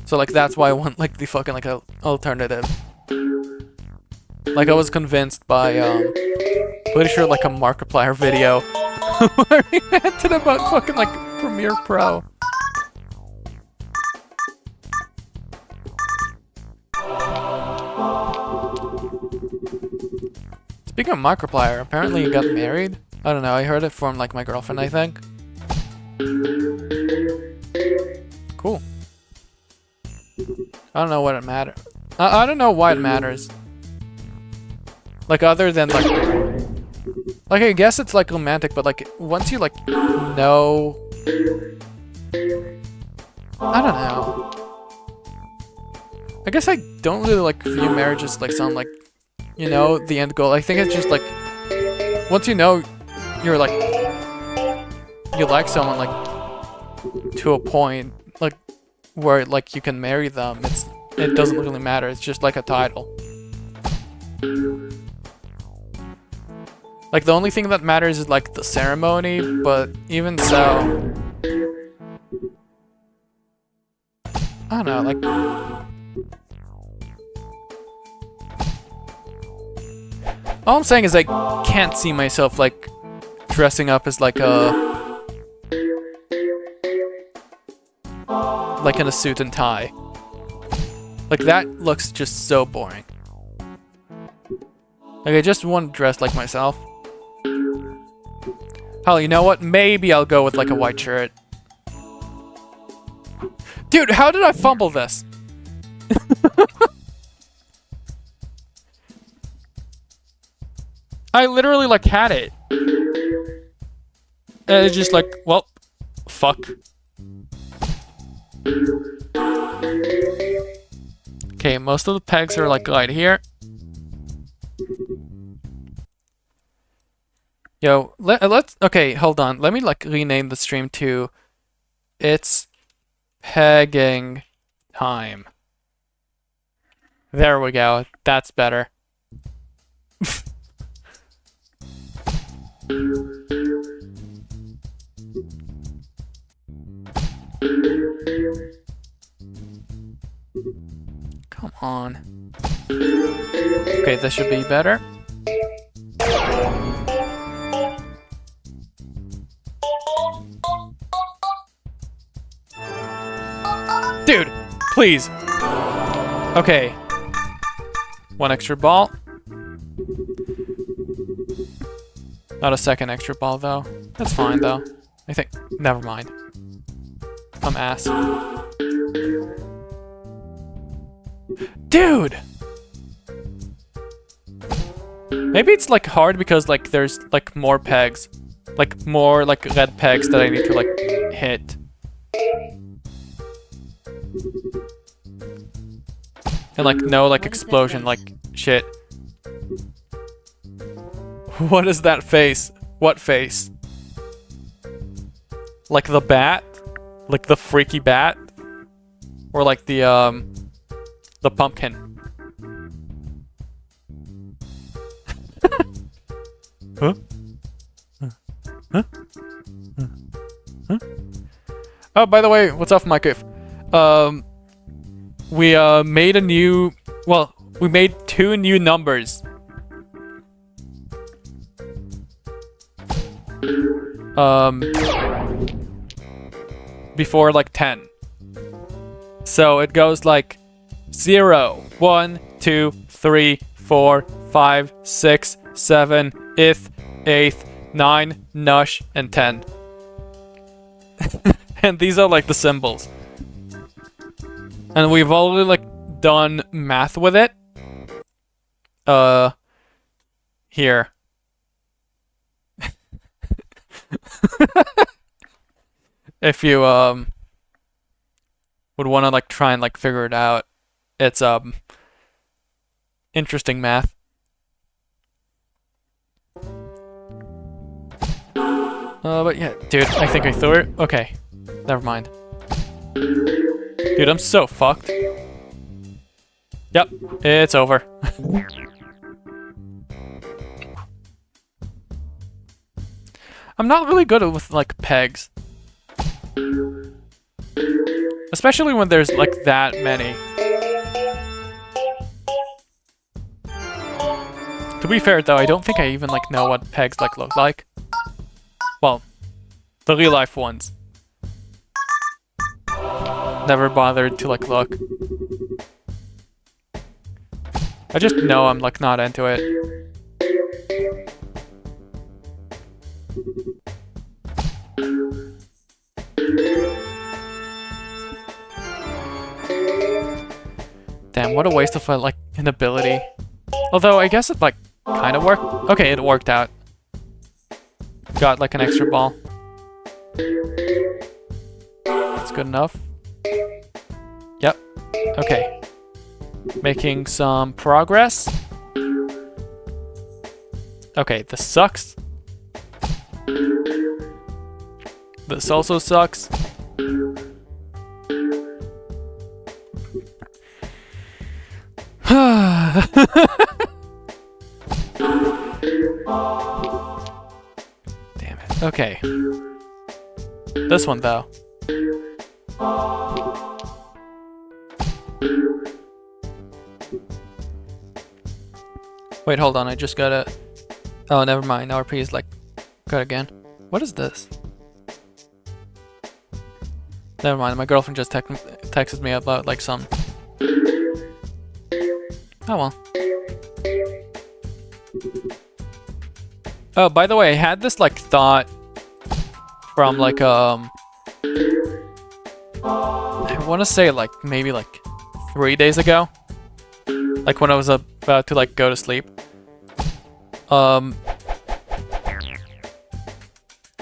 So like that's why I want like the fucking like alternative. Like I was convinced by pretty sure like a Markiplier video where he ranted about fucking like Premiere Pro. Speaking of Markiplier, apparently he got married. I don't know, I heard it from like my girlfriend, I think. Cool. I don't know what it matters. I don't know why it matters. Like other than like I guess it's like romantic, but like once you like know, I don't know. I guess I don't really like view marriage as like some like, you know, the end goal. I think it's just like once you know you're like you like someone like to a point like where like you can marry them, it doesn't really matter. It's just like a title. Like the only thing that matters is like the ceremony, but even so, I don't know, like all I'm saying is I can't see myself like dressing up as like in a suit and tie. Like that looks just so boring. Like I just want to dress like myself. Hell, you know what? Maybe I'll go with like a white shirt. Dude, how did I fumble this? I literally like had it. And it's just like, well, fuck. Okay, Okay, most of the pegs are like right here. Yo, let's, okay, hold on. Let me like rename the stream to It's Pegging Time. There we go. That's better. Come on. Okay, this should be better. Dude, please. Okay. One extra ball. Not a second extra ball, though. That's fine, though. I think... Never mind. I'm ass. Dude! Maybe it's, like, hard because, like, there's, like, more pegs. Like, more, like, red pegs that I need to, like, hit. And, like, no, like, explosion, like, shit. What is that face? What face? Like the bat? Like the freaky bat? Or like the pumpkin? Huh? Huh? Huh? Oh, by the way, what's up, my goof? We made a new... Well, we made 2 new numbers. Before like 10. So it goes like 0, 1, 2, 3, 4, 5, 6, 7, 8, 9, nush, and 10. And these are like the symbols. And we've already like done math with it. Here. If you would want to like try and like figure it out, it's interesting math. But yeah, dude, I think I threw it. Okay, never mind. Dude, I'm so fucked. Yep, it's over. I'm not really good with like pegs. Especially when there's like that many. To be fair though, I don't think I even like know what pegs like look like. Well, the real life ones. Never bothered to like look. I just know I'm like not into it. Damn, what a waste of like an ability. Although I guess it like kind of worked. Okay, it worked out. Got like an extra ball. That's good enough. Yep. Okay. Making some progress. Okay, this sucks. This also sucks. Damn it. Okay. This one though. Wait, hold on. I just gotta... Oh, never mind. RP is like... Good again. What is this? Never mind. My girlfriend just texted me about like some... Oh well. Oh, by the way, I had this like thought from like I want to say like maybe like 3 days ago, like when I was about to like go to sleep. Do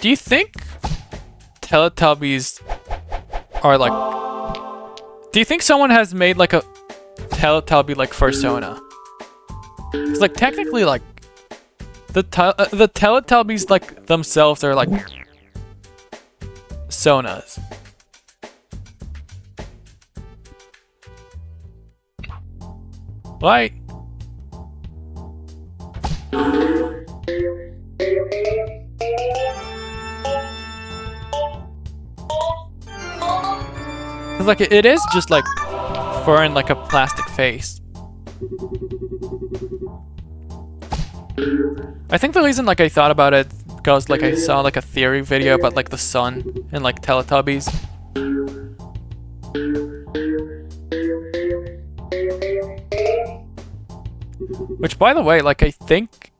you think Teletubbies are like... Do you think someone has made like a Teletubby like persona. It's like technically like the Teletubbies like themselves are like personas. Right? It's like it is just like fur and like a plastic face. I think the reason like I thought about it because like I saw like a theory video about like the sun and like Teletubbies. Which by the way, like I think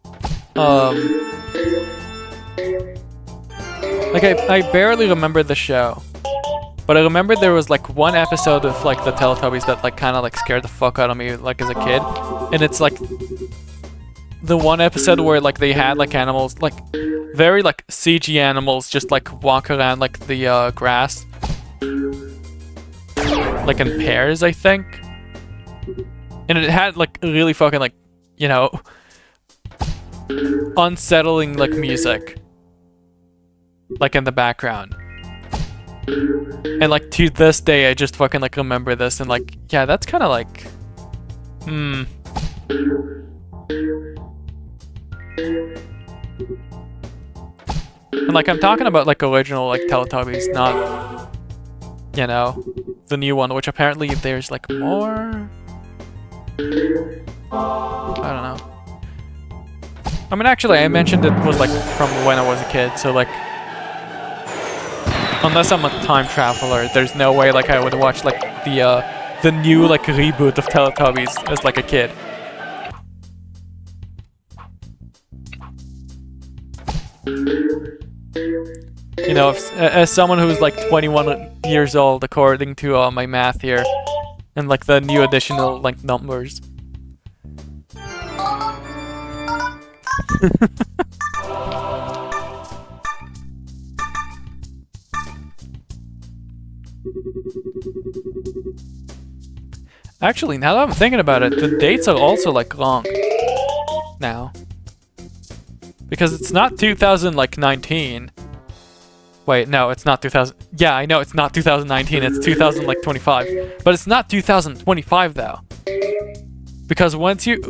like I barely remember the show. But I remember there was like one episode of like the Teletubbies that like kind of like scared the fuck out of me like as a kid. And it's like the one episode where like they had like animals, like very like CG animals just like walk around like the grass. Like in pairs, I think. And it had like really fucking like, you know, unsettling like music. Like in the background. And like to this day I just fucking like remember this and like yeah, that's kind of like and like I'm talking about like original like Teletubbies, not, you know, the new one, which apparently there's like more. I don't know. I mean, actually I mentioned it was like from when I was a kid, so like unless I'm a time traveler, there's no way like I would watch like the new like reboot of Teletubbies as like a kid. You know, as someone who's like 21 years old according to my math here, and like the new additional like numbers. Actually, now that I'm thinking about it, the dates are also like wrong now. Because it's not 2019. Wait, no, it's not 2000. Yeah, I know it's not 2019. It's 2025. But it's not 2025 though. Because once you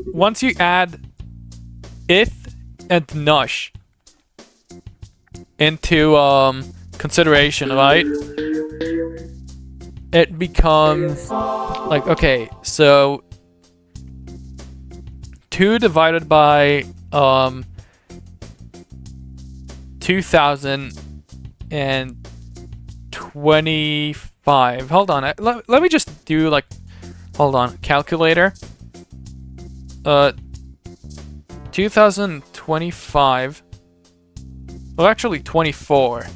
add ith and nush into consideration, right? It becomes like, okay, so 2 divided by 2025. Hold on, let me just do like, hold on, calculator. 2025. Well, actually 24.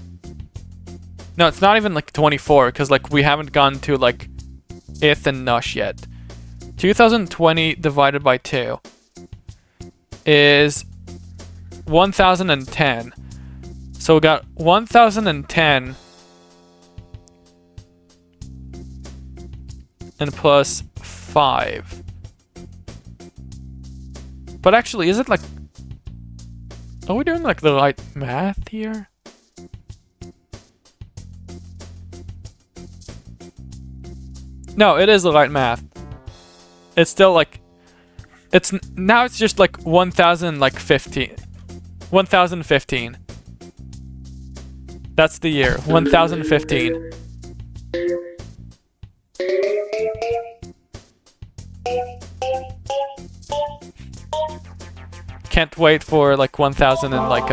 No, it's not even like 24 because like we haven't gone to like ith and nush yet. 2020 divided by 2 is 1010. So we got 1010 and plus 5. But actually, is it like, are we doing like the right math here? No, it is the right math. It's still like, it's now it's just like 1000 like 15. 1015. That's the year, 1015. Can't wait for like 1000 and like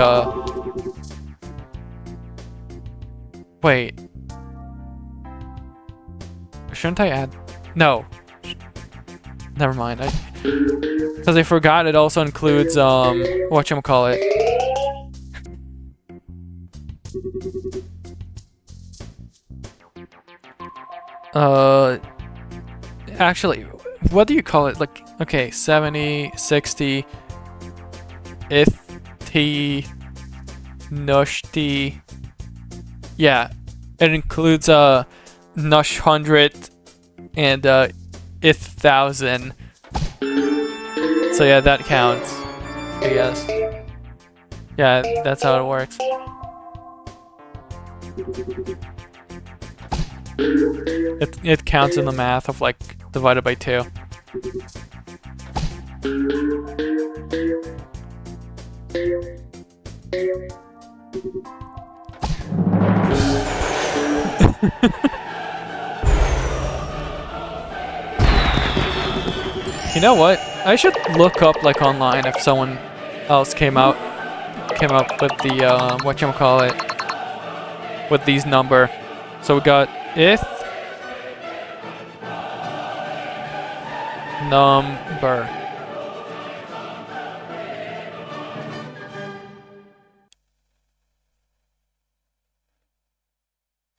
wait. Shouldn't I add? No. Never mind. Because I forgot it also includes whatchamacallit. Actually, what do you call it? Like, okay, 70, 60, ith, t, nush, t. Yeah, it includes nush 100 and 1,000. So yeah, that counts. I guess. Yeah, that's how it works. It counts in the math of like divided by 2. You know what? I should look up like online if someone else came up with the whatchamacallit, with these number. So we got if number.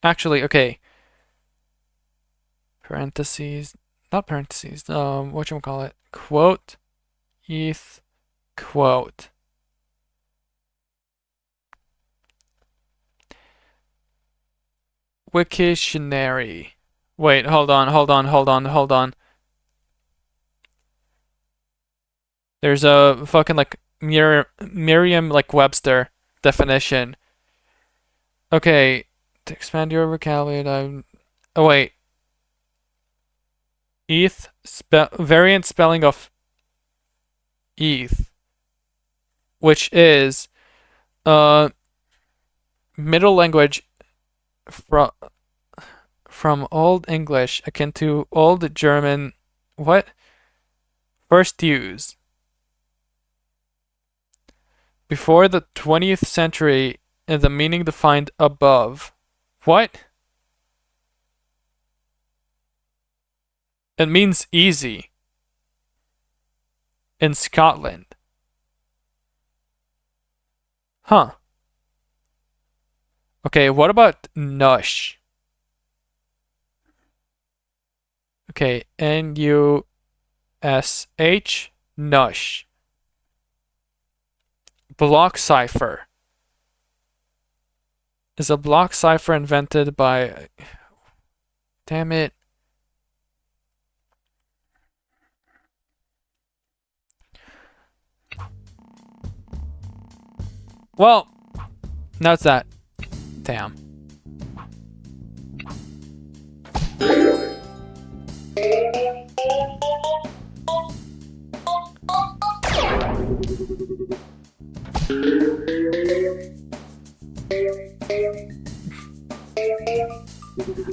Actually, okay. Parentheses, not parentheses. Whatchamacallit, quote, eth, quote. Wiktionary. Wait, hold on. There's a fucking like Merriam like Webster definition. Okay, to expand your vocabulary, oh wait. ETH, variant spelling of ETH, which is Middle language from Old English akin to Old German. What? First use. Before the 20th century, in the meaning defined above. What? It means easy. In Scotland. Huh. Okay, what about Nush? Okay, N-U-S-H, Nush. Block cipher. Is a block cipher invented by... Damn it. Well, that's that. Damn.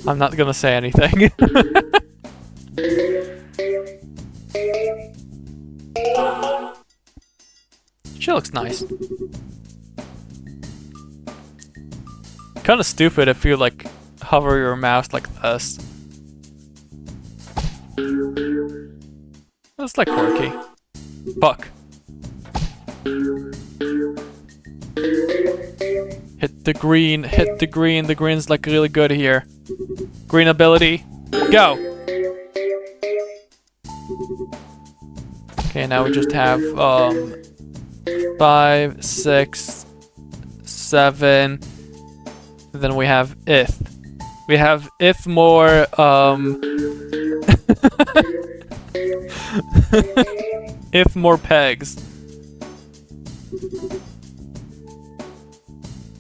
I'm not gonna say anything. She looks nice. Kind of stupid if you like hover your mouse like this. That's like quirky. Fuck. Hit the green, the green's like really good here. Green ability, go! Okay, now we just have 5, 6, 7, then we have if. We have if more if more pegs.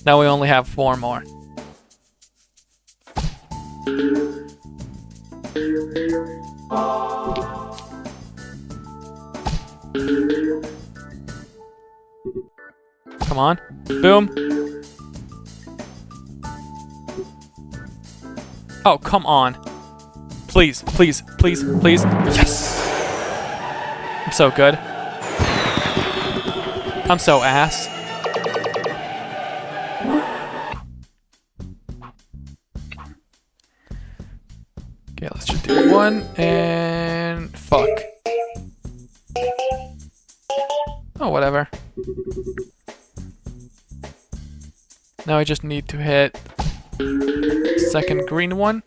Now we only have 4 more. Come on. Boom. Oh, come on. Please, please, please, please. Yes! I'm so good. I'm so ass. Okay, let's just do 1 and fuck. Oh, whatever. Now I just need to hit second green one.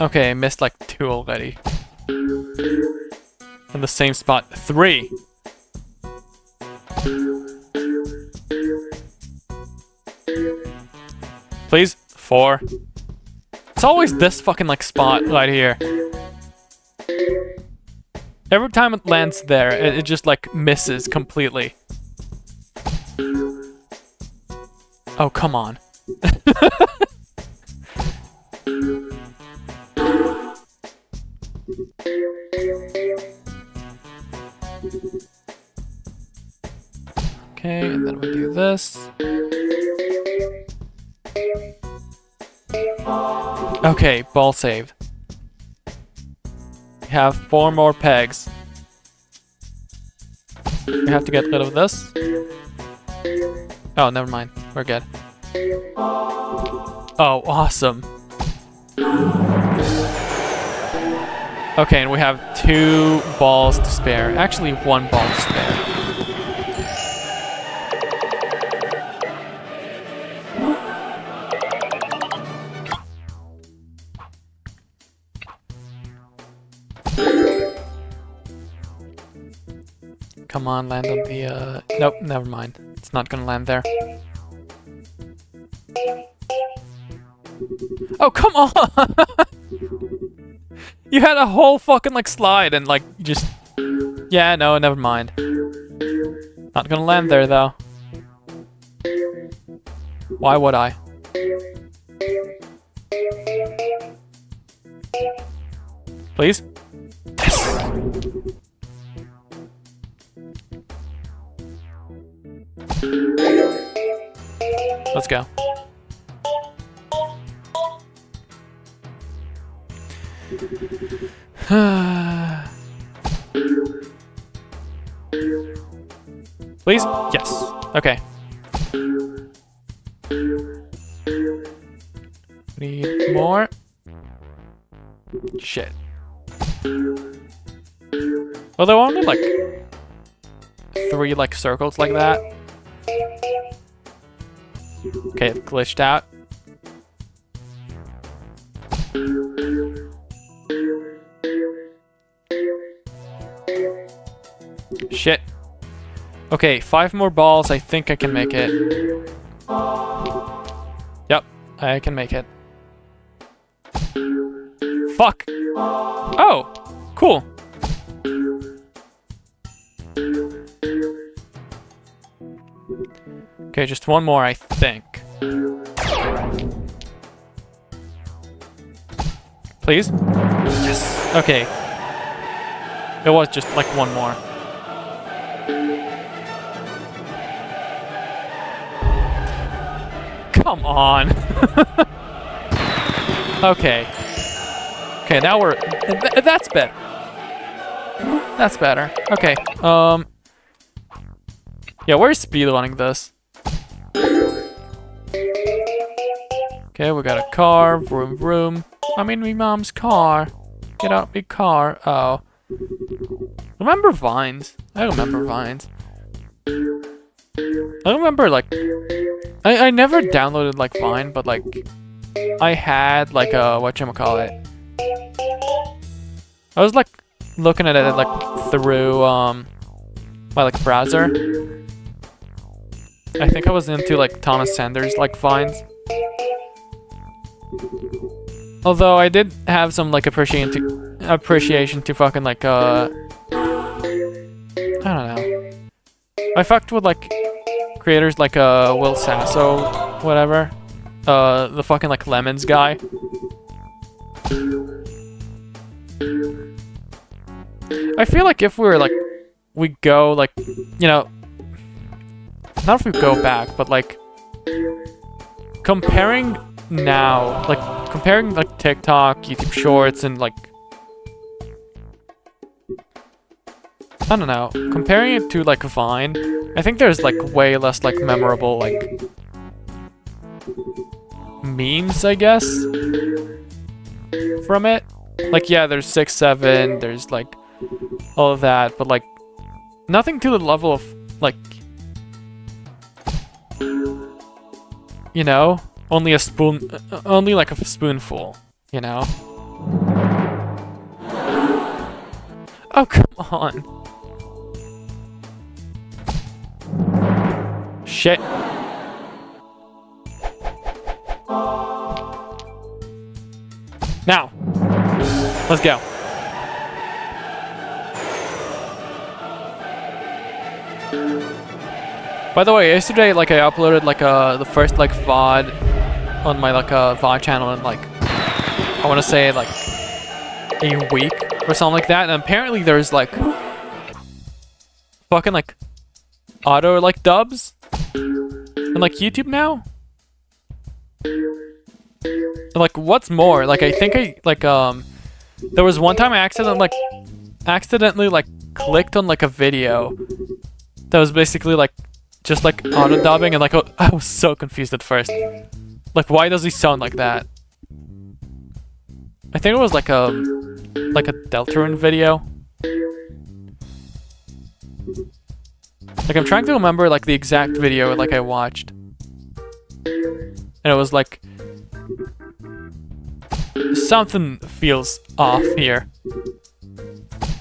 Okay, I missed like 2 already. In the same spot. 3. Please. 4. It's always this fucking like spot right here. Every time it lands there, it just like misses completely. Oh, come on. Okay, and then we do this. Okay, ball saved. We have 4 more pegs. We have to get rid of this. Oh, never mind. We're good. Oh, awesome. Okay, and we have 2 balls to spare. Actually, 1 ball to spare. Come on, land on the, nope, never mind. It's not gonna land there. Oh, come on! You had a whole fucking, like, slide and, like, you just... Yeah, no, never mind. Not gonna land there, though. Why would I? Please? Yes! Let's go. Please? Yes. Okay. Need more. Shit. Well, there were only like 3 like circles like that. Okay, it glitched out. Shit. Okay, 5 more balls. I think I can make it. Yep, I can make it. Fuck! Oh! Cool. Okay, just 1 more, I think. Please? Yes! Okay. It was just like 1 more. Come on! Okay. Okay, now we're... That's better. That's better. Okay, yeah, we're speedrunning this. Okay, we got a car. Vroom, vroom. I'm in me mom's car. Get out me car. Oh. Remember Vines? I remember Vines. I remember, like... I never downloaded, like, Vine, but, like... I had, like, whatchamacallit. I was, like, looking at it, like, through, my, like, browser. I think I was into, like, Thomas Sanders, like, Vines. Although I did have some, like, appreciation to fucking, like, I don't know. I fucked with, like, creators like, Will Sasso, whatever. The fucking, like, Lemons guy. I feel like if we were, like, we go, like, you know, not if we go back, but, like, comparing now, like, comparing, like, TikTok, YouTube Shorts, and, like, I don't know, comparing it to, like, Vine, I think there's, like, way less, like, memorable, like, memes, I guess, from it. Like, yeah, there's 6, 7, there's, like, all of that, but, like, nothing to the level of, like, you know, only a spoon, only, like, a spoonful, you know? Oh, come on. Now, let's go. By the way, yesterday, like, I uploaded, like, the first, like, VOD on my, like, VOD channel in, like, I want to say, like, a week or something like that. And apparently there's, like, fucking, like, auto, like, dubs in, like, YouTube now. And, like, what's more, like, I think I, like, there was one time I accidentally, like, clicked on, like, a video that was basically, like, just, like, auto dubbing, and, like, I was so confused at first. Like, why does he sound like that? I think it was, like a Deltarune video. Like, I'm trying to remember, like, the exact video, like, I watched. And it was, like, something feels off here.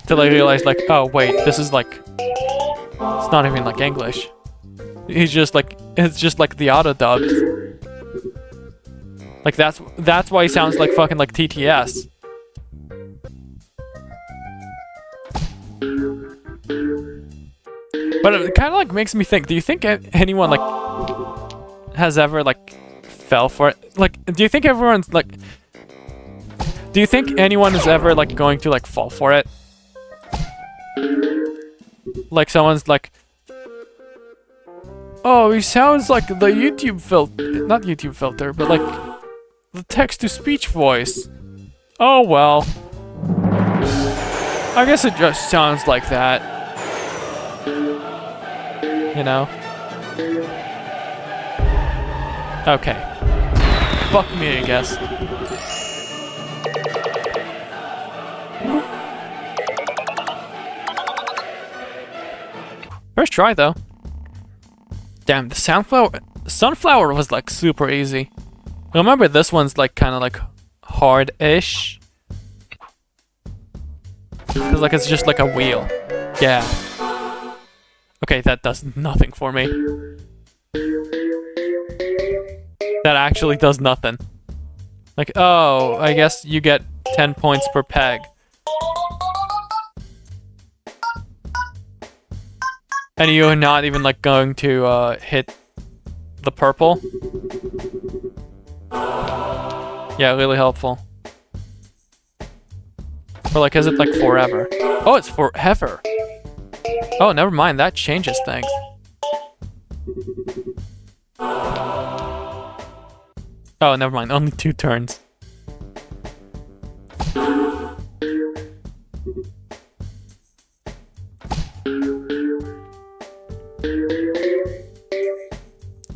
Till I realized, like, oh, wait, this is, like, it's not even, like, English. He's just, like, it's just, like, the auto dubs. Like, that's why he sounds like fucking, like, TTS. But it kind of, like, makes me think, do you think anyone, like, has ever, like, fell for it? Like, do you think everyone's, like, do you think anyone is ever, like, going to, like, fall for it? Like, someone's, like, oh, he sounds like the YouTube filter, not YouTube filter, but, like, the text-to-speech voice. Oh, well. I guess it just sounds like that. You know? Okay. Fuck me, I guess. First try, though. Damn, the sunflower was, like, super easy. Remember, this one's, like, kind of, like, hard-ish. Because, like, it's just, like, a wheel. Yeah. Okay, that does nothing for me. That actually does nothing. Like, oh, I guess you get 10 points per peg. And you're not even, like, going to, hit the purple. Yeah, really helpful. Or, like, is it, like, forever? Oh, it's forever! Oh, never mind, that changes things. Oh, never mind, only 2 turns.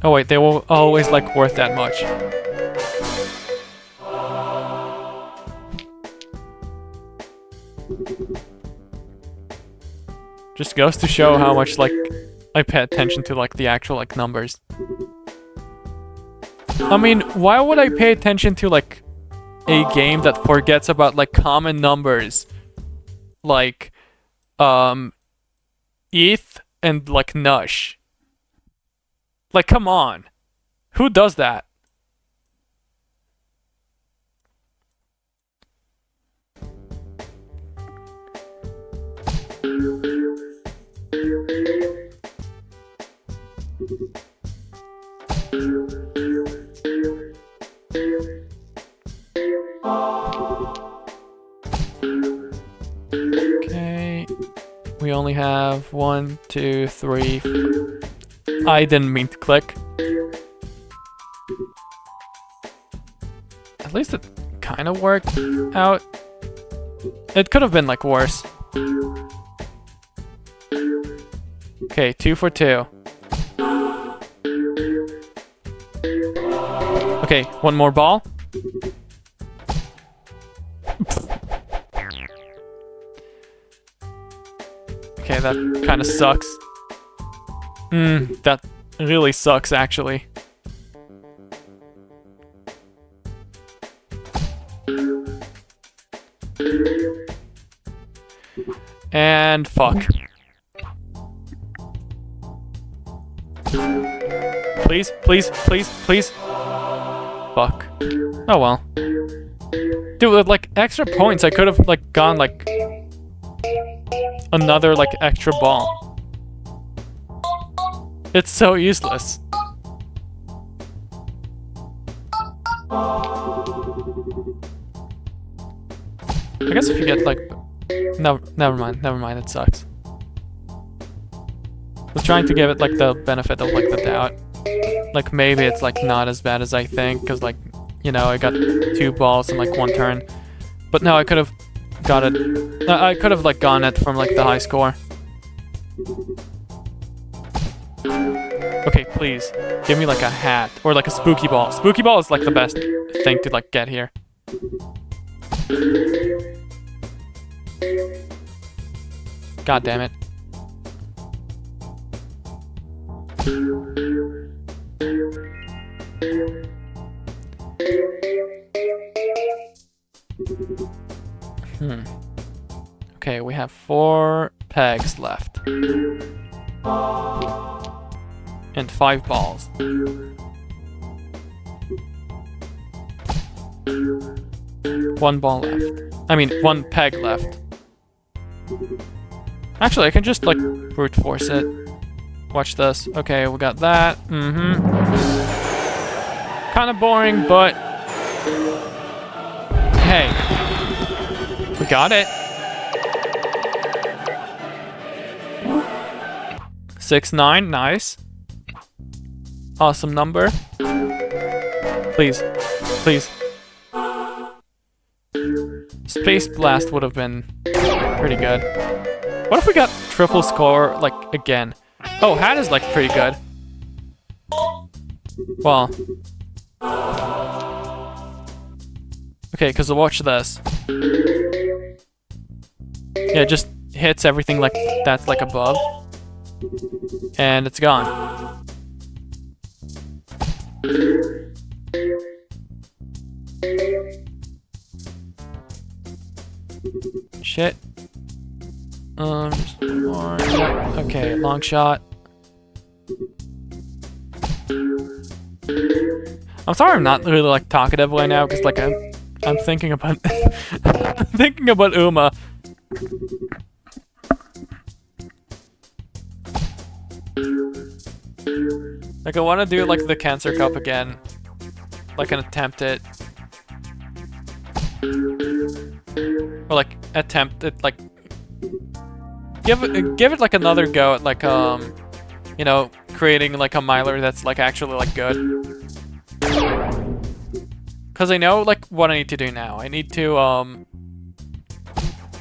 Oh wait, they will always, like, worth that much. Just goes to show how much, like, I pay attention to, like, the actual, like, numbers. I mean, why would I pay attention to, like, a game that forgets about, like, common numbers? Like, ETH and, like, Nush. Like, come on. Who does that? Okay. We only have 1, 2, 3, 4. I didn't mean to click. At least it kind of worked out. It could have been, like, worse. Okay, 2 for 2. Okay, one more ball. Okay, that kind of sucks. That really sucks, actually. And fuck. Please, please, please, please. Fuck. Oh well. Dude, with like extra points, I could have like gone like another like extra ball. It's so useless. I guess if you get like, no, never mind, it sucks. I was trying to give it like the benefit of like the doubt. Like maybe it's like not as bad as I think, cause like, you know, I got 2 balls in like 1 turn. But no, I could have got it. I could have like gone it from like the high score. Okay, please give me like a hat or like a spooky ball. Spooky ball is like the best thing to like get here. God damn it. Okay, we have 4 pegs left. And 5 balls. One ball left. I mean, 1 peg left. Actually, I can just like brute force it. Watch this. Okay, we got that. Kind of boring, but hey, we got it. 6-9, nice. Awesome number. Please, please. Space Blast would have been pretty good. What if we got triple score, like, again? Oh, hat is, like, pretty good. Well. Okay, because watch this. Yeah, it just hits everything, like, that's, like, above. And it's gone. Shit. Just one more. Yeah. Okay, long shot. I'm sorry I'm not really like talkative right now because like I'm thinking about I'm thinking about Uma. Like I want to do like the Cancer Cup again, like and attempt it, or like attempt it, like give it like another go at like you know, creating like a miler that's like actually like good. Cause I know like what I need to do now. I need to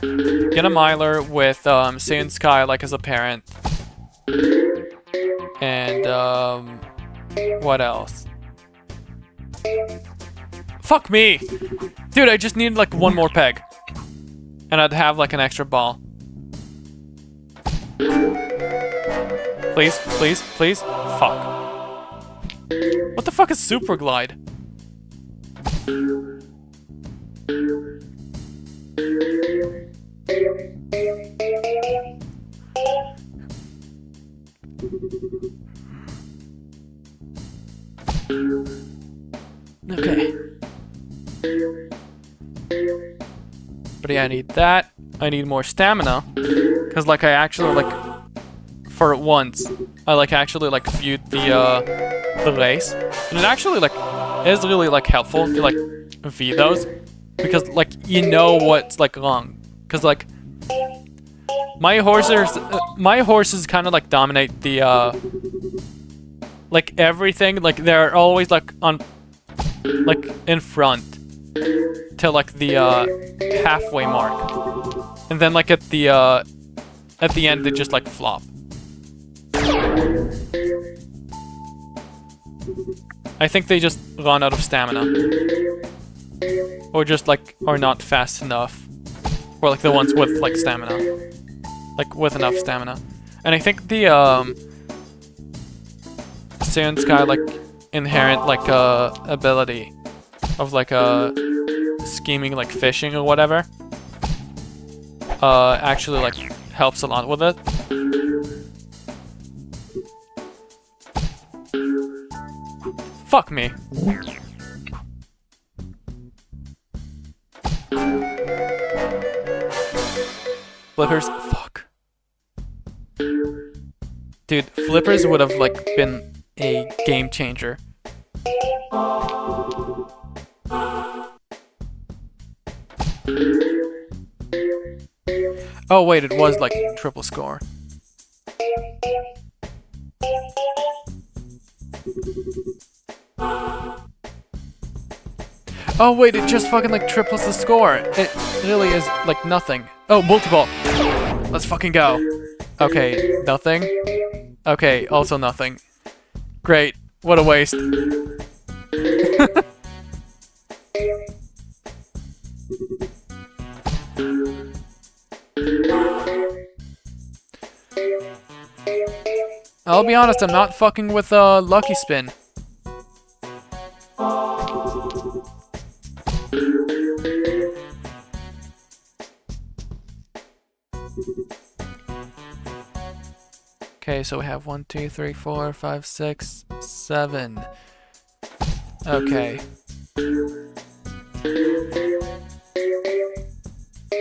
get a miler with Saiyan Sky like as a parent. And what else? Fuck me! Dude, I just need like 1 more peg. And I'd have like an extra ball. Please, please, please. Fuck. What the fuck is Super Glide? Okay. But yeah, I need that. I need more stamina. Cause like I actually like for once I like actually like viewed the race. And it actually like is really like helpful to like view those. Because like you know what's like wrong. Cause like my horses kind of like dominate the like everything, like they're always like on like in front till like the halfway mark, and then like at the end they just like flop. I think they just run out of stamina, or just like are not fast enough, or like the ones with like stamina, like with enough stamina. And I think the Saiyan Sky like inherent like ability of like scheming like fishing or whatever actually like helps a lot with it. Fuck me. Flippers. Fuck. Dude, flippers would have like been a game changer. Oh wait, it was like triple score. Oh wait, it just fucking like triples the score. It really is like nothing. Oh, multi-ball. Let's fucking go. Okay, nothing. Okay, also nothing. Great. What a waste. I'll be honest, I'm not fucking with Lucky Spin. Okay, so we have 1, 2, 3, 4, 5, 6, 7. Okay.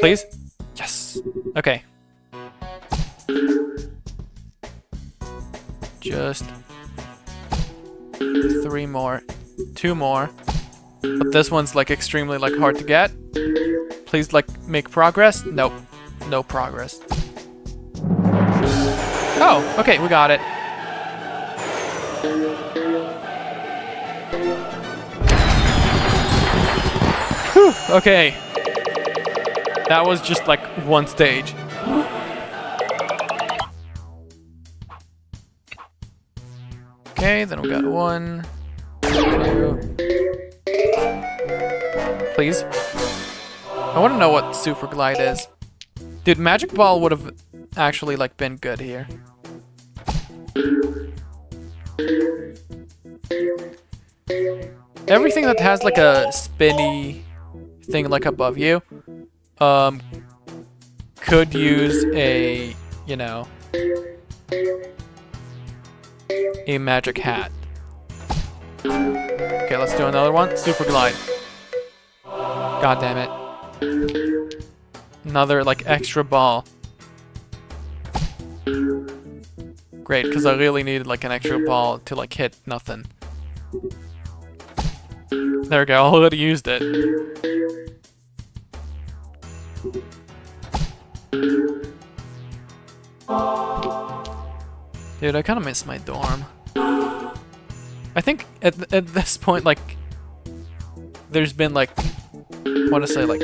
Please? Yes. Okay. Just 3 more. 2 more. But this one's like extremely like hard to get. Please like make progress. Nope. No progress. Oh, okay, we got it. Whew, okay. That was just like one stage. Okay, then we got 1, 2. Please. I want to know what Super Glide is. Dude, Magic Ball would have actually like been good here. Everything that has like a spinny thing like above you could use a, you know, a magic hat. Okay, let's do another one. Super Glide. God damn it. Another like extra ball. Great, because I really needed like an extra ball to like hit nothing. There we go, I already used it. Dude, I kind of miss my dorm. I think at this point, like, there's been like, I want to say like,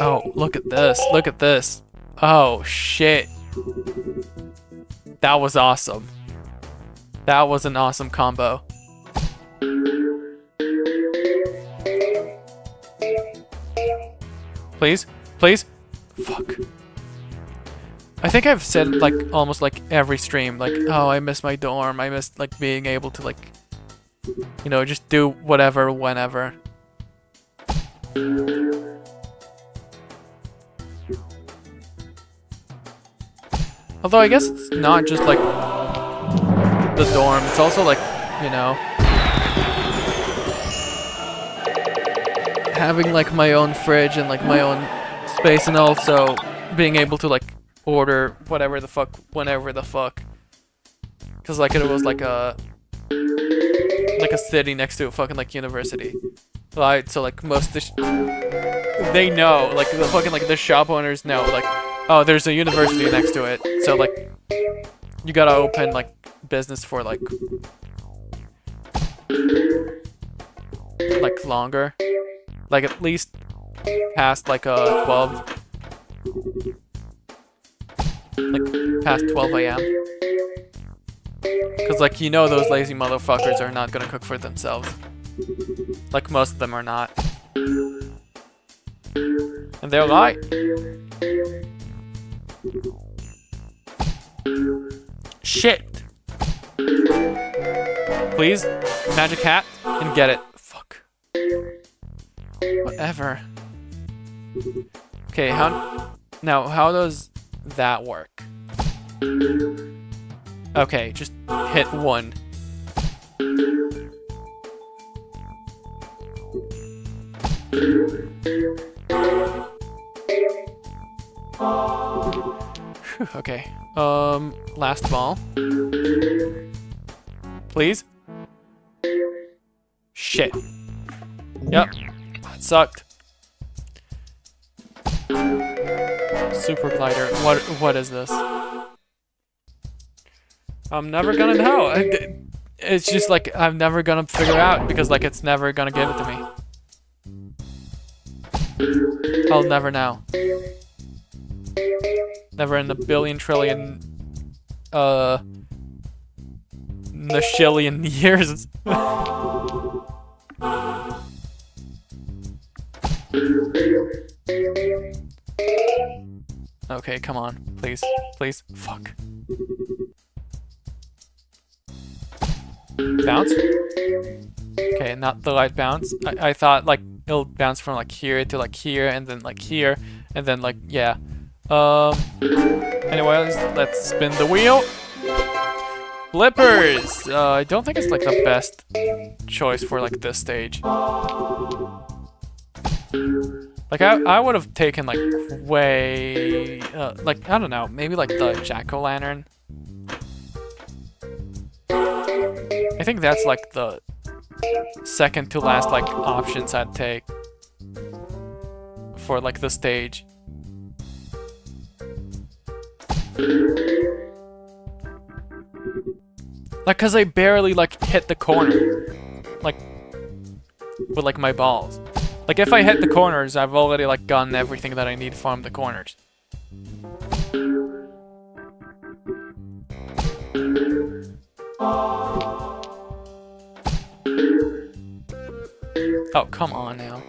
oh, look at this, look at this. Oh, shit. That was awesome. That was an awesome combo. Please? Please? Fuck. I think I've said like almost like every stream, like, oh, I miss my dorm. I miss like being able to like, you know, just do whatever, whenever. Although I guess it's not just like the dorm, it's also like, you know, having like my own fridge and like my own space, and also being able to like order whatever the fuck, whenever the fuck. Cause like it was like a city next to a fucking like university. Right, so like most of the they know, like the fucking like the shop owners know, like, oh, there's a university next to it, so like you gotta open like business for like longer, like at least past like 12, like past 12 a.m. Cause like, you know, those lazy motherfuckers are not gonna cook for themselves. Like most of them are not. And they're right. Shit. Please, magic hat, and get it. Fuck. Whatever. Okay, how does that work? Okay, just hit 1. Whew, okay. Last ball. Please. Shit. Yep. That sucked. Super glider. What is this? I'm never gonna know. It's just like I'm never gonna figure out because like it's never gonna give it to me. I'll never know. Never in a billion trillion nashillion years. Okay, come on. Please. Please. Fuck. Bounce? Okay, not the right bounce. I thought like it'll bounce from like here to like here and then like here and then like yeah. Anyways, let's spin the wheel. Flippers! I don't think it's like the best choice for like this stage. Like I would have taken like way like I don't know, maybe like the jack-o'-lantern. I think that's like the second to last like options I'd take for like the stage. Like cause I barely like hit the corner like with like my balls. Like if I hit the corners, I've already like gotten everything that I need from the corners. Oh, come on now.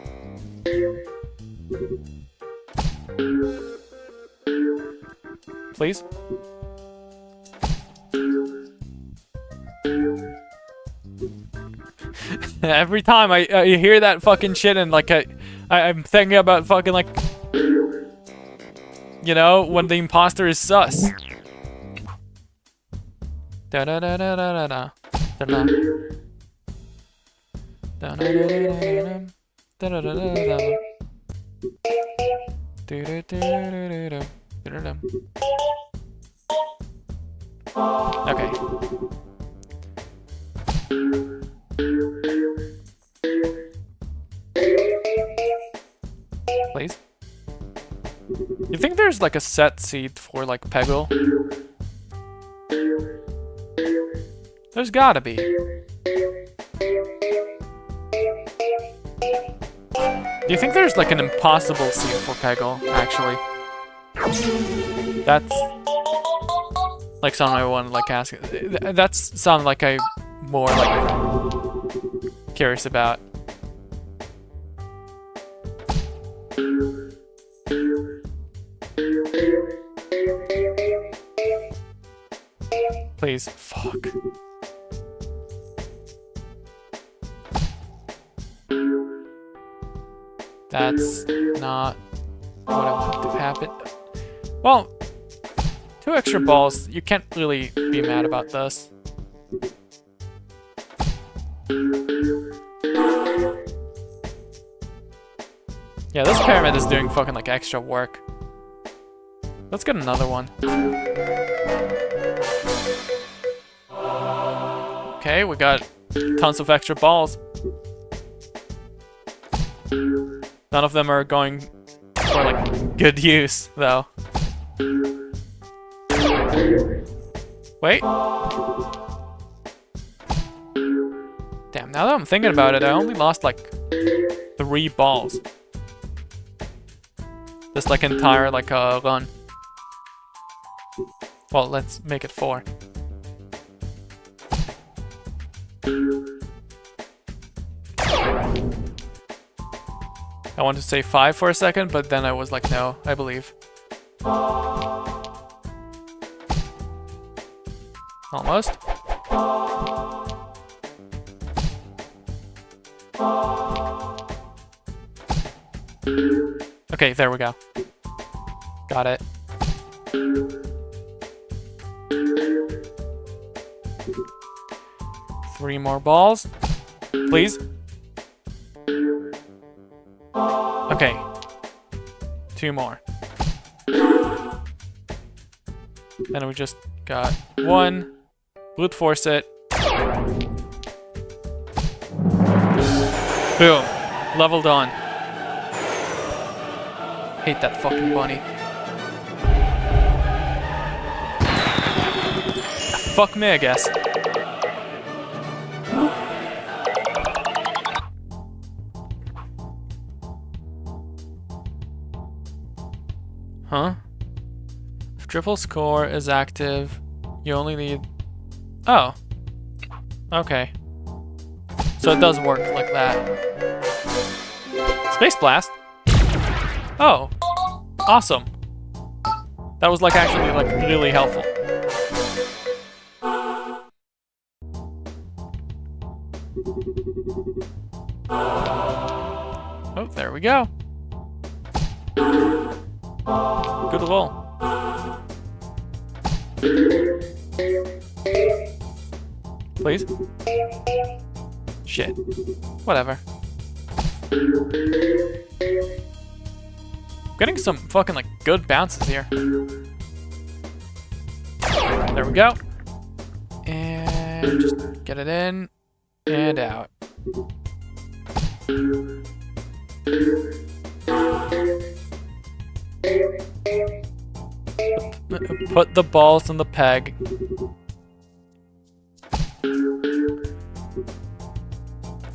Please? Every time I hear that fucking shit and like I'm thinking about fucking like, you know, when the imposter is sus. Da da da da da da da da da da da da da. Okay. Please? You think there's like a set seat for like Peggle? There's gotta be. Do you think there's like an impossible seat for Peggle, actually? That's like something I want to like ask. That's something like I'm more like curious about. Please, fuck. That's not what I want to happen. Well, 2 extra balls, you can't really be mad about this. Yeah, this pyramid is doing fucking like extra work. Let's get another one. Okay, we got tons of extra balls. None of them are going for like good use, though. Wait. Damn, now that I'm thinking about it, I only lost like 3 balls. This like entire like run. Well, let's make it 4. I wanted to say 5 for a second, but then I was like, no, I believe. Almost. Okay, there we go. Got it. Three more balls. Please. Okay. 2 more. Then we just got 1. Brute force it. Boom. Leveled on. Hate that fucking bunny. Fuck me, I guess. Huh? If triple score is active, you only need... Oh. Okay. So it does work like that. Space Blast? Oh. Awesome. That was like actually like really helpful. Oh, there we go. Good roll. Please? Shit. Whatever. Getting some fucking like good bounces here. There we go. And just get it in and out. Put the balls in the peg.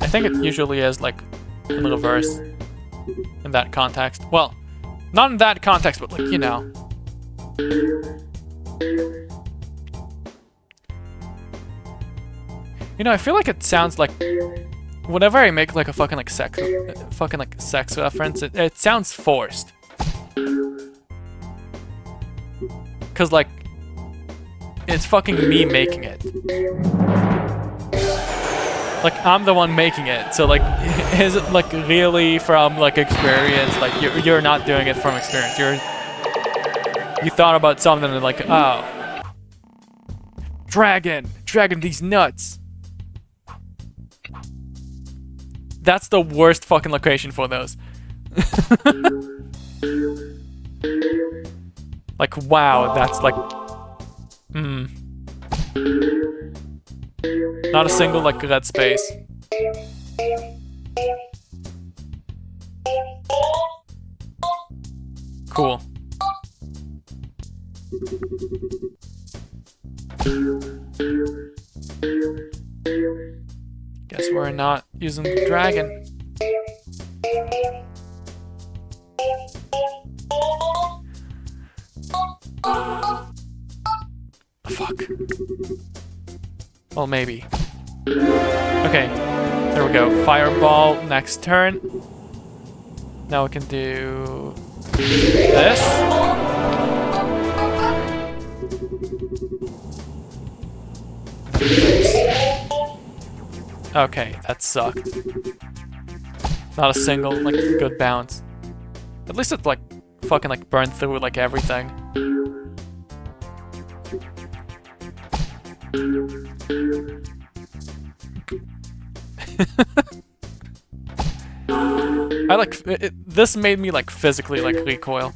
I think it usually is like in the reverse in that context. Well, not in that context, but like, you know. You know, I feel like it sounds like whenever I make like a fucking like sex reference, it sounds forced. Cause like it's fucking me making it. Like I'm the one making it, so like is it like really from like experience? Like you're not doing it from experience. You thought about something and like, oh, dragon these nuts. That's the worst fucking location for those. Like, wow, that's like... Not a single, like, red space. Cool. Guess we're not using the dragon. Fuck. Well, maybe. Okay, there we go. Fireball next turn. Now we can do this. Okay, that sucked. Not a single, like, good bounce. At least it, like, fucking, like, burned through, like, everything. I like this made me like physically like recoil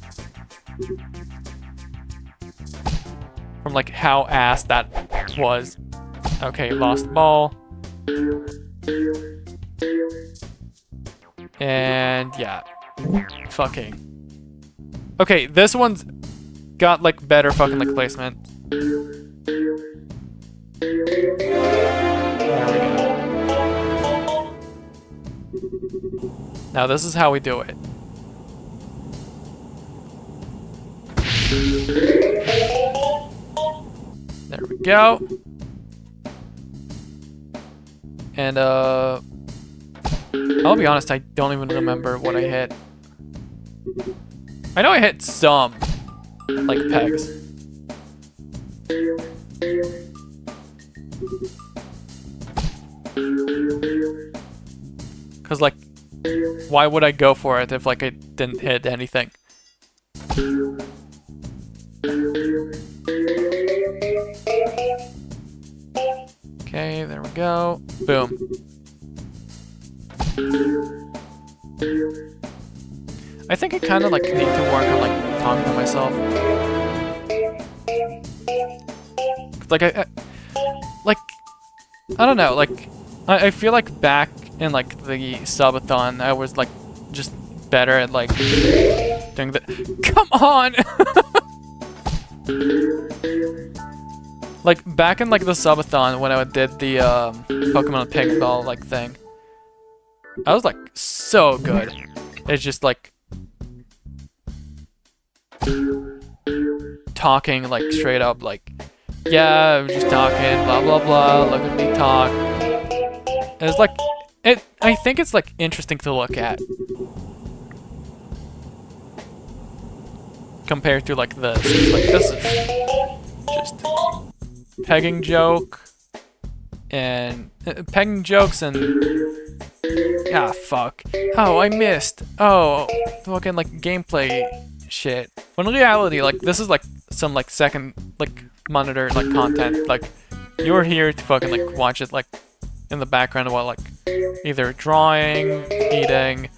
from like how ass that was. Okay, lost ball. And yeah, fucking. Okay, this one's got like better fucking like placement. There we go. Now this is how we do it. There we go. And I'll be honest, I don't even remember what I hit. I know I hit some like pegs. Cause like, why would I go for it if like I didn't hit anything? Okay, there we go. Boom. I think I kind of like need to work on like talking to myself. joked. Like like I don't know. Like I feel like back in like the subathon, I was like just better at like doing the. Come on. Like back in like the subathon when I did the Pokemon Peggle like thing, I was like so good. It's just like talking like straight up like, yeah, I'm just talking, blah blah blah, look at me talk. It's like I think it's like interesting to look at compared to like this. It's like this is just pegging joke and pegging jokes and fuck. Oh, I missed. Oh, fucking like gameplay shit. When in reality, like this is like some like second like monitor like content. Like you're here to fucking like watch it like in the background while like either drawing, eating,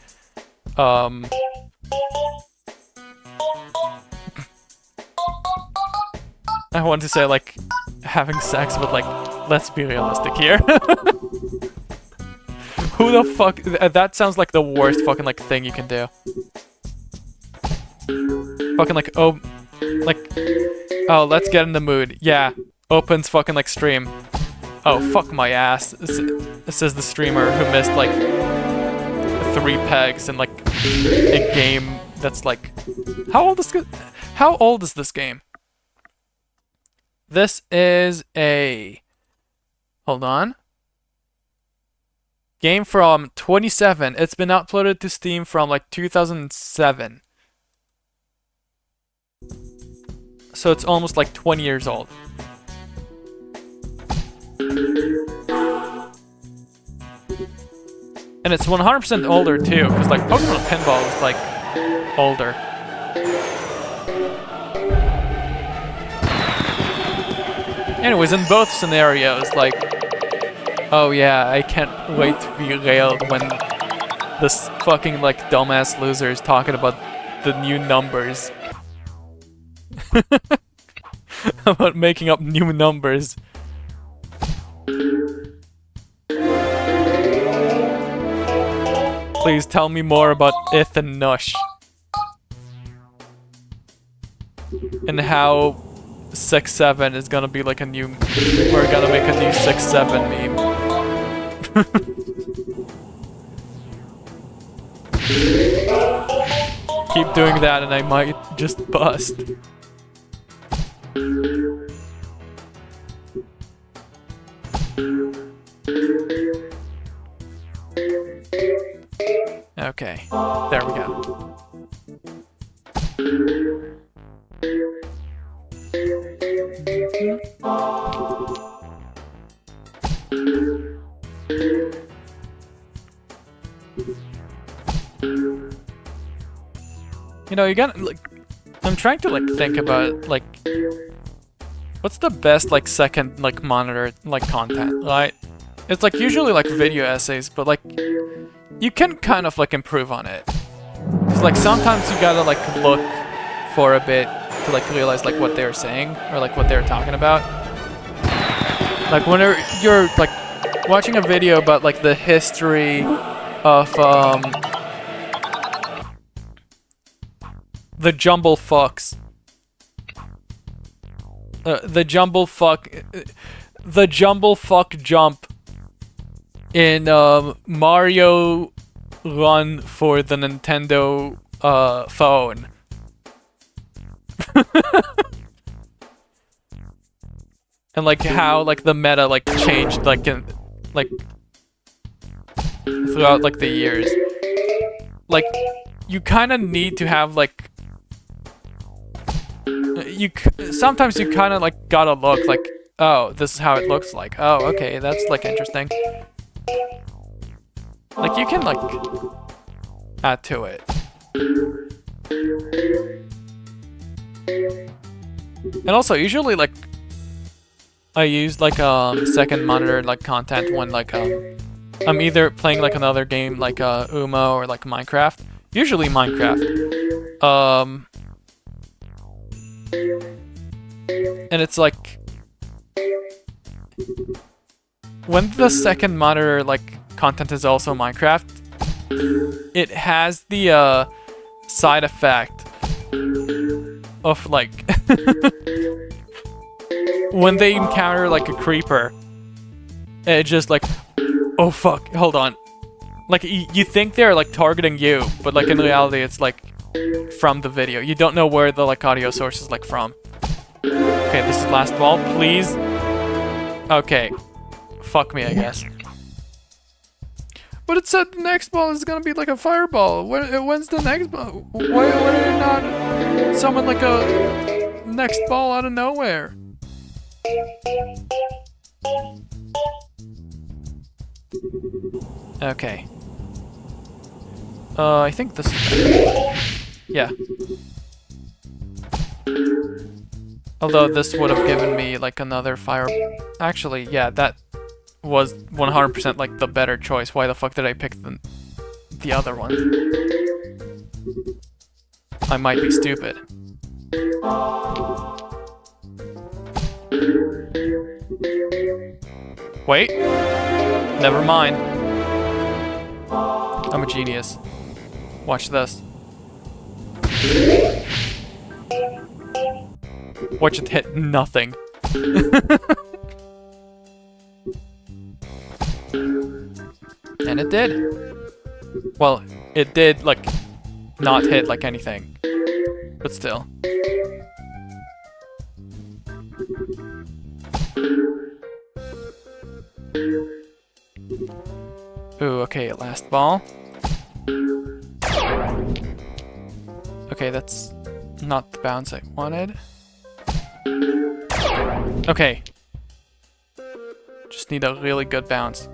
I want to say like having sex, but like let's be realistic here. Who the fuck? That sounds like the worst fucking like thing you can do. Fucking like oh, let's get in the mood. Yeah, opens fucking like stream. Oh fuck my ass. This is the streamer who missed like 3 pegs in like a game that's like how old is this game? This is a hold on. Game from 27. It's been uploaded to Steam from like 2007. So it's almost like 20 years old. And it's 100% older too, because like Pokemon Pinball is like older. Anyways, in both scenarios, like, oh yeah, I can't wait to be railed when this fucking like dumbass loser is talking about the new numbers. About making up new numbers. Please tell me more about Ith and Nush. And how 6-7 is gonna be like a new... We're gonna make a new 6-7 meme. Keep doing that and I might just bust. Okay, there we go. You know, you gotta, like, I'm trying to, like, think about, like, what's the best, like, second, like, monitor, like, content, right? It's, like, usually, like, video essays, but, like, you can kind of, like, improve on it. It's, like, sometimes you gotta, like, look for a bit to, like, realize, like, what they're saying, or, like, what they're talking about. Like, whenever you're, like, watching a video about, like, the history of, the jumble fucks. The jumble fuck jump in Mario Run for the Nintendo phone. And like how like the meta like changed like in like throughout like the years. Like you kind of need to have like sometimes you kind of like gotta look like, oh, this is how it looks like. Oh, okay, that's like interesting. Like you can like add to it. And also usually like I use like second monitor like content when like I'm either playing like another game like Umo or like Minecraft. Usually Minecraft. And it's like when the second monitor like content is also Minecraft, it has the side effect of like when they encounter like a creeper, it just like, oh fuck, hold on. Like you think they're like targeting you, but like in reality it's like from the video. You don't know where the like audio source is like from. Okay, this is last ball, please. Okay. Fuck me, I guess. But it said the next ball is gonna be like a fireball. When's the next ball? Why did it not summon like a next ball out of nowhere? Okay. I think this is... Yeah. Although this would have given me like another fire... Actually, yeah, that was 100% like the better choice. Why the fuck did I pick the other one? I might be stupid. Wait. Never mind. I'm a genius. Watch this. Watch it hit nothing. And it did. Well, it did, like, not hit, like, anything. But still. Ooh, okay, last ball. Okay, that's not the bounce I wanted. Okay. Just need a really good bounce.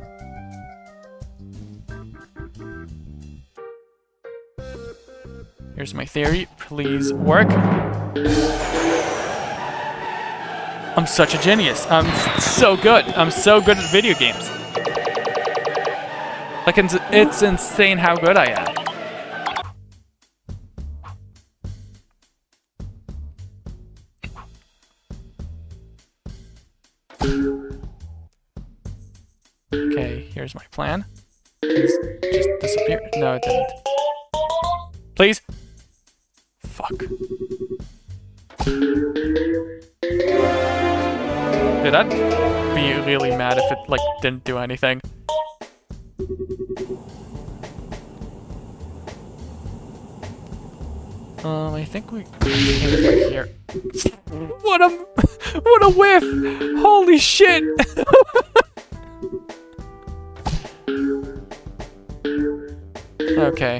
Here's my theory. Please work. I'm such a genius. I'm so good. I'm so good at video games. Like, it's insane how good I am. Okay, here's my plan. Please just disappear. No, it didn't. Please. Fuck. Dude, I'd be really mad if it, like, didn't do anything. I think we hit it like here. What a whiff! Holy shit! Okay.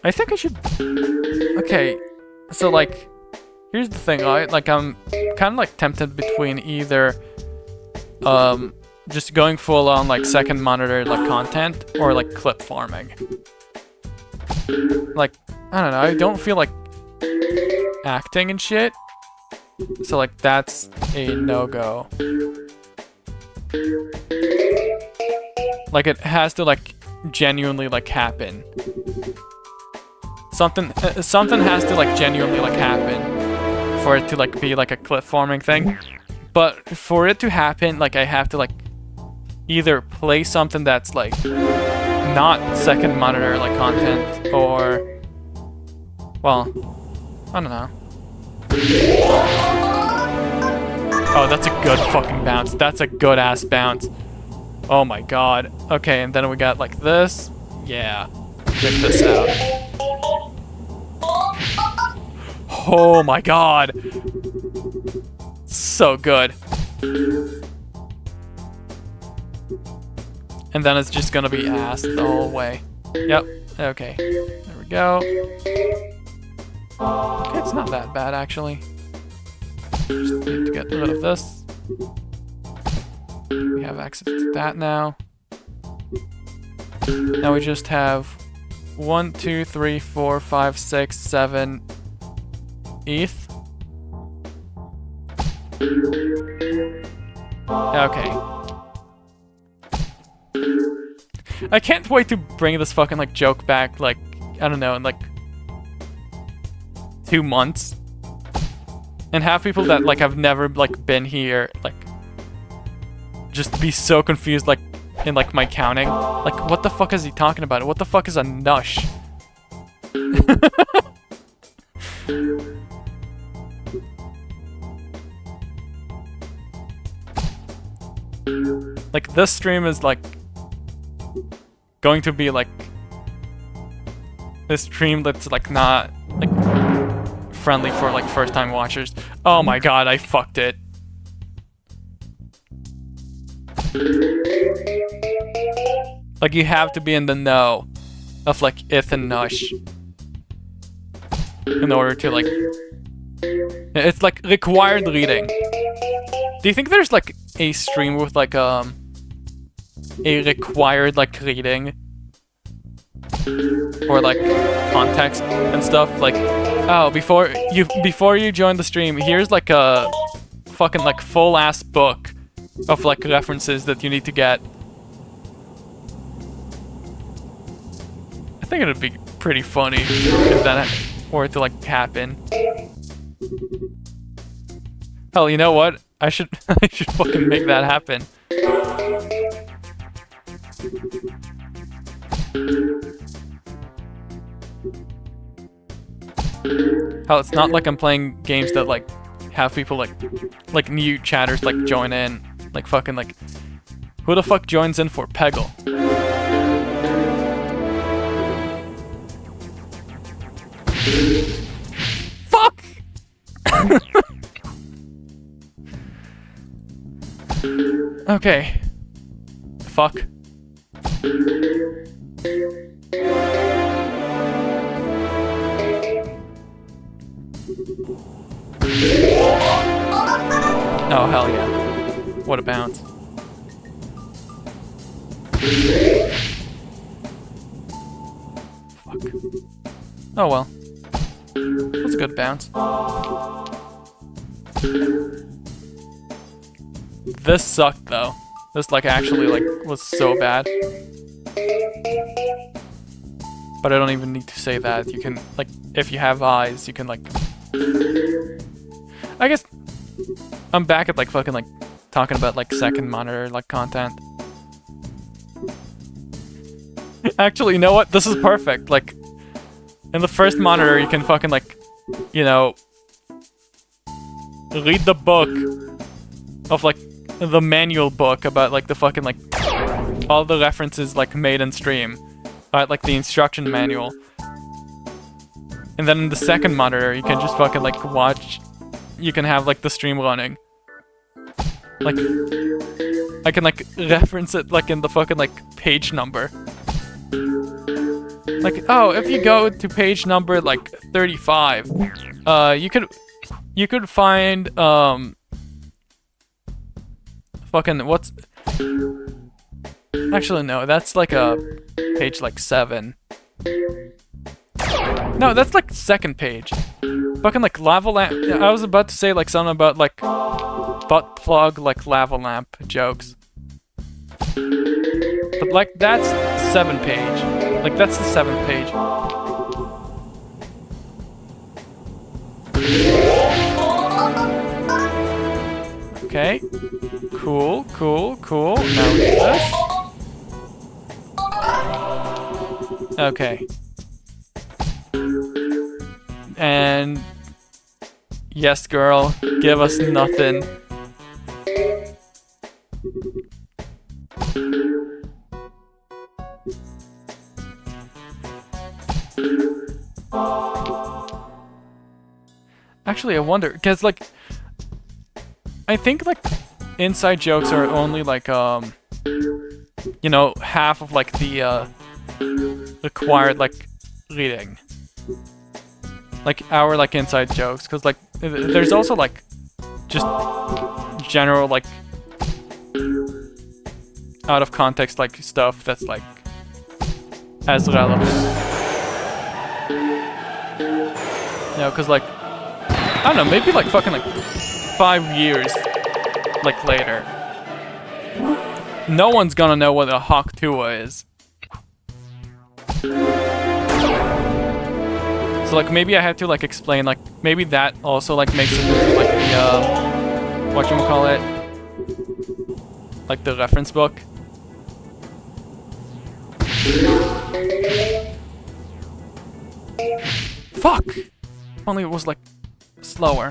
I think I should... Okay, so like, here's the thing, right? Like, I'm kind of like tempted between either, just going full on like second monitor like content or like clip farming. Like, I don't know, I don't feel like acting and shit. So like, that's a no-go. Like, it has to like genuinely like happen. Something has to like genuinely like happen for it to like be like a clip farming thing. But for it to happen, like, I have to like either play something that's like not second monitor like content, or, well, I don't know. Oh, that's a good fucking bounce. That's a good ass bounce. Oh my god. Okay, and then we got like this. Yeah. Check this out. Oh my god. So good. And then it's just gonna be ass the whole way. Yep. Okay. There we go. Okay, it's not that bad actually. Just need to get rid of this. We have access to that now. Now we just have 1, 2, 3, 4, 5, 6, 7 ETH. Okay. I can't wait to bring this fucking like joke back, like, I don't know, in like 2 months and have people that like have never like been here like just be so confused like in like my counting. Like, what the fuck is he talking about? What the fuck is a nush? Like, this stream is like going to be like a stream that's like not like friendly for like first time watchers. Oh my god, I fucked it. Like, you have to be in the know of like ith and nush in order to like, it's like required reading. Do you think there's like a stream with like a required like reading or like context and stuff? Like, oh, before you join the stream, here's like a fucking like full ass book of like references that you need to get. I think it'd be pretty funny if that were to like happen. Hell, you know what? I should I should fucking make that happen. Hell, it's not like I'm playing games that like have people like new chatters like join in. Like fucking like, who the fuck joins in for Peggle? Fuck! Okay. Fuck. Oh, hell yeah. What a bounce. Fuck. Oh well. That was a good bounce. This sucked though. This like actually like was so bad. But I don't even need to say that. You can like, if you have eyes, you can like, I guess I'm back at like fucking like talking about like second monitor like content. Actually, you know what? This is perfect. Like, in the first monitor, you can fucking like, you know, read the book of like the manual book about like the fucking like all the references like made in stream, like the instruction manual. And then in the second monitor, you can just fucking like watch. You can have like the stream running. Like, I can like reference it like in the fucking like page number. Like, oh, if you go to page number like 35, you could find fucking what's, actually no, that's like a page like 7. No, that's like second page. Fucking like lava lamp. I was about to say like something about like butt plug like lava lamp jokes. But like that's 7 page. Like that's the 7th page. Okay. Cool, cool, cool. Now we do this. Okay. And yes, girl, give us nothing. Actually, I wonder, because like, I think like inside jokes are only like you know, half of like the required like reading. Like our like inside jokes, because like there's also like just general like out of context like stuff that's like as relevant. You know, because like I don't know, maybe like fucking like 5 years like later, no one's gonna know what a Hawk Tua is. So like maybe I have to like explain like maybe that also like makes it into like the whatchamacallit, like the reference book. Fuck! Only it was like slower.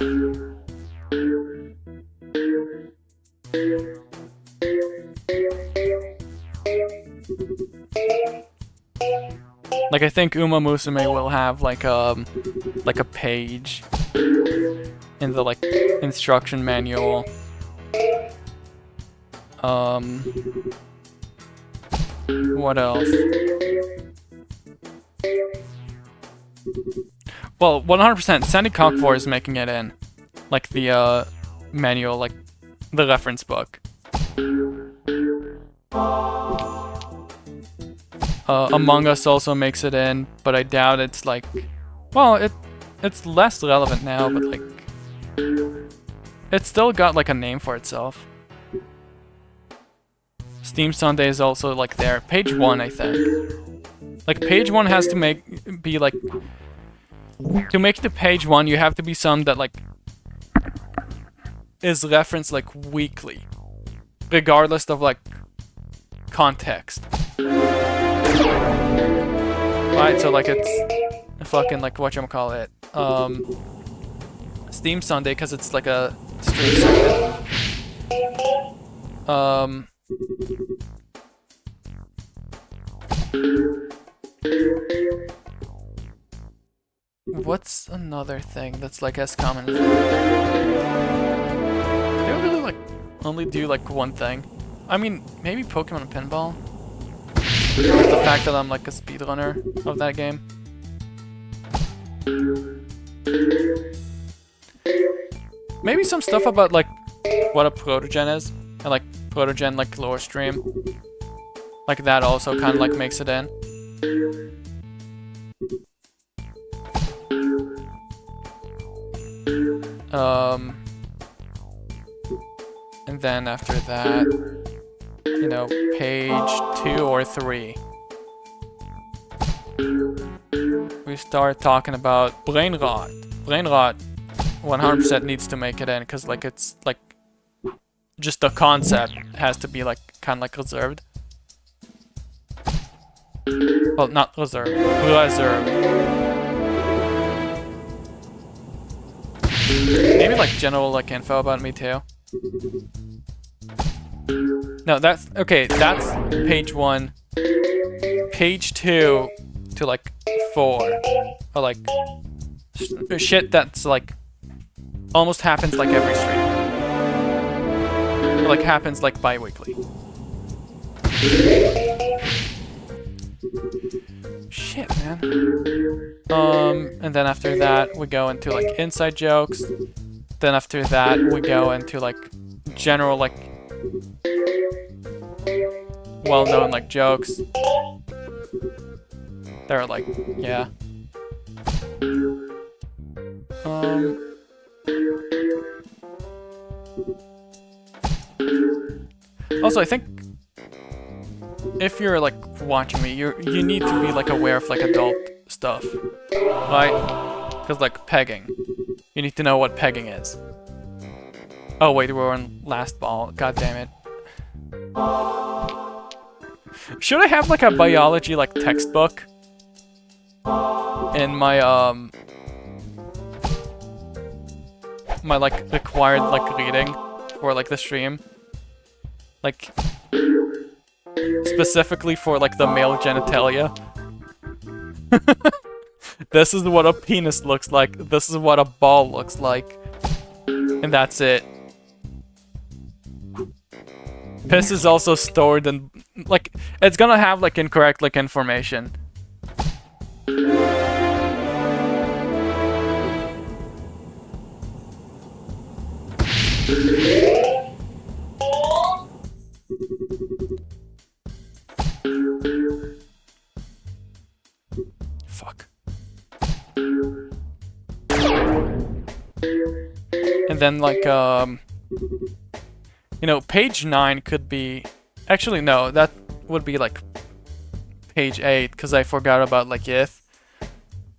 Like I think Uma Musume will have like a page in the like instruction manual. What else? Well, 100% Sandy Cockvor is making it in. Like the manual, like the reference book. Among Us also makes it in, but I doubt it's like, well, it's less relevant now, but like, it's still got like a name for itself. Steam Sunday is also like there. Page 1, I think. Like page 1 has to be like, to make the page 1, you have to be some that like is referenced like weekly, regardless of like context. Right, so like it's fucking like whatchamacallit, Steam Sunday, because it's like a stream segment. What's another thing that's like as common as they don't really like only do like one thing. I mean, maybe Pokemon Pinball. The fact that I'm like a speedrunner of that game. Maybe some stuff about like what a protogen is and like protogen like lore stream. Like that also kind of like makes it in. And then after that, you know, page 2 or 3, we start talking about brain rot. Brain rot 100% needs to make it in, because like it's like just the concept has to be like kind of like reserved. Well, not reserved. Reserved. Maybe like general like info about me too. No, that's okay. That's page 1. Page 2 to like 4, or like shit that's like almost happens like every stream. Or like happens like bi-weekly. Shit, man. And then after that we go into like inside jokes. Then after that we go into like general like well-known like jokes. They're like, yeah. Also, I think if you're like watching me, you need to be like aware of like adult stuff, right? Because like pegging, you need to know what pegging is. Oh wait, we're on last ball. God damn it. Should I have like a biology like textbook in my my like required like reading for like the stream? Like specifically for like the male genitalia. This is what a penis looks like. This is what a ball looks like. And that's it. Piss is also stored in like it's gonna have like incorrect like information. Fuck. And then like you know, page 9 could be actually no, that would be like page 8 because I forgot about like if.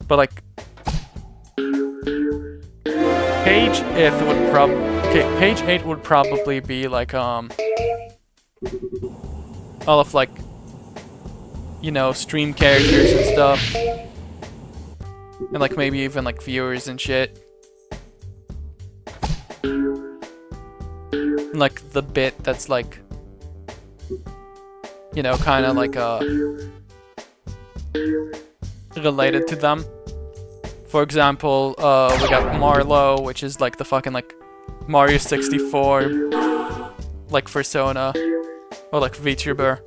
But like page 8 would page 8 would probably be like all of like, you know, stream characters and stuff, and like maybe even like viewers and shit. And, like the bit that's like, you know, kind of like related to them. For example, we got Marlo, which is like the fucking like Mario 64, like persona, or like VTuber.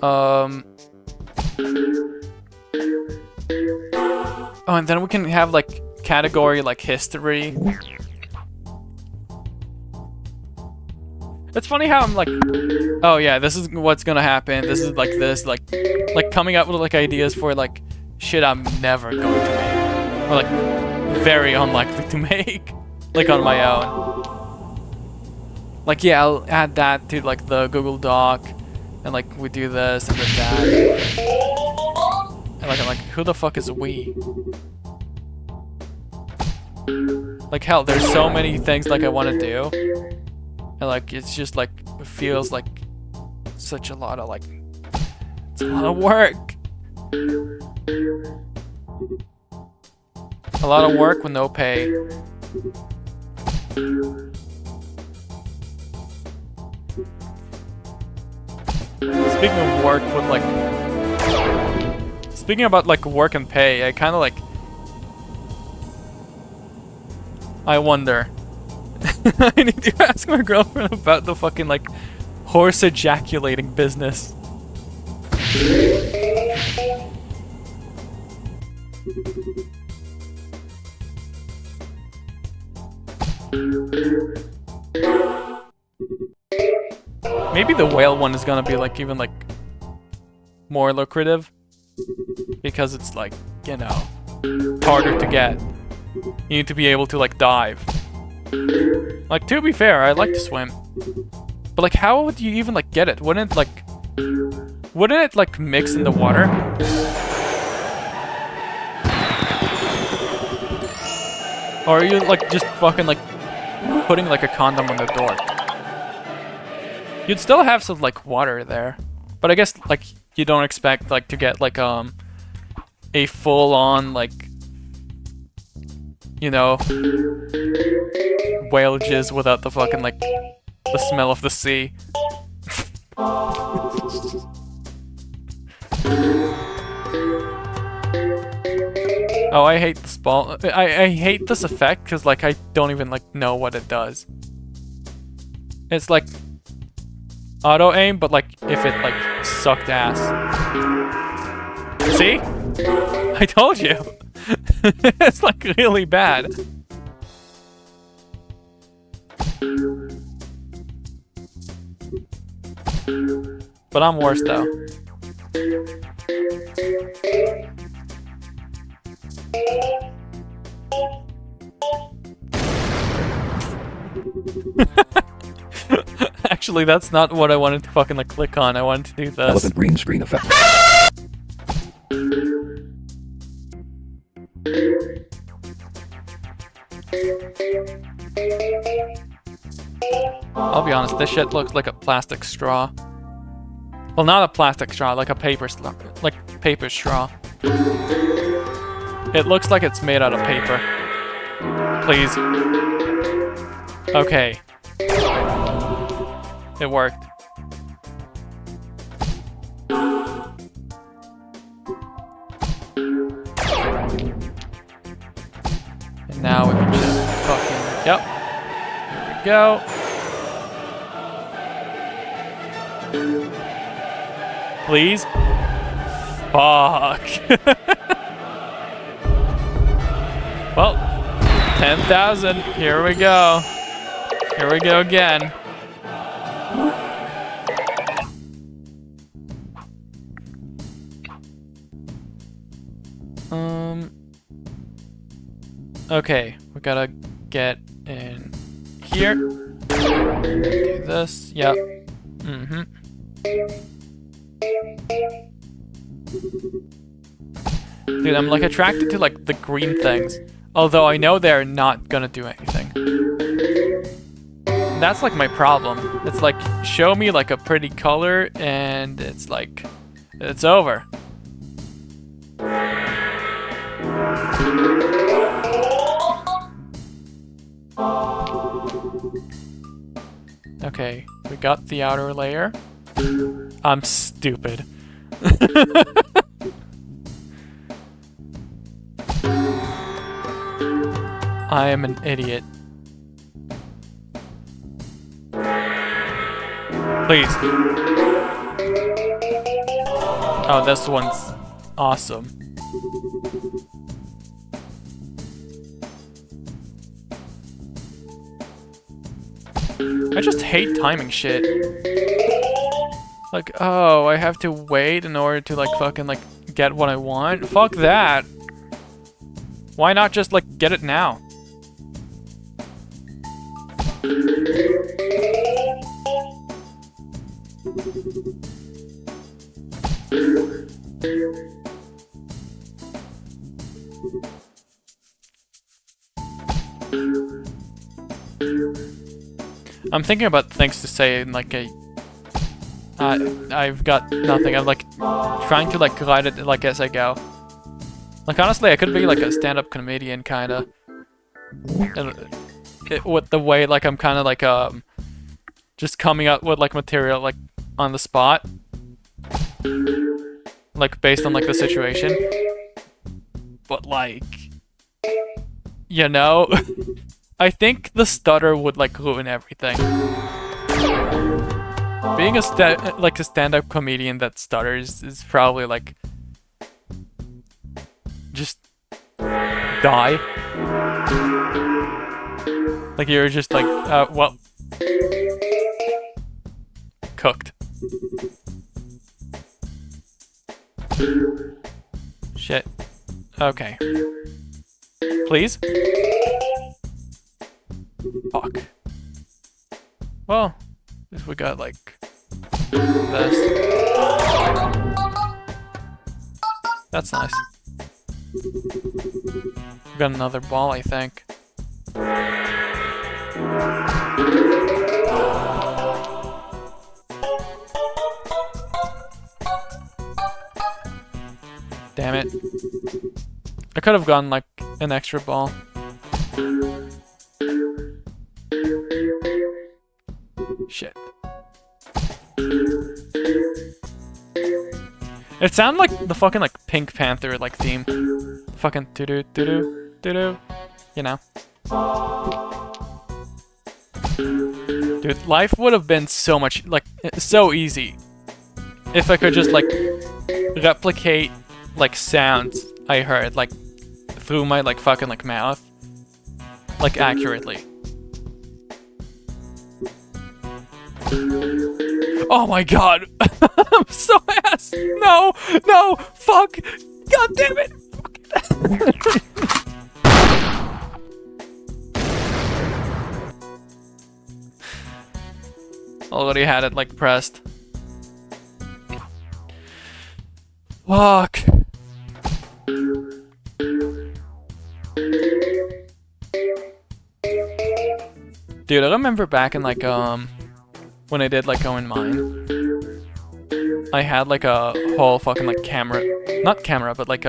Oh, and then we can have like category like history. It's funny how I'm like, oh yeah, this is what's gonna happen. This is like this, like coming up with like ideas for like shit I'm never going to make, or like very unlikely to make, like on my own. Like yeah, I'll add that to like the Google Doc, and like we do this and then that, and like I'm like, who the fuck is we? Like hell, there's so many things like I want to do, and like it's just like it feels like such a lot of like, it's a lot of work. A lot of work with no pay. Speaking of work with like, speaking about like work and pay, I kind of like, I wonder. I need to ask my girlfriend about the fucking like horse ejaculating business. Maybe the whale one is gonna be like even like more lucrative, because it's like, you know, harder to get. You need to be able to like dive. Like, to be fair, I like to swim, but like how would you even like get it? Wouldn't it like mix in the water? Or are you like just fucking like putting like a condom on the door? You'd still have some like water there, but I guess like you don't expect like to get like a full-on like, you know, whale jizz without the fucking like the smell of the sea. Oh, I hate this ball. I hate this effect because like I don't even like know what it does. It's like auto aim, but like if it like sucked ass. See? I told you. It's like really bad. But I'm worse though. Actually, that's not what I wanted to fucking like click on. I wanted to do this. Elephant green screen effect. I'll be honest, this shit looks like a plastic straw. Well, not a plastic straw, like a paper straw. Like paper straw. It looks like it's made out of paper. Please. Okay. It worked. And now we can just fucking... Yep. Here we go. Please? Fuck. Well, 10,000. Here we go. Here we go again. Okay, we gotta get in here. Do this. Yep. Dude, I'm like attracted to like the green things. Although I know they're not gonna do anything. That's like my problem. It's like, show me like a pretty color and it's like, it's over. Okay, we got the outer layer. I'm stupid. I am an idiot. Please. Oh, this one's awesome. I just hate timing shit. Like, oh, I have to wait in order to like fucking like get what I want? Fuck that. Why not just like get it now? I'm thinking about things to say in like a... I've got nothing. I'm like trying to like glide it like as I go. Like honestly, I could be like a stand-up comedian kinda. With the way like I'm kinda like just coming up with like material like on the spot. Like based on like the situation. But like... You know? I think the stutter would like ruin everything. Being a stand-up comedian that stutters is probably like just die. Like you're just like well, cooked. Shit. Okay. Please? Fuck. Well, at least we got like this. That's nice. We got another ball, I think. Damn it. I could have gone like an extra ball. Shit. It sounded like the fucking like Pink Panther like theme. Fucking doo-doo doo-doo doo-doo. You know. Dude, life would have been so much like so easy if I could just like replicate like sounds I heard like through my like fucking like mouth like accurately. Oh my god! I'm so ass! No! No! Fuck! God damn it! Already had it like pressed. Fuck! Dude, I remember back in like when I did like Go in Mine, I had like a whole fucking like camera, not camera, but like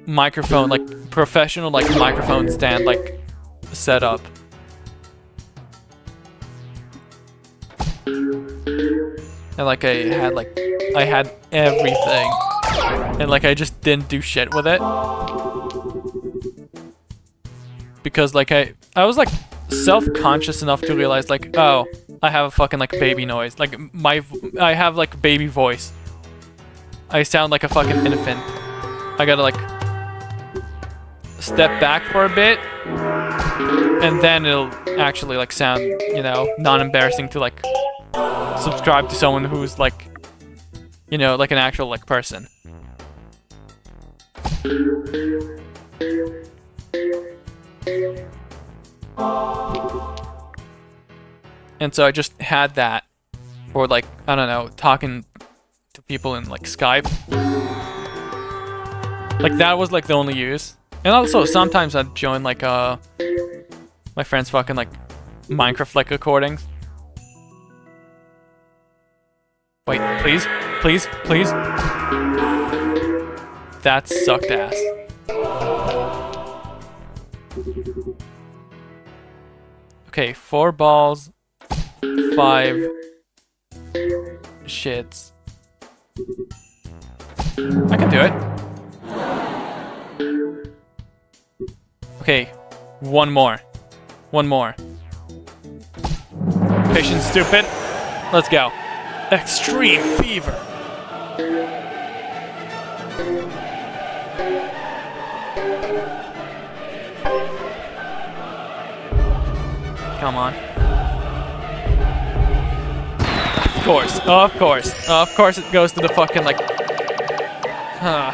microphone, like professional like microphone stand like set up. And like I had everything, and like I just didn't do shit with it because like I was like self-conscious enough to realize like, oh, I have a fucking like baby noise, like I have like baby voice. I sound like a fucking infant. I gotta like step back for a bit, and then it'll actually like sound, you know, non-embarrassing to like subscribe to someone who's like, you know, like an actual like person. And so I just had that for like, I don't know, talking to people in like Skype. Like that was like the only use. And also sometimes I'd join like my friends' fucking like Minecraft like recordings. Wait, please, please, please. That sucked ass. Okay, 4 balls, 5 shits. I can do it. Okay, one more. One more. Patient stupid. Let's go. Extreme fever. Come on. Of course, of course, of course it goes to the fucking like... Huh.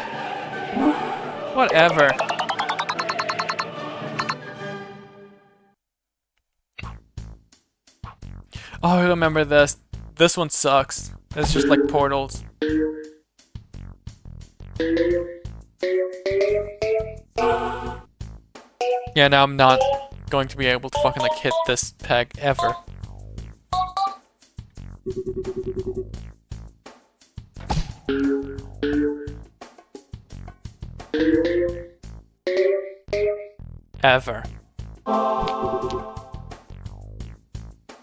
Whatever. Oh, I remember this. This one sucks. It's just like portals. Yeah, now I'm not going to be able to fucking like hit this peg ever. Ever.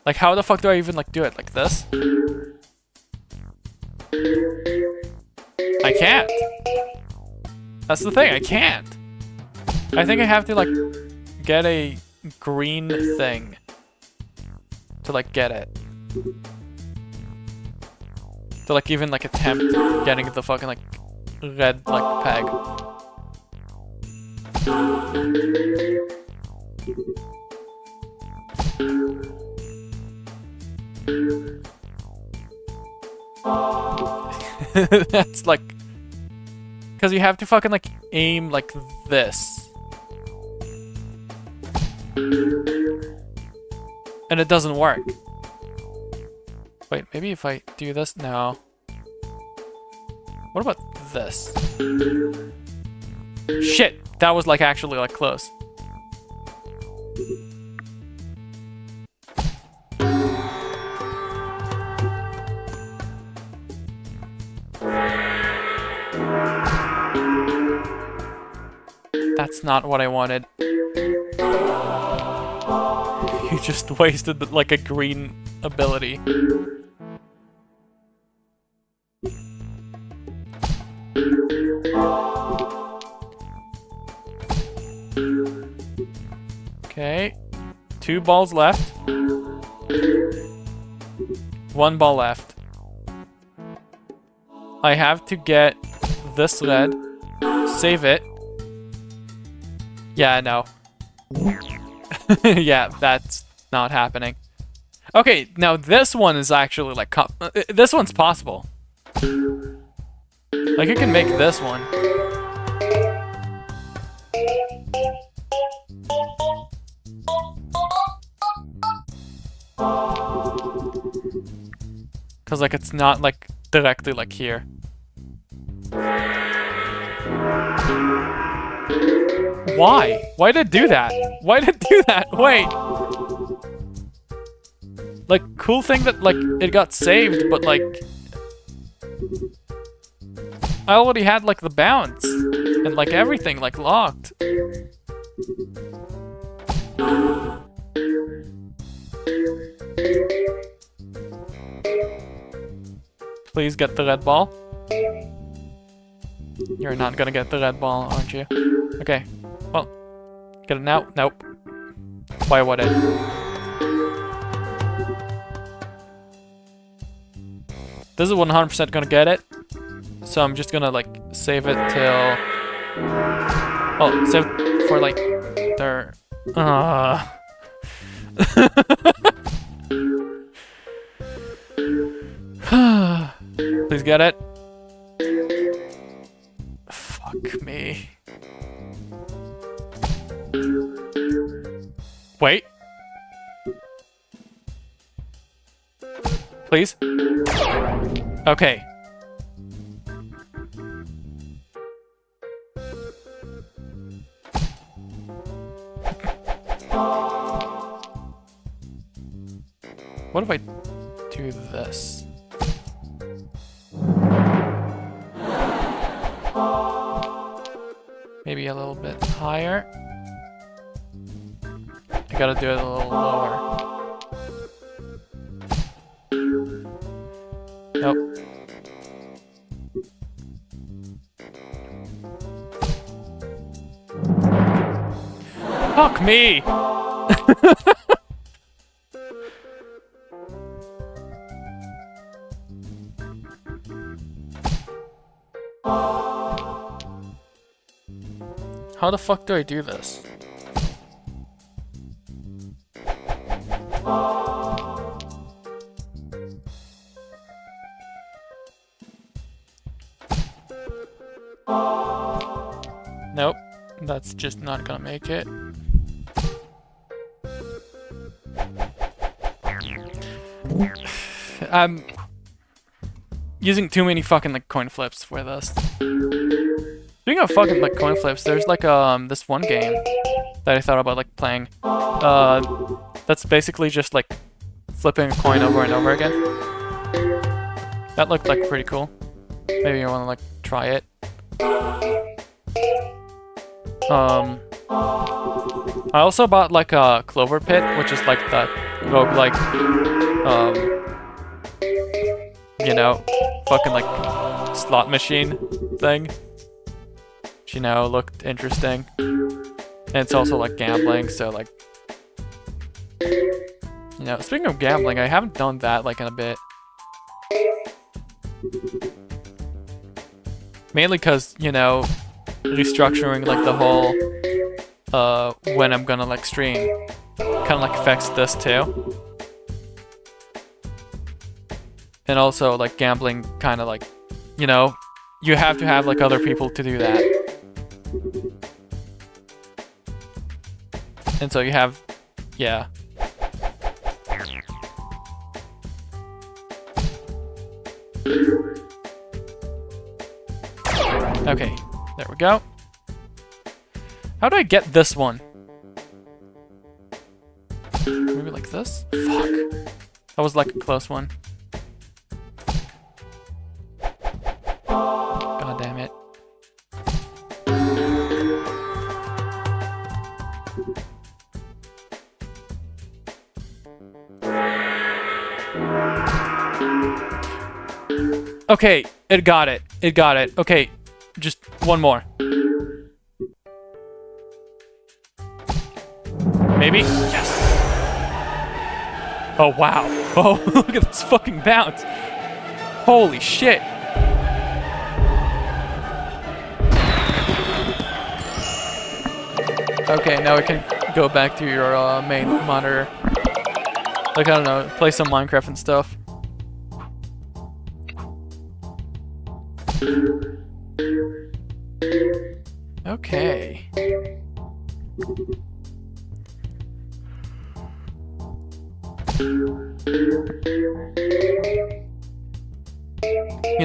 Like how the fuck do I even like do it? Like this? I can't. That's the thing, I can't. I think I have to like get a green thing to like get it. To like even like attempt getting the fucking like red like peg. That's like, because you have to fucking like aim like this, and it doesn't work. Wait, maybe if I do this now. What about this? Shit, that was like actually like close. That's not what I wanted. You just wasted like a green ability. Okay. 2 balls left. 1 ball left. I have to get this red. Save it. Yeah, no. Yeah, that's not happening. Okay, now this one is actually like... this one's possible. Like, you can make this one. Because, like, it's not, like, directly, like, here. Why? Why did it do that? Why did it do that? Wait. Like, cool thing that, like, it got saved, but, like... I already had, like, the bounce. And, like, everything, like, locked. Please get the red ball. You're not gonna get the red ball, aren't you? Okay. Well, get it now? Nope. Why would it? This is 100% gonna get it. So I'm just gonna like save it till... Oh, save it for like there. Please get it. Fuck me. Wait. Please. What if I do this? Maybe a little bit higher. I gotta do it a little lower. Nope. Fuck me! How the fuck do I do this? Nope, that's just not gonna make it. I'm using too many fucking like coin flips for this. Speaking of fucking like coin flips, there's like this one game that I thought about like playing. That's basically just like flipping a coin over and over again. That looked like pretty cool. Maybe you want to like try it. I also bought like a Clover Pit, which is like that roguelike, you know, fucking like slot machine thing. Which, you know, looked interesting. And it's also like gambling, so like, you know, speaking of gambling, I haven't done that like in a bit. Mainly because, you know, restructuring like the whole when I'm gonna like stream kind of like affects this too. And also like gambling kind of like, you know, you have to have like other people to do that. And so you have, yeah. Okay, there we go. How do I get this one? Maybe like this? Fuck. That was like a close one. God damn it. Okay, it got it. It got it. Okay, just one more. Maybe? Yes! Oh, wow. Oh, look at this fucking bounce. Holy shit. Okay, now we can go back to your main monitor. Like, I don't know, play some Minecraft and stuff. Okay. You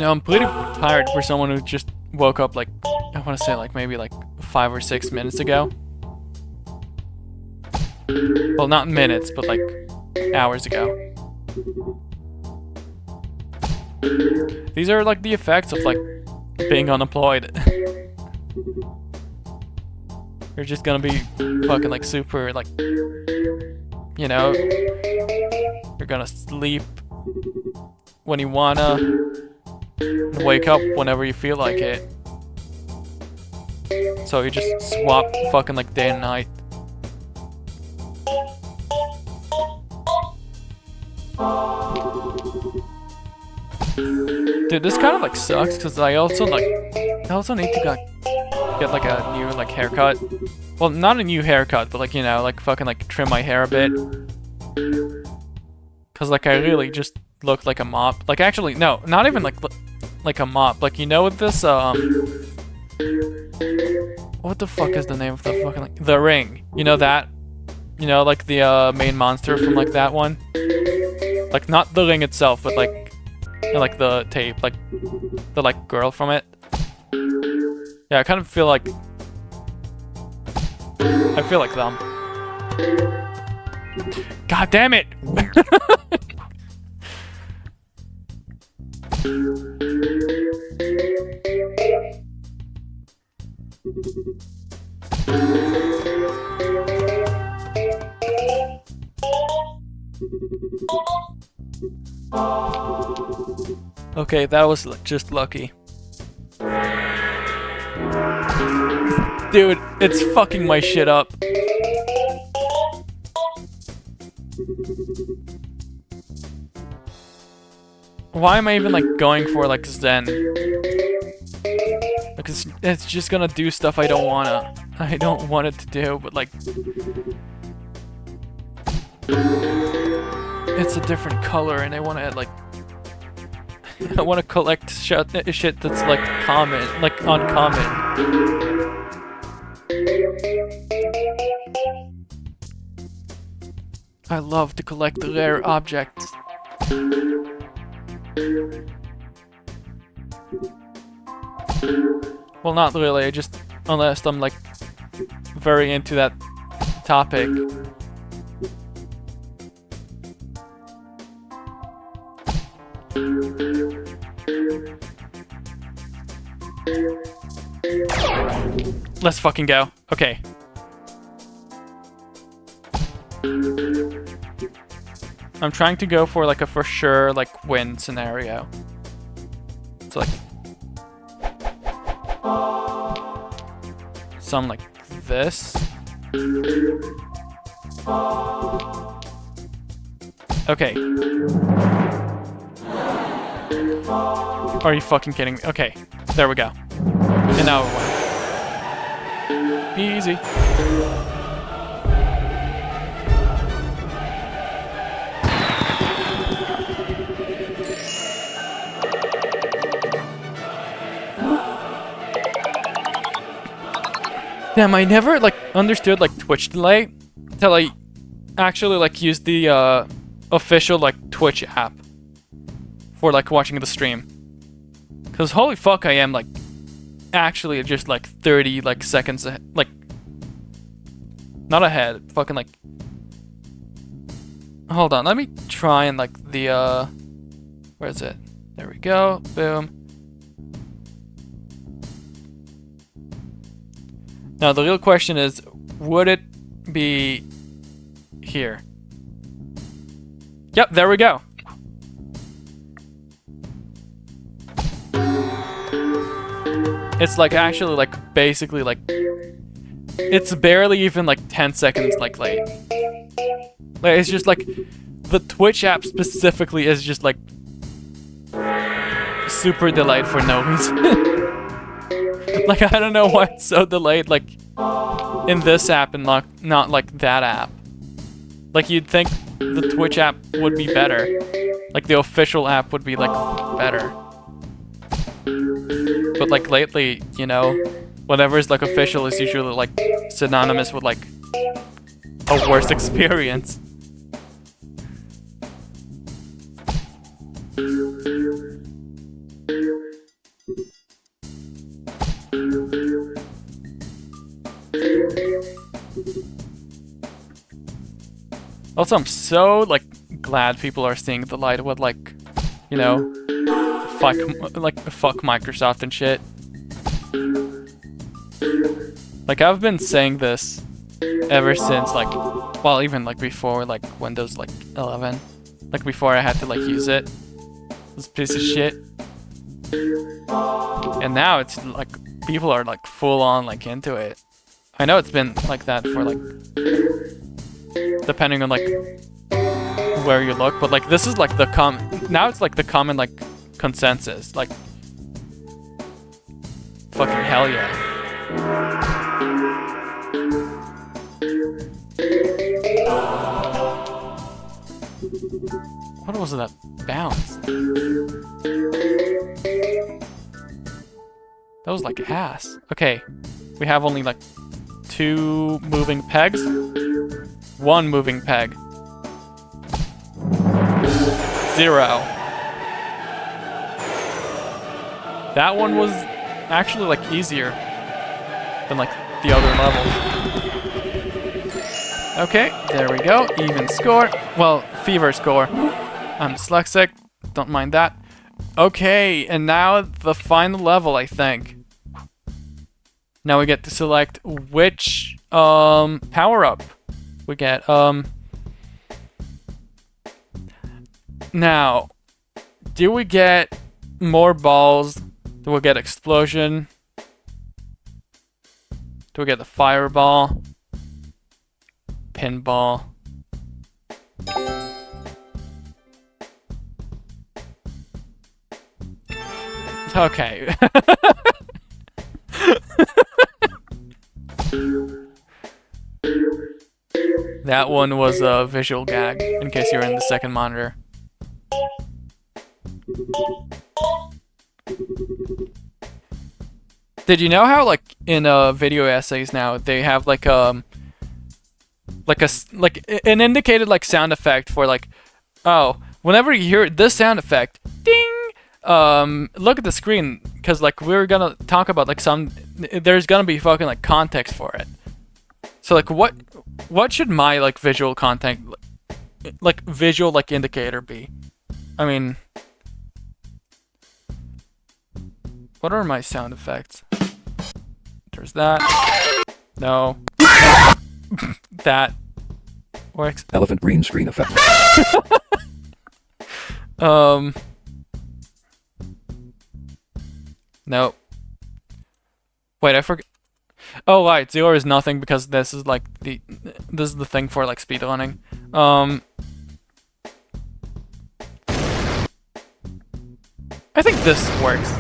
know, I'm pretty tired for someone who just woke up like, I want to say like maybe like 5 or 6 minutes ago. Well, not minutes, but like hours ago. These are like the effects of like being unemployed. You're just gonna be fucking like super like, you know, you're gonna sleep when you wanna and wake up whenever you feel like it. So you just swap fucking like day and night. Dude, this kind of like sucks because I also need to get like a new like haircut. Well, not a new haircut, but like, you know, like fucking like trim my hair a bit. Cause like I really just look like a mop. Like actually, no, not even like a mop. Like, you know, with this what the fuck is the name of the fucking like The Ring? You know that? You know, like the main monster from like that one. Like not the ring itself, but like the tape, like the like girl from it. Yeah, I kind of feel like them. God damn it! Okay, that was just lucky. Dude, it's fucking my shit up. Why am I even like going for like Zen? Because it's just gonna do stuff I don't want it to do, but like it's a different color and I wanna like I wanna collect shit that's like common, like uncommon. I love to collect rare objects. Well, not really, I just, unless I'm like very into that topic. Let's fucking go. Okay. I'm trying to go for like a for sure like win scenario. It's like some like this. Okay. Are you fucking kidding me? Okay, there we go. And now we're winning. Easy. Damn, I never like understood like Twitch delay until I actually like used the official like Twitch app for like watching the stream. Cause holy fuck, I am like actually just like 30 like seconds ahead, like not ahead, fucking like. Hold on, let me try and like the where is it? There we go. Boom. Now the real question is, would it be here? Yep, there we go. It's like actually like basically like it's barely even like 10 seconds like late. Like it's just like the Twitch app specifically is just like super delayed for no reason. Like I don't know why it's so delayed like in this app and not like that app. Like you'd think the Twitch app would be better. Like the official app would be like better. But like lately, you know, whatever's like official is usually like synonymous with like a worse experience. Also, I'm so like glad people are seeing the light with like, you know, fuck Microsoft and shit. Like I've been saying this ever since like, well, even like before like Windows like 11, like before I had to like use it. This piece of shit. And now it's like people are like full on like into it. I know it's been like that for like, depending on like where you look, but like this is like the now it's like the common like consensus, like fucking hell yeah. What was that bounce? That was like ass. Okay, we have only like 2 moving pegs. 1 moving peg. 0. That one was actually like easier than like the other levels. Okay, there we go. Even score. Well, fever score. I'm dyslexic. Don't mind that. Okay, and now the final level, I think. Now we get to select which power-up we get. Now, do we get more balls? Do we get explosion? Do we get the fireball? Pinball? Okay. That one was a visual gag, in case you're in the second monitor. Did you know how, like, in video essays now, they have like an indicated like sound effect for like, oh, whenever you hear this sound effect, ding. Look at the screen, because like we're gonna talk about like there's gonna be fucking like context for it. So like what should my like visual content, like visual like indicator be? I mean, what are my sound effects? There's that. No. That works. Elephant green screen effect. Nope. Wait, I forgot. Oh, right. 0 is nothing because this is like this is the thing for like speedrunning. I think this works.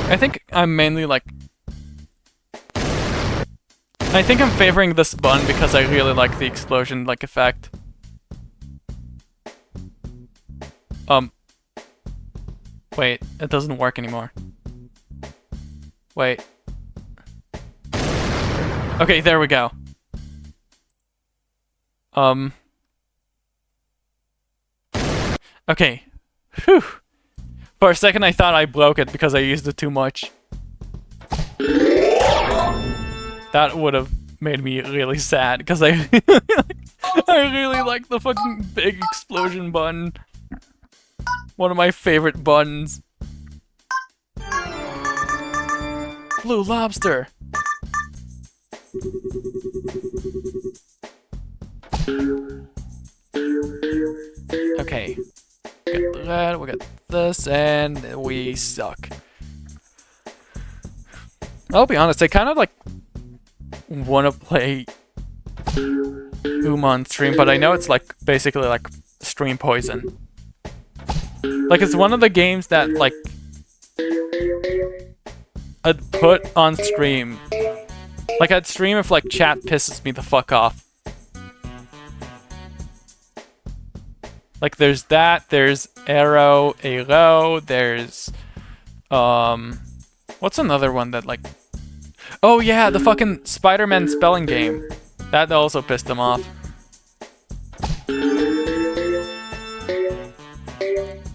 I think I'm mainly like. I think I'm favoring this button because I really like the explosion like effect. Wait, it doesn't work anymore. Wait. Okay, there we go. Okay. Whew. For a second I thought I broke it because I used it too much. That would have made me really sad because I really like the fucking big explosion button. One of my favorite buttons. Blue lobster. Okay. We got the red, we got this, and we suck. I'll be honest, I kind of like want to play on stream, but I know it's like basically like stream poison. Like it's one of the games that like I'd put on stream. Like I'd stream if like chat pisses me the fuck off. Like there's that, there's Arrow, there's what's another one that like, oh yeah, the fucking Spider-Man spelling game. That also pissed him off.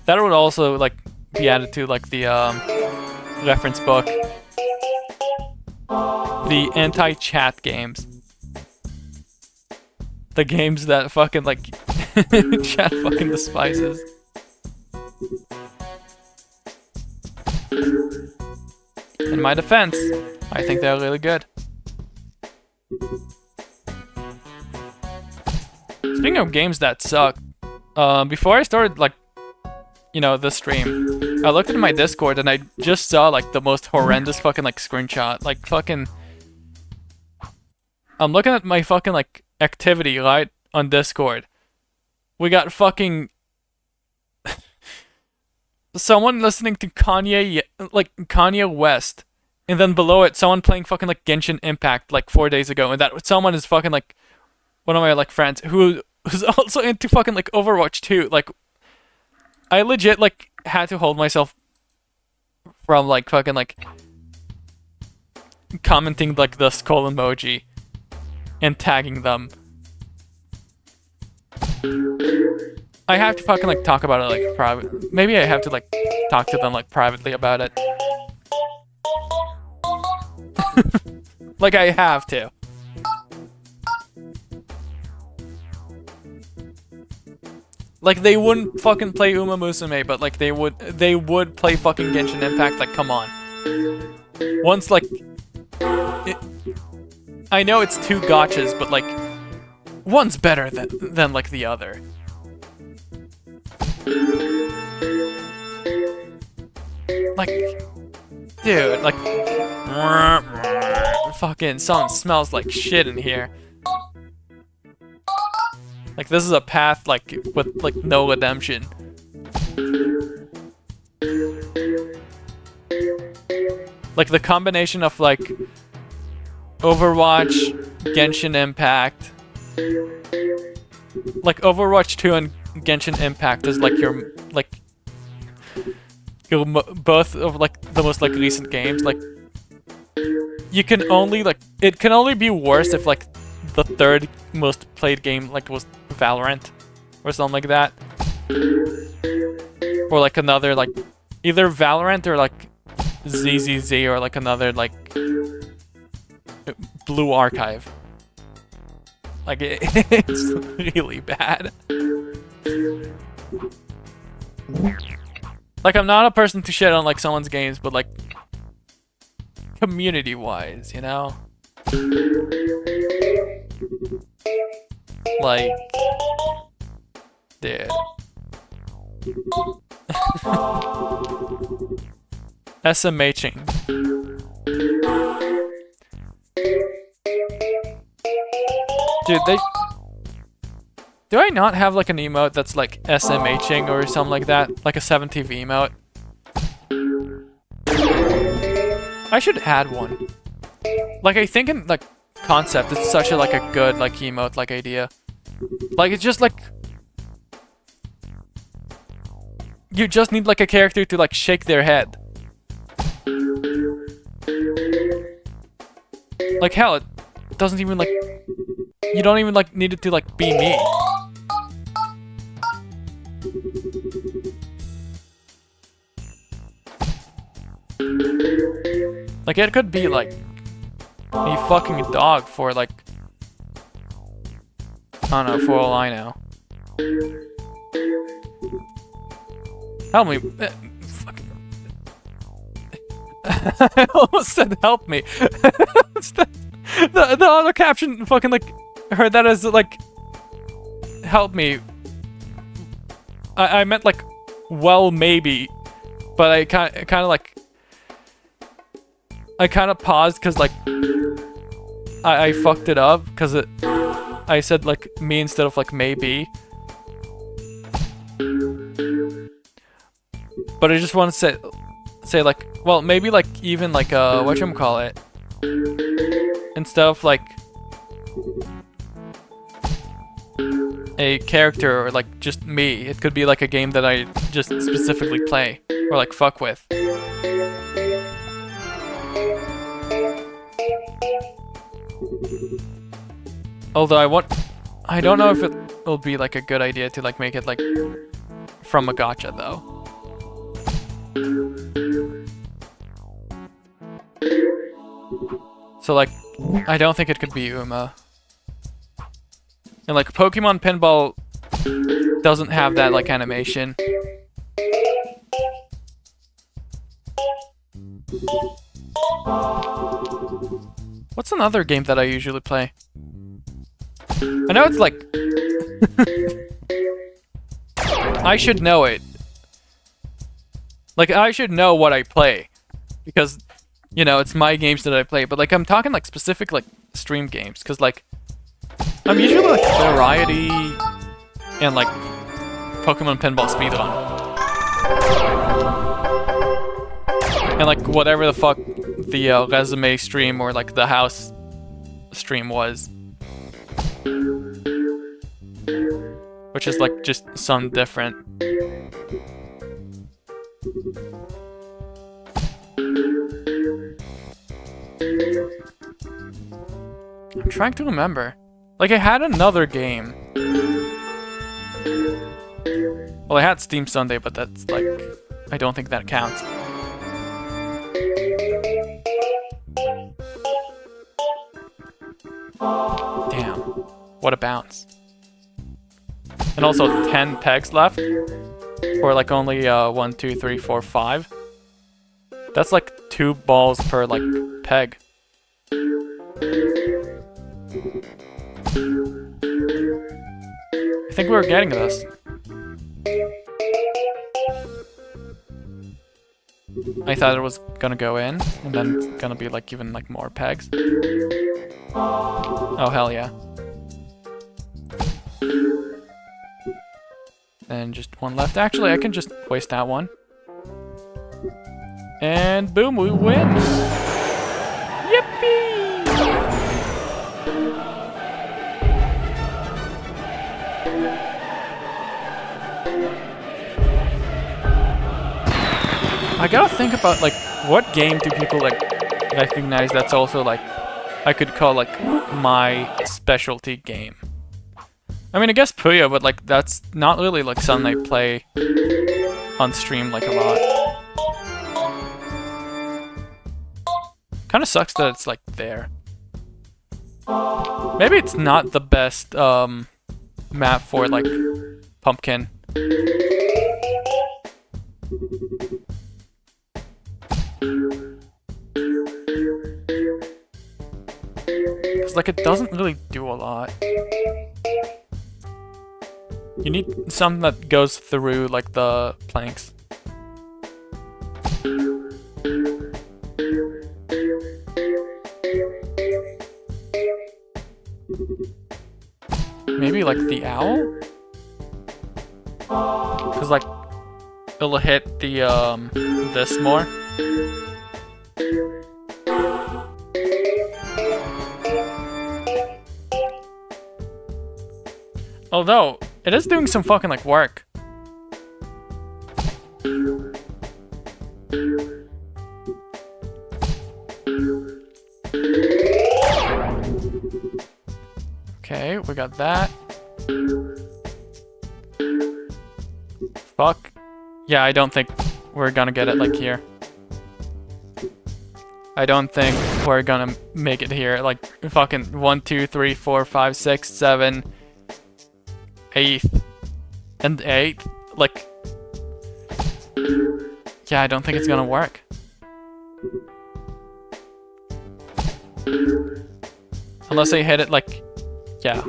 That would also like be added to like the reference book. The anti-chat games. The games that fucking like chat fucking despises. In my defense, I think they're really good. Speaking of games that suck, before I started like, you know, this stream, I looked at my Discord and I just saw like the most horrendous fucking like screenshot. Like fucking, I'm looking at my fucking like activity right on Discord. We got fucking someone listening to Kanye, like Kanye West, and then below it someone playing fucking like Genshin Impact like 4 days ago, and that someone is fucking like one of my like friends who's also into fucking like Overwatch 2. Like I legit like had to hold myself from like fucking like commenting like the skull emoji and tagging them. I have to fucking like talk about it like private. Maybe I have to like talk to them like privately about it. Like I have to. Like, they wouldn't fucking play Uma Musume, but like they would play fucking Genshin Impact. Like, come on. Once like, I know it's two gotchas, but like, one's better than like the other. Like, dude, like, fucking something smells like shit in here. Like, this is a path like with like no redemption. Like the combination of like Overwatch, Genshin Impact, like Overwatch 2 and Genshin Impact is like your both of like the most like recent games. Like, you can only like, it can only be worse if like the third most played game like was Valorant or something like that, or like another like either Valorant or like ZZZ or like another like Blue Archive. Like, it's really bad. Like, I'm not a person to shit on like someone's games, but like community-wise, you know? Like, dude. SMHing. Dude, do I not have like an emote that's like SMHing or something like that? Like a 7TV emote? I should add one. Like, I think in like concept, it's such a like a good like emote like idea. Like, it's just like, you just need like a character to like shake their head. Like, hell, it doesn't even like, you don't even like need it to like be me. Like, it could be like a fucking dog for like, I don't know, for all I know. Help me. Fucking. I almost said help me. the auto caption fucking like heard that as like help me. I meant like, well, maybe, but I kind of like, I kind of paused because like I fucked it up because I said like me instead of like maybe. But I just want to say like, well, maybe like even like whatchamacallit, instead of like a character or like just me, it could be like a game that I just specifically play or like fuck with. Although I don't know if it will be like a good idea to like make it like from a gacha though. So like, I don't think it could be Uma. And like, Pokemon Pinball doesn't have that like animation. What's another game that I usually play? I know it's like I should know it. Like, I should know what I play because, you know, it's my games that I play. But like, I'm talking like specific like stream games because like I'm usually like variety and like Pokemon Pinball speedrun and like whatever the fuck the resume stream or like the house stream was, which is like just some different. I'm trying to remember. Like, I had another game. Well, I had Steam Sunday, but that's like, I don't think that counts. Damn. What a bounce. And also 10 pegs left. Or like only 1, 2, 3, 4, 5. That's like 2 balls per like peg. I think we were getting this. I thought it was gonna go in, and then it's gonna be like even like more pegs. Oh hell yeah. And just one left. Actually, I can just waste that one. And boom, we win! Yippee! I gotta think about like what game do people like recognize that's also like I could call like my specialty game. I mean, I guess Puyo, but like that's not really like something I play on stream like a lot. Kind of sucks that it's like there. Maybe it's not the best map for like pumpkin. Cause like it doesn't really do a lot. You need something that goes through like the planks. Maybe like the owl? Cause like it'll hit the this more. Although it is doing some fucking like work. Okay, we got that. Fuck. Yeah, I don't think we're gonna get it like here. I don't think we're gonna make it here. Like fucking 1, 2, 3, 4, 5, 6, 7, 8th, and 8th. Like, yeah, I don't think it's gonna work. Unless I hit it like, yeah,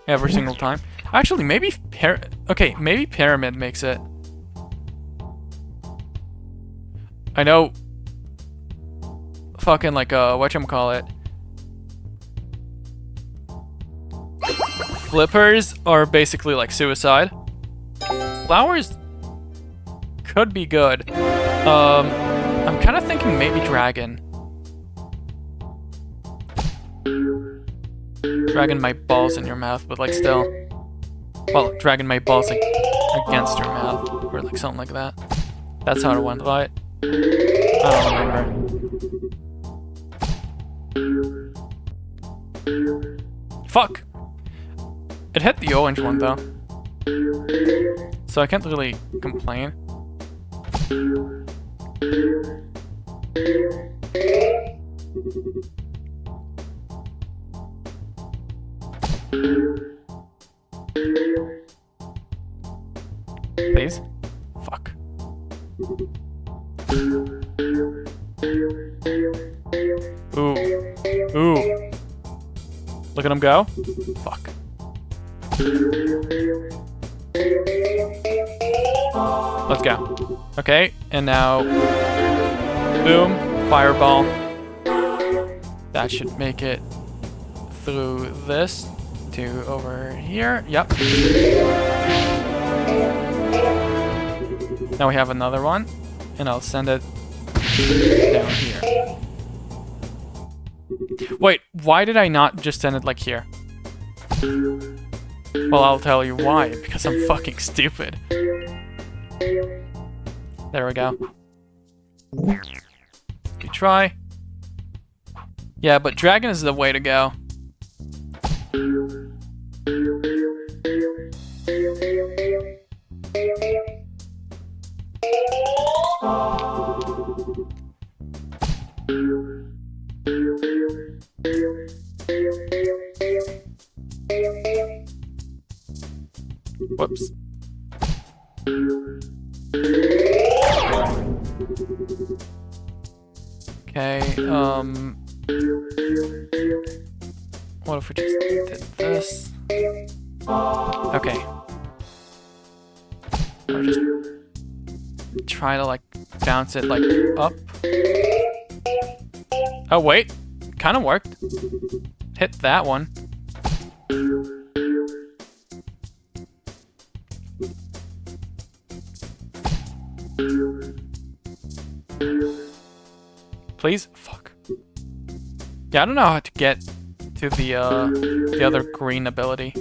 every single time. Actually, maybe maybe Pyramid makes it. I know fucking like whatchamacallit. Flippers are basically like suicide. Flowers could be good. I'm kind of thinking maybe dragon. Dragon my balls in your mouth, but like still. Well, dragon my balls like against your mouth, or like something like that. That's how it went, right? I don't remember. Fuck! It hit the orange one though. So I can't really complain. Please? Fuck. Ooh. Ooh. Look at him go. Fuck. Let's go. Okay, and now... Boom. Fireball. That should make it through this to over here. Yep. Now we have another one, and I'll send it down here. Wait, why did I not just send it like here? Well, I'll tell you why, because I'm fucking stupid. There we go. Good try. Yeah, but dragon is the way to go. Whoops. Okay, what if we just did this? Okay. Or just try to like bounce it like up. Oh wait, kind of worked. Hit that one. Please? Fuck. Yeah, I don't know how to get to the other green ability.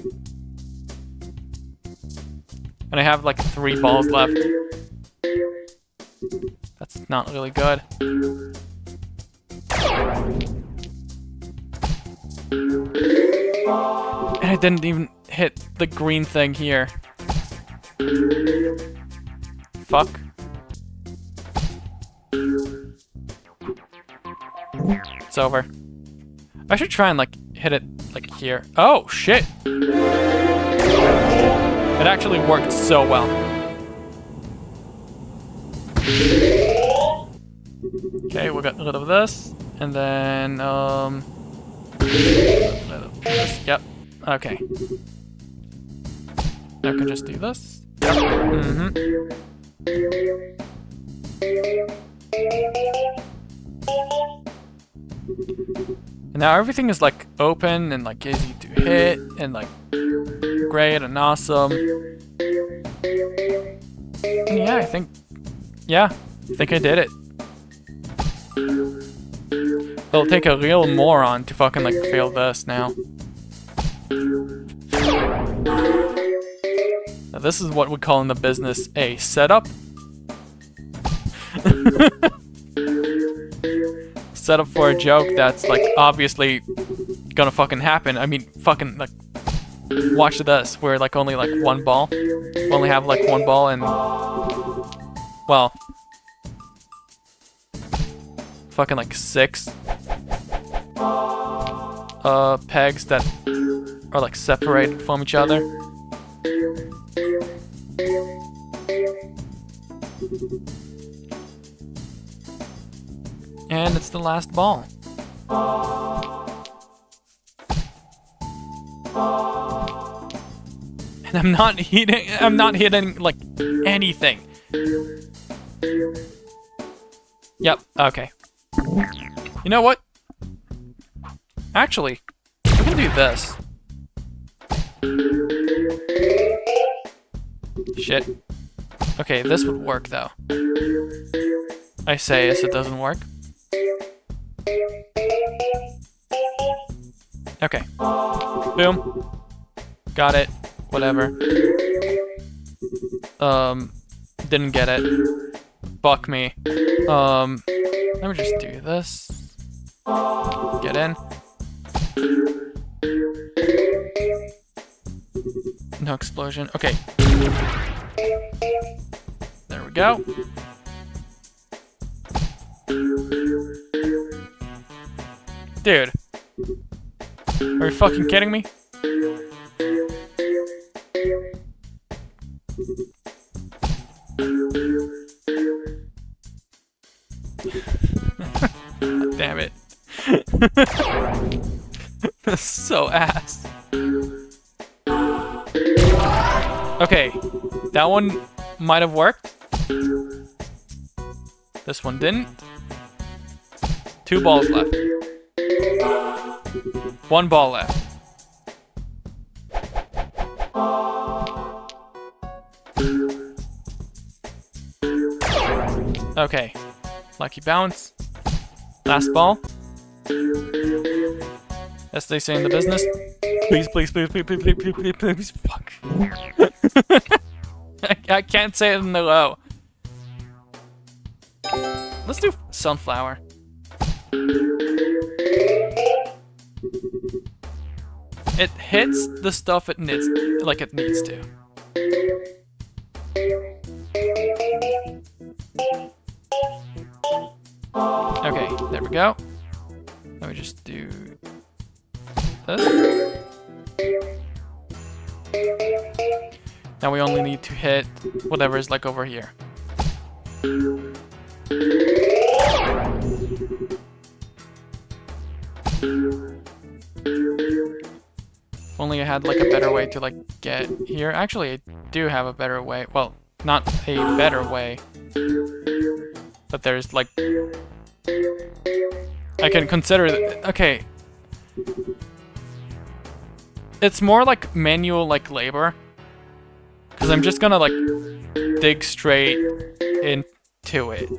And I have like 3 balls left. That's not really good. And I didn't even hit the green thing here. Fuck. It's over. I should try and like hit it like here. Oh shit! It actually worked so well. Okay, we got rid of this, and then rid of this. Yep. Okay. I can just do this. Yep. Mm-hmm. And now everything is like open and like easy to hit and like great and awesome. And yeah, I think I did it. It'll take a real moron to fucking like fail this now. Now this is what we call in the business a setup. Setup for a joke that's like obviously gonna fucking happen. I mean, fucking like, watch this. We're like only like 1 ball. We only have like 1 ball and, well, fucking like 6 pegs that are like separated from each other. And it's the last ball. And I'm not hitting like anything. Yep, okay. You know what? Actually, we can do this. Shit. Okay, this would work though. I say as it doesn't work. Okay. Boom. Got it. Whatever. Didn't get it. Fuck me. Let me just do this. Get in. No explosion. Okay. There we go. Dude. Are you fucking kidding me? Damn it. That's so ass. Okay, that one might have worked. This one didn't. 2 balls left. 1 ball left. Okay, lucky bounce. Last ball. As they say in the business. Please, please, please, please, please, please, please, please, please. Fuck. I can't say it in the low. Let's do sunflower. It hits the stuff it needs, like it needs to. Okay, there we go. Let me just do this. Now we only need to hit whatever is like over here. If only I had like a better way to like get here. Actually, I do have a better way. Well, not a better way. But there's like... I can consider... Okay. It's more like manual like labor. Because I'm just gonna like dig straight into it.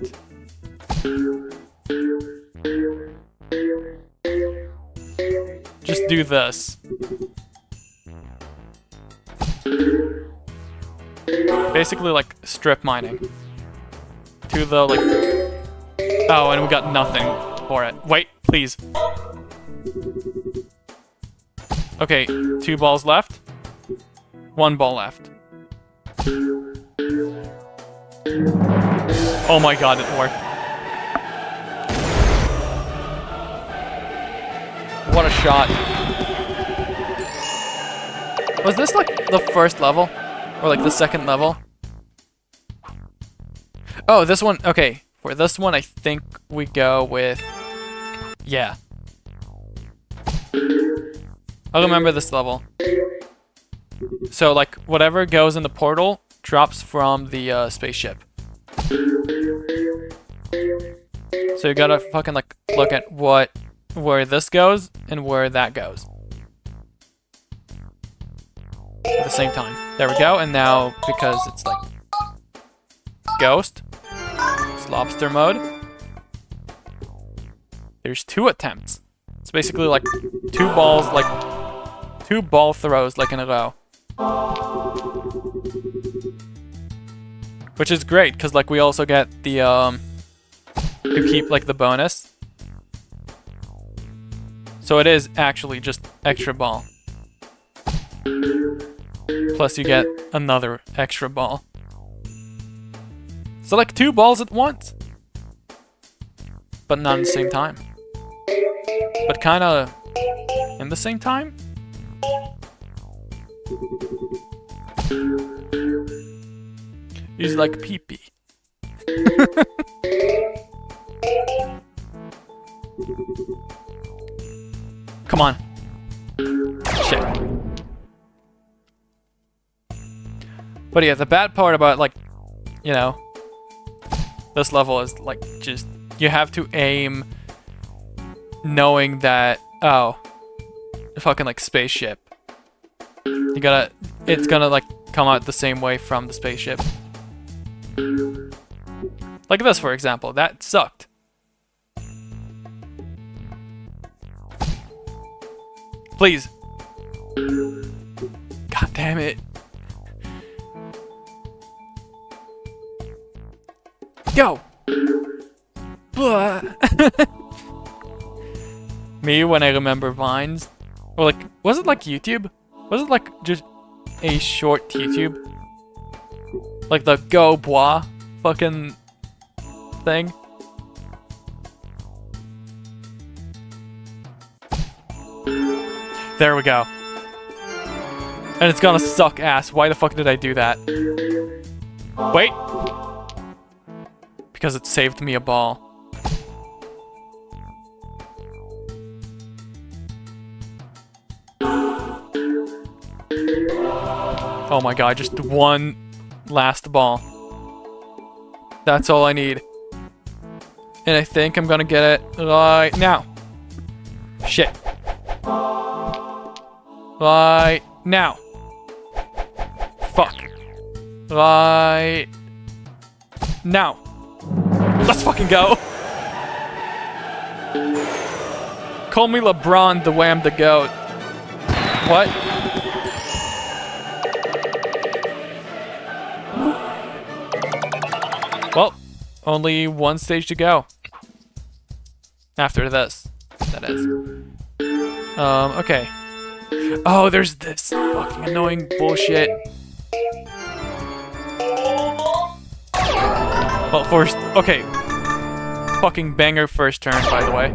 Just do this. Basically like strip mining. To the like... Oh, and we got nothing for it. Wait, please. Okay, 2 balls left. 1 ball left. Oh my god, it worked. What a shot. Was this like the first level? Or like the second level? Oh, this one, okay. For this one, I think we go with... Yeah. I remember this level. So like, whatever goes in the portal drops from the spaceship. So you gotta fucking like look at where this goes and where that goes. At the same time. There we go, and now, because it's like ghost, it's lobster mode, there's 2 attempts. It's basically like 2 balls, like 2 ball throws like in a row. Which is great, because like we also get the, to keep like the bonus. So it is actually just extra ball. Plus you get another extra ball. So like 2 balls at once. But not at the same time. But kinda in the same time? He's like pee-pee. Come on. Shit. But yeah, the bad part about like, you know, this level is like just, you have to aim knowing that, oh, the fucking like spaceship. You gotta, it's gonna like come out the same way from the spaceship. Like this, for example, that sucked. Please. God damn it. Go! Blah. Me when I remember Vines. Or like, was it like YouTube? Was it like just a short YouTube? Like the go bois fucking thing? There we go. And it's gonna suck ass. Why the fuck did I do that? Wait. Because it saved me a ball. Oh my god, just 1 last ball. That's all I need. And I think I'm gonna get it right now. Shit. Right now. Fuck. Right now. Let's fucking go. Call me LeBron the way I'm the GOAT. What? Well, only 1 stage to go. After this, that is. Okay. Oh, there's this fucking annoying bullshit. Well, first, okay. Fucking banger first turn, by the way.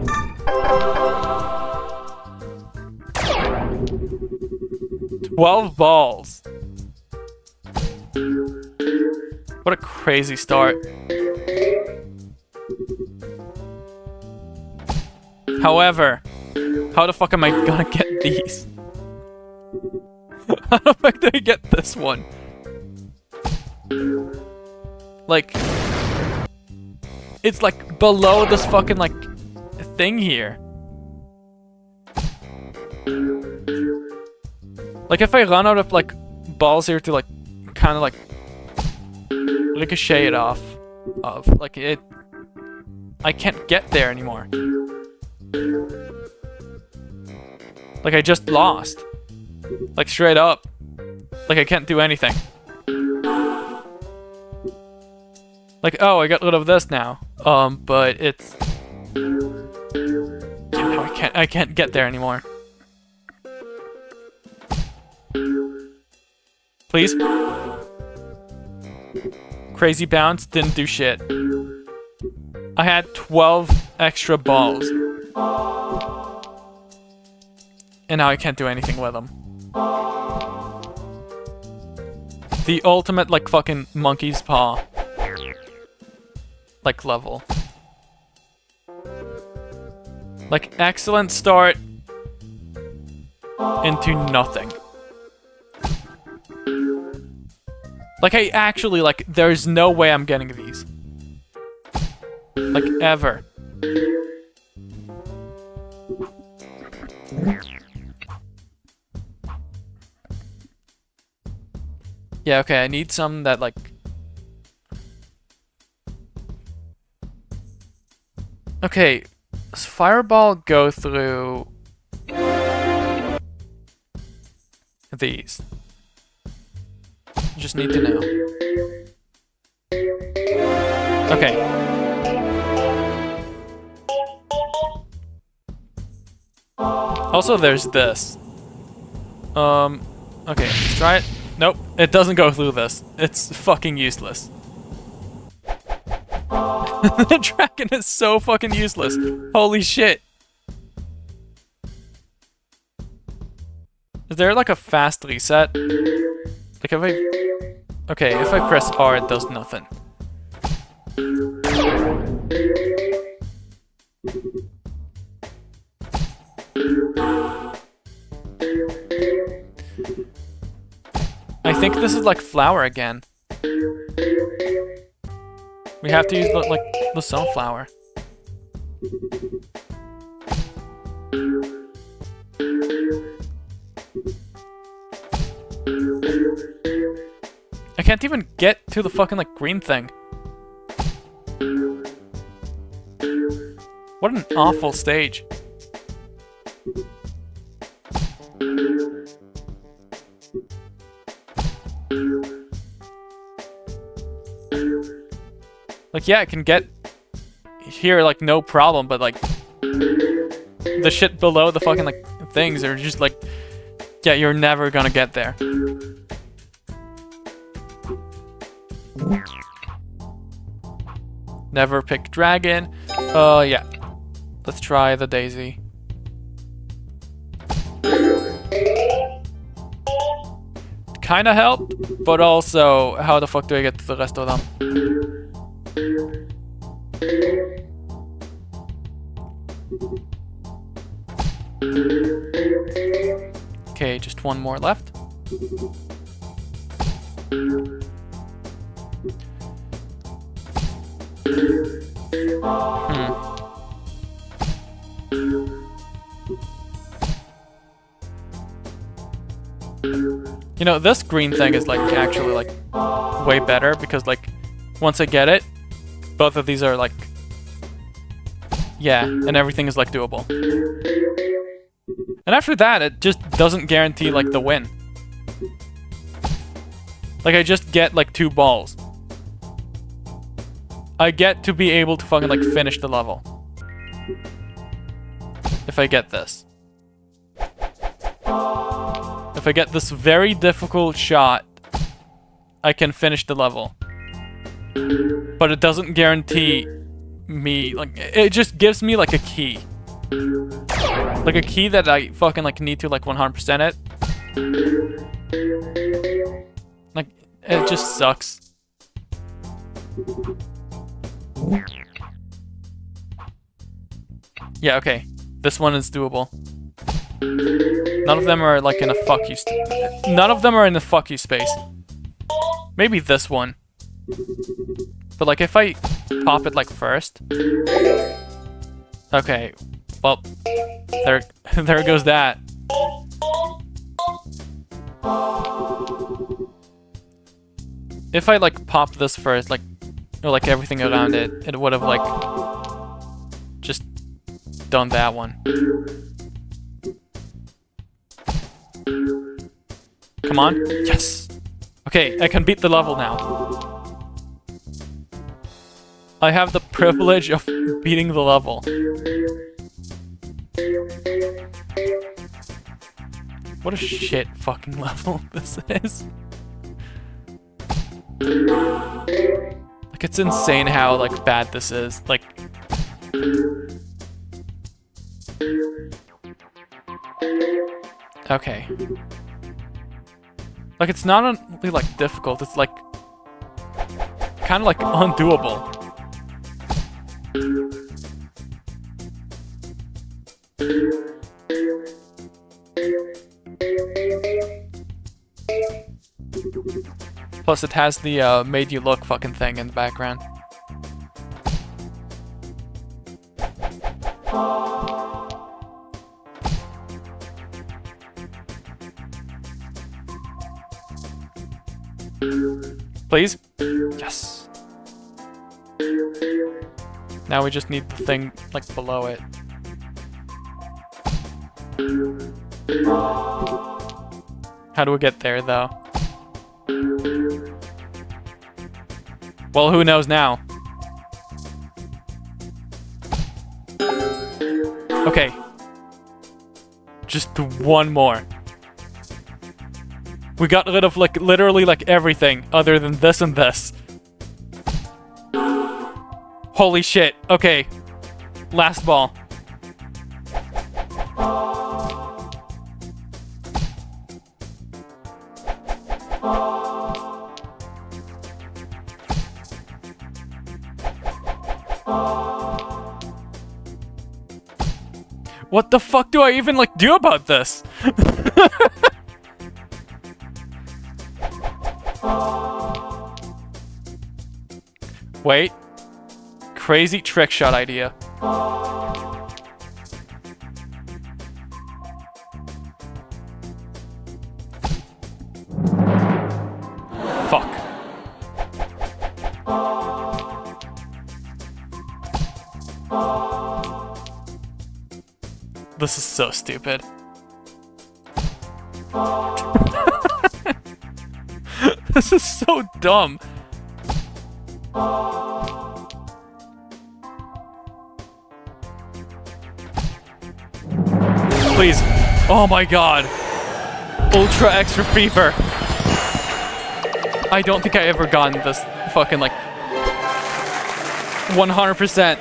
$12 balls. What a crazy start. However, how the fuck am I gonna get these? How the fuck do I get this one? Like, it's like below this fucking like thing here. Like if I run out of like balls here to like kind of like ricochet it off of like it, I can't get there anymore. Like I just lost. Like straight up. Like I can't do anything. Like, oh, I got rid of this now. But it's... Yeah, no, I can't get there anymore. Please? Crazy bounce, didn't do shit. I had 12 extra balls. And now I can't do anything with them. The ultimate, like, fucking monkey's paw. Like, level. Like, excellent start into nothing. Like, I actually, like, there's no way I'm getting these. Like, ever. Yeah, okay, I need some that, like... Okay, does Fireball go through... these? Just need to know. Okay. Also, there's this. Okay, let's try it. Nope, it doesn't go through this. It's fucking useless. The dragon is so fucking useless. Holy shit. Is there like a fast reset? Like if I... Okay, if I press R, it does nothing. I think this is like flour again. We have to use the, like the sunflower. I can't even get to the fucking like green thing. What an awful stage. Like, yeah, I can get here, like, no problem, but, like, the shit below the fucking, like, things are just, like, yeah, you're never gonna get there. Never pick dragon. Yeah. Let's try the daisy. Kinda helped, but also, how the fuck do I get to the rest of them? Okay, just one more left. You know, this green thing is like actually like way better because like once I get it, both of these are like, yeah, and everything is like doable. And after that, it just doesn't guarantee like the win. Like I just get like 2 balls. I get to be able to fucking like finish the level. If I get this. If I get this very difficult shot, I can finish the level. But it doesn't guarantee me, like, it just gives me like a key. Like a key that I fucking like need to like 100% it. Like, it just sucks. Yeah, okay. This one is doable. None of them are like in a fuck you none of them are in the fuck you space. Maybe this one. But like if I pop it like first. Okay. Well, there goes that. If I like pop this first, like or like everything around it, it would have like just done that one. Come on. Yes. Okay, I can beat the level now. I have the privilege of beating the level. What a shit fucking level this is. Like, it's insane how, like, bad this is. Like... Okay. Like, it's not only, like, difficult, it's, like... kind of, like, undoable. Plus, it has the, made you look fucking thing in the background. Please? Yes. Now we just need the thing, like, below it. How do we get there, though? Well, who knows now? Okay. Just one more. We got rid of, like, literally, like, everything other than this and this. Holy shit. Okay. Last ball. What the fuck do I even, like, do about this? Wait. Crazy trick shot idea. Fuck. This is so stupid. This is so dumb. Please. Oh my god. Ultra extra fever. I don't think I ever gotten this fucking like 100%.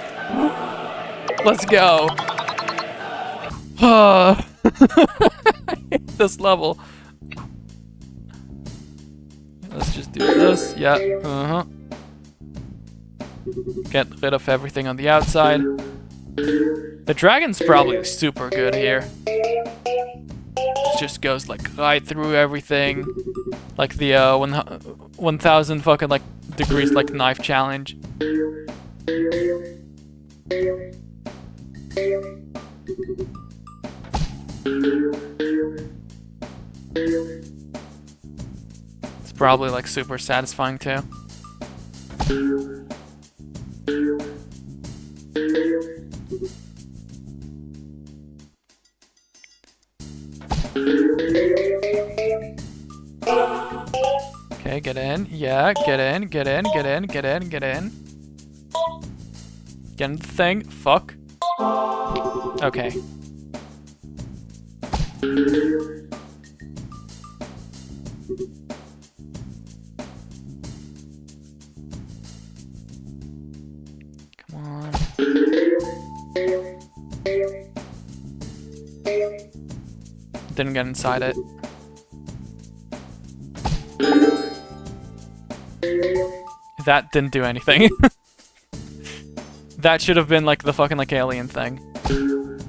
Let's go. I hate this level. Let's just do this. Yeah. Uh-huh. Get rid of everything on the outside. The dragon's probably super good here. It just goes like right through everything. Like the 1000 fucking like degrees like knife challenge. It's probably like super satisfying too. Okay, get in. Yeah, get in, get in, get in, get in, get in. Get in the thing. Fuck. Okay. Come on. Didn't get inside it. That didn't do anything. That should have been like the fucking like alien thing.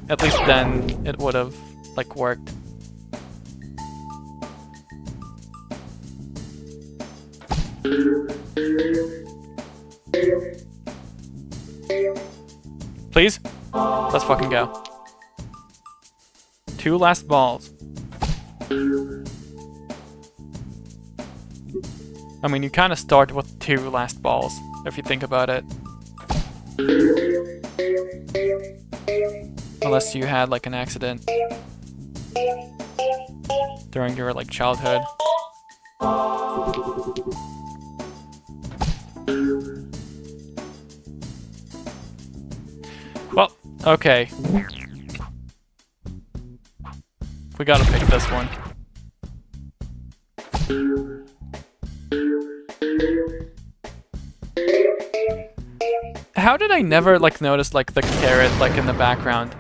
At least then it would have like worked. Please? Let's fucking go. 2 last balls. I mean, you kind of start with 2 last balls, if you think about it. Unless you had, like, an accident during your, like, childhood. Well, okay. We gotta pick this one. How did I never, like, notice, like, the carrot, like, in the background?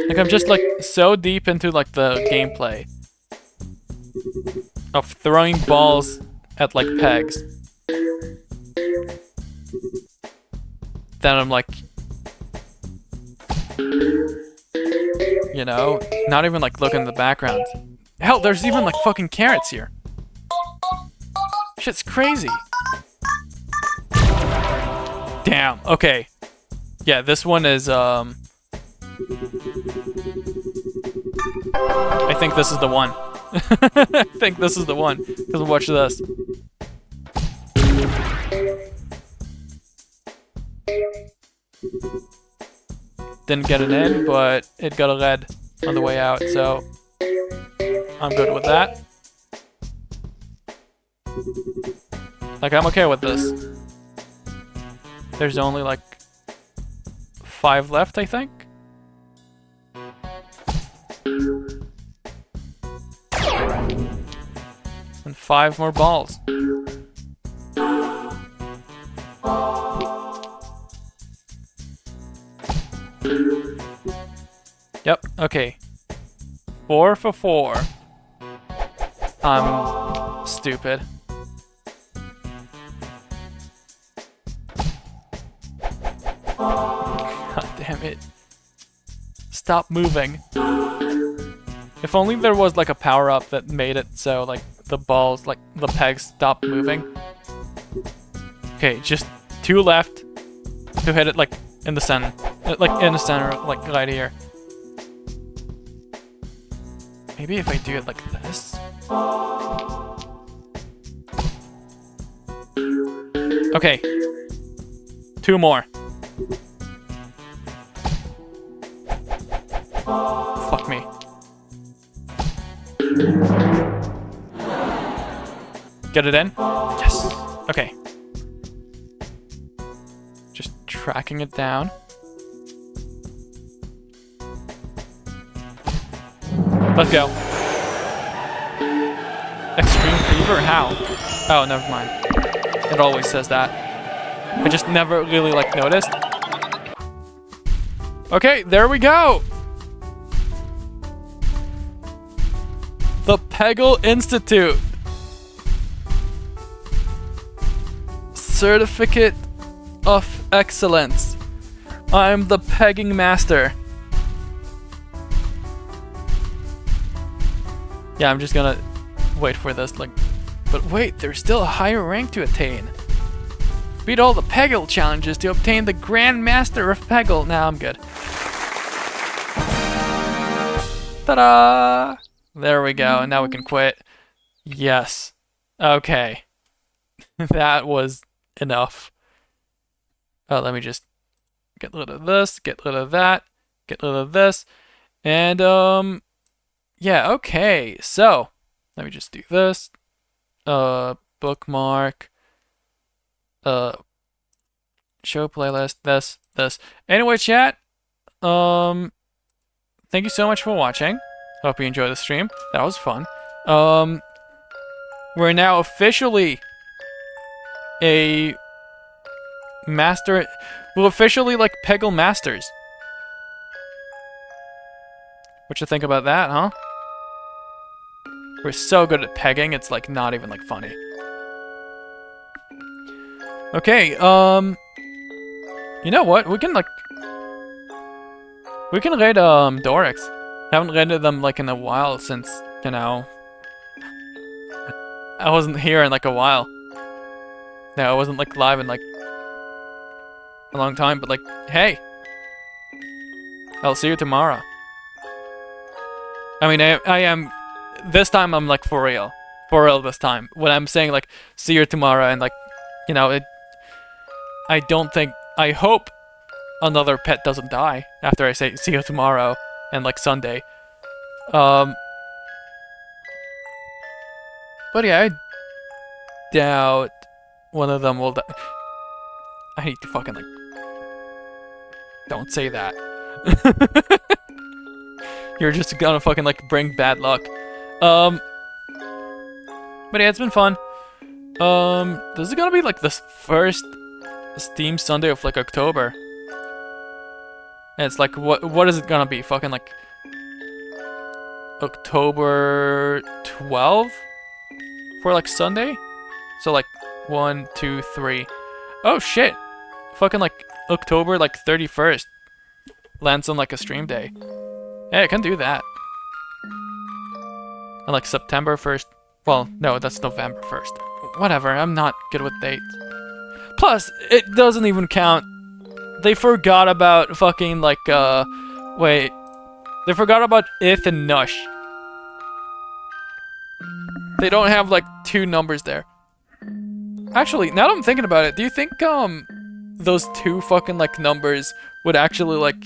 Like, I'm just, like, so deep into, like, the gameplay of throwing balls at, like, pegs that I'm, like, you know, not even, like, looking in the background. Hell, there's even, like, fucking carrots here. Shit's crazy. Damn, okay. Yeah, this one is, I think this is the one. I think this is the one. Because watch this. Didn't get it in, but it got a lead on the way out, so I'm good with that. Like, I'm okay with this. There's only, like, 5 left, I think. And 5 more balls. Yep, okay. 4 for 4. I'm stupid. God damn it. Stop moving. If only there was like a power-up that made it so like the balls, like the pegs stop moving. Okay, just 2 left to hit it like in the center. Like in the center, like right here. Maybe if I do it like this. Okay. 2 more. Fuck me. Get it in? Yes. Okay. Just tracking it down. Let's go. Extreme fever? How? Oh, never mind. It always says that. I just never really, like, noticed. Okay, there we go! The Peggle Institute. Certificate of Excellence. I'm the pegging master. Yeah, I'm just gonna wait for this, like... But wait, there's still a higher rank to attain. Beat all the Peggle challenges to obtain the Grand Master of Peggle. Nah, I'm good. Ta-da! There we go, and now we can quit. Yes. Okay. That was enough. Oh, let me just get rid of this, get rid of that, get rid of this, and, yeah, okay, so, let me just do this, bookmark, show playlist, this. Anyway, chat, thank you so much for watching. Hope you enjoyed the stream. That was fun. We're now officially a master. We're officially like Peggle Masters. What you think about that, huh? We're so good at pegging, it's like not even like funny. Okay, you know what? We can raid Dorix. Haven't raided them like in a while since, you know, I wasn't here in like a while. No, I wasn't like live in like a long time, but like, hey, I'll see you tomorrow. I mean, I am, this time I'm like for real this time. When I'm saying like, see you tomorrow, and like, you know, I don't think, I hope another pet doesn't die after I say see you tomorrow and like Sunday. But yeah, I doubt one of them will die. I need to fucking like, don't say that. You're just gonna fucking like bring bad luck. But yeah, it's been fun. This is gonna be like the first Steam Sunday of like October. And it's like, what is it gonna be? Fucking like October 12 for like Sunday? So like 1, 2, 3. Oh shit! Fucking like October like 31st lands on like a stream day. Yeah, I can do that. And like September 1st. Well, no, that's November 1st. Whatever, I'm not good with dates. Plus, it doesn't even count. They forgot about fucking like, wait. They forgot about Ith and Nush. They don't have like 2 numbers there. Actually, now that I'm thinking about it, do you think, those 2 fucking like numbers would actually like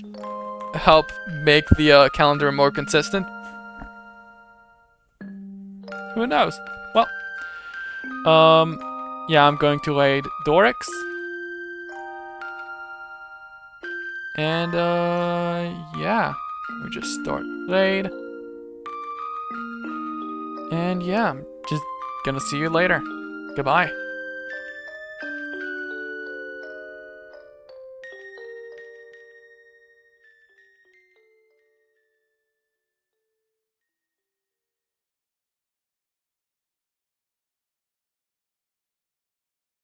help make the calendar more consistent? Who knows? Well, yeah, I'm going to raid Dorix. And, yeah. We just start raid. And yeah, I'm just gonna see you later. Goodbye.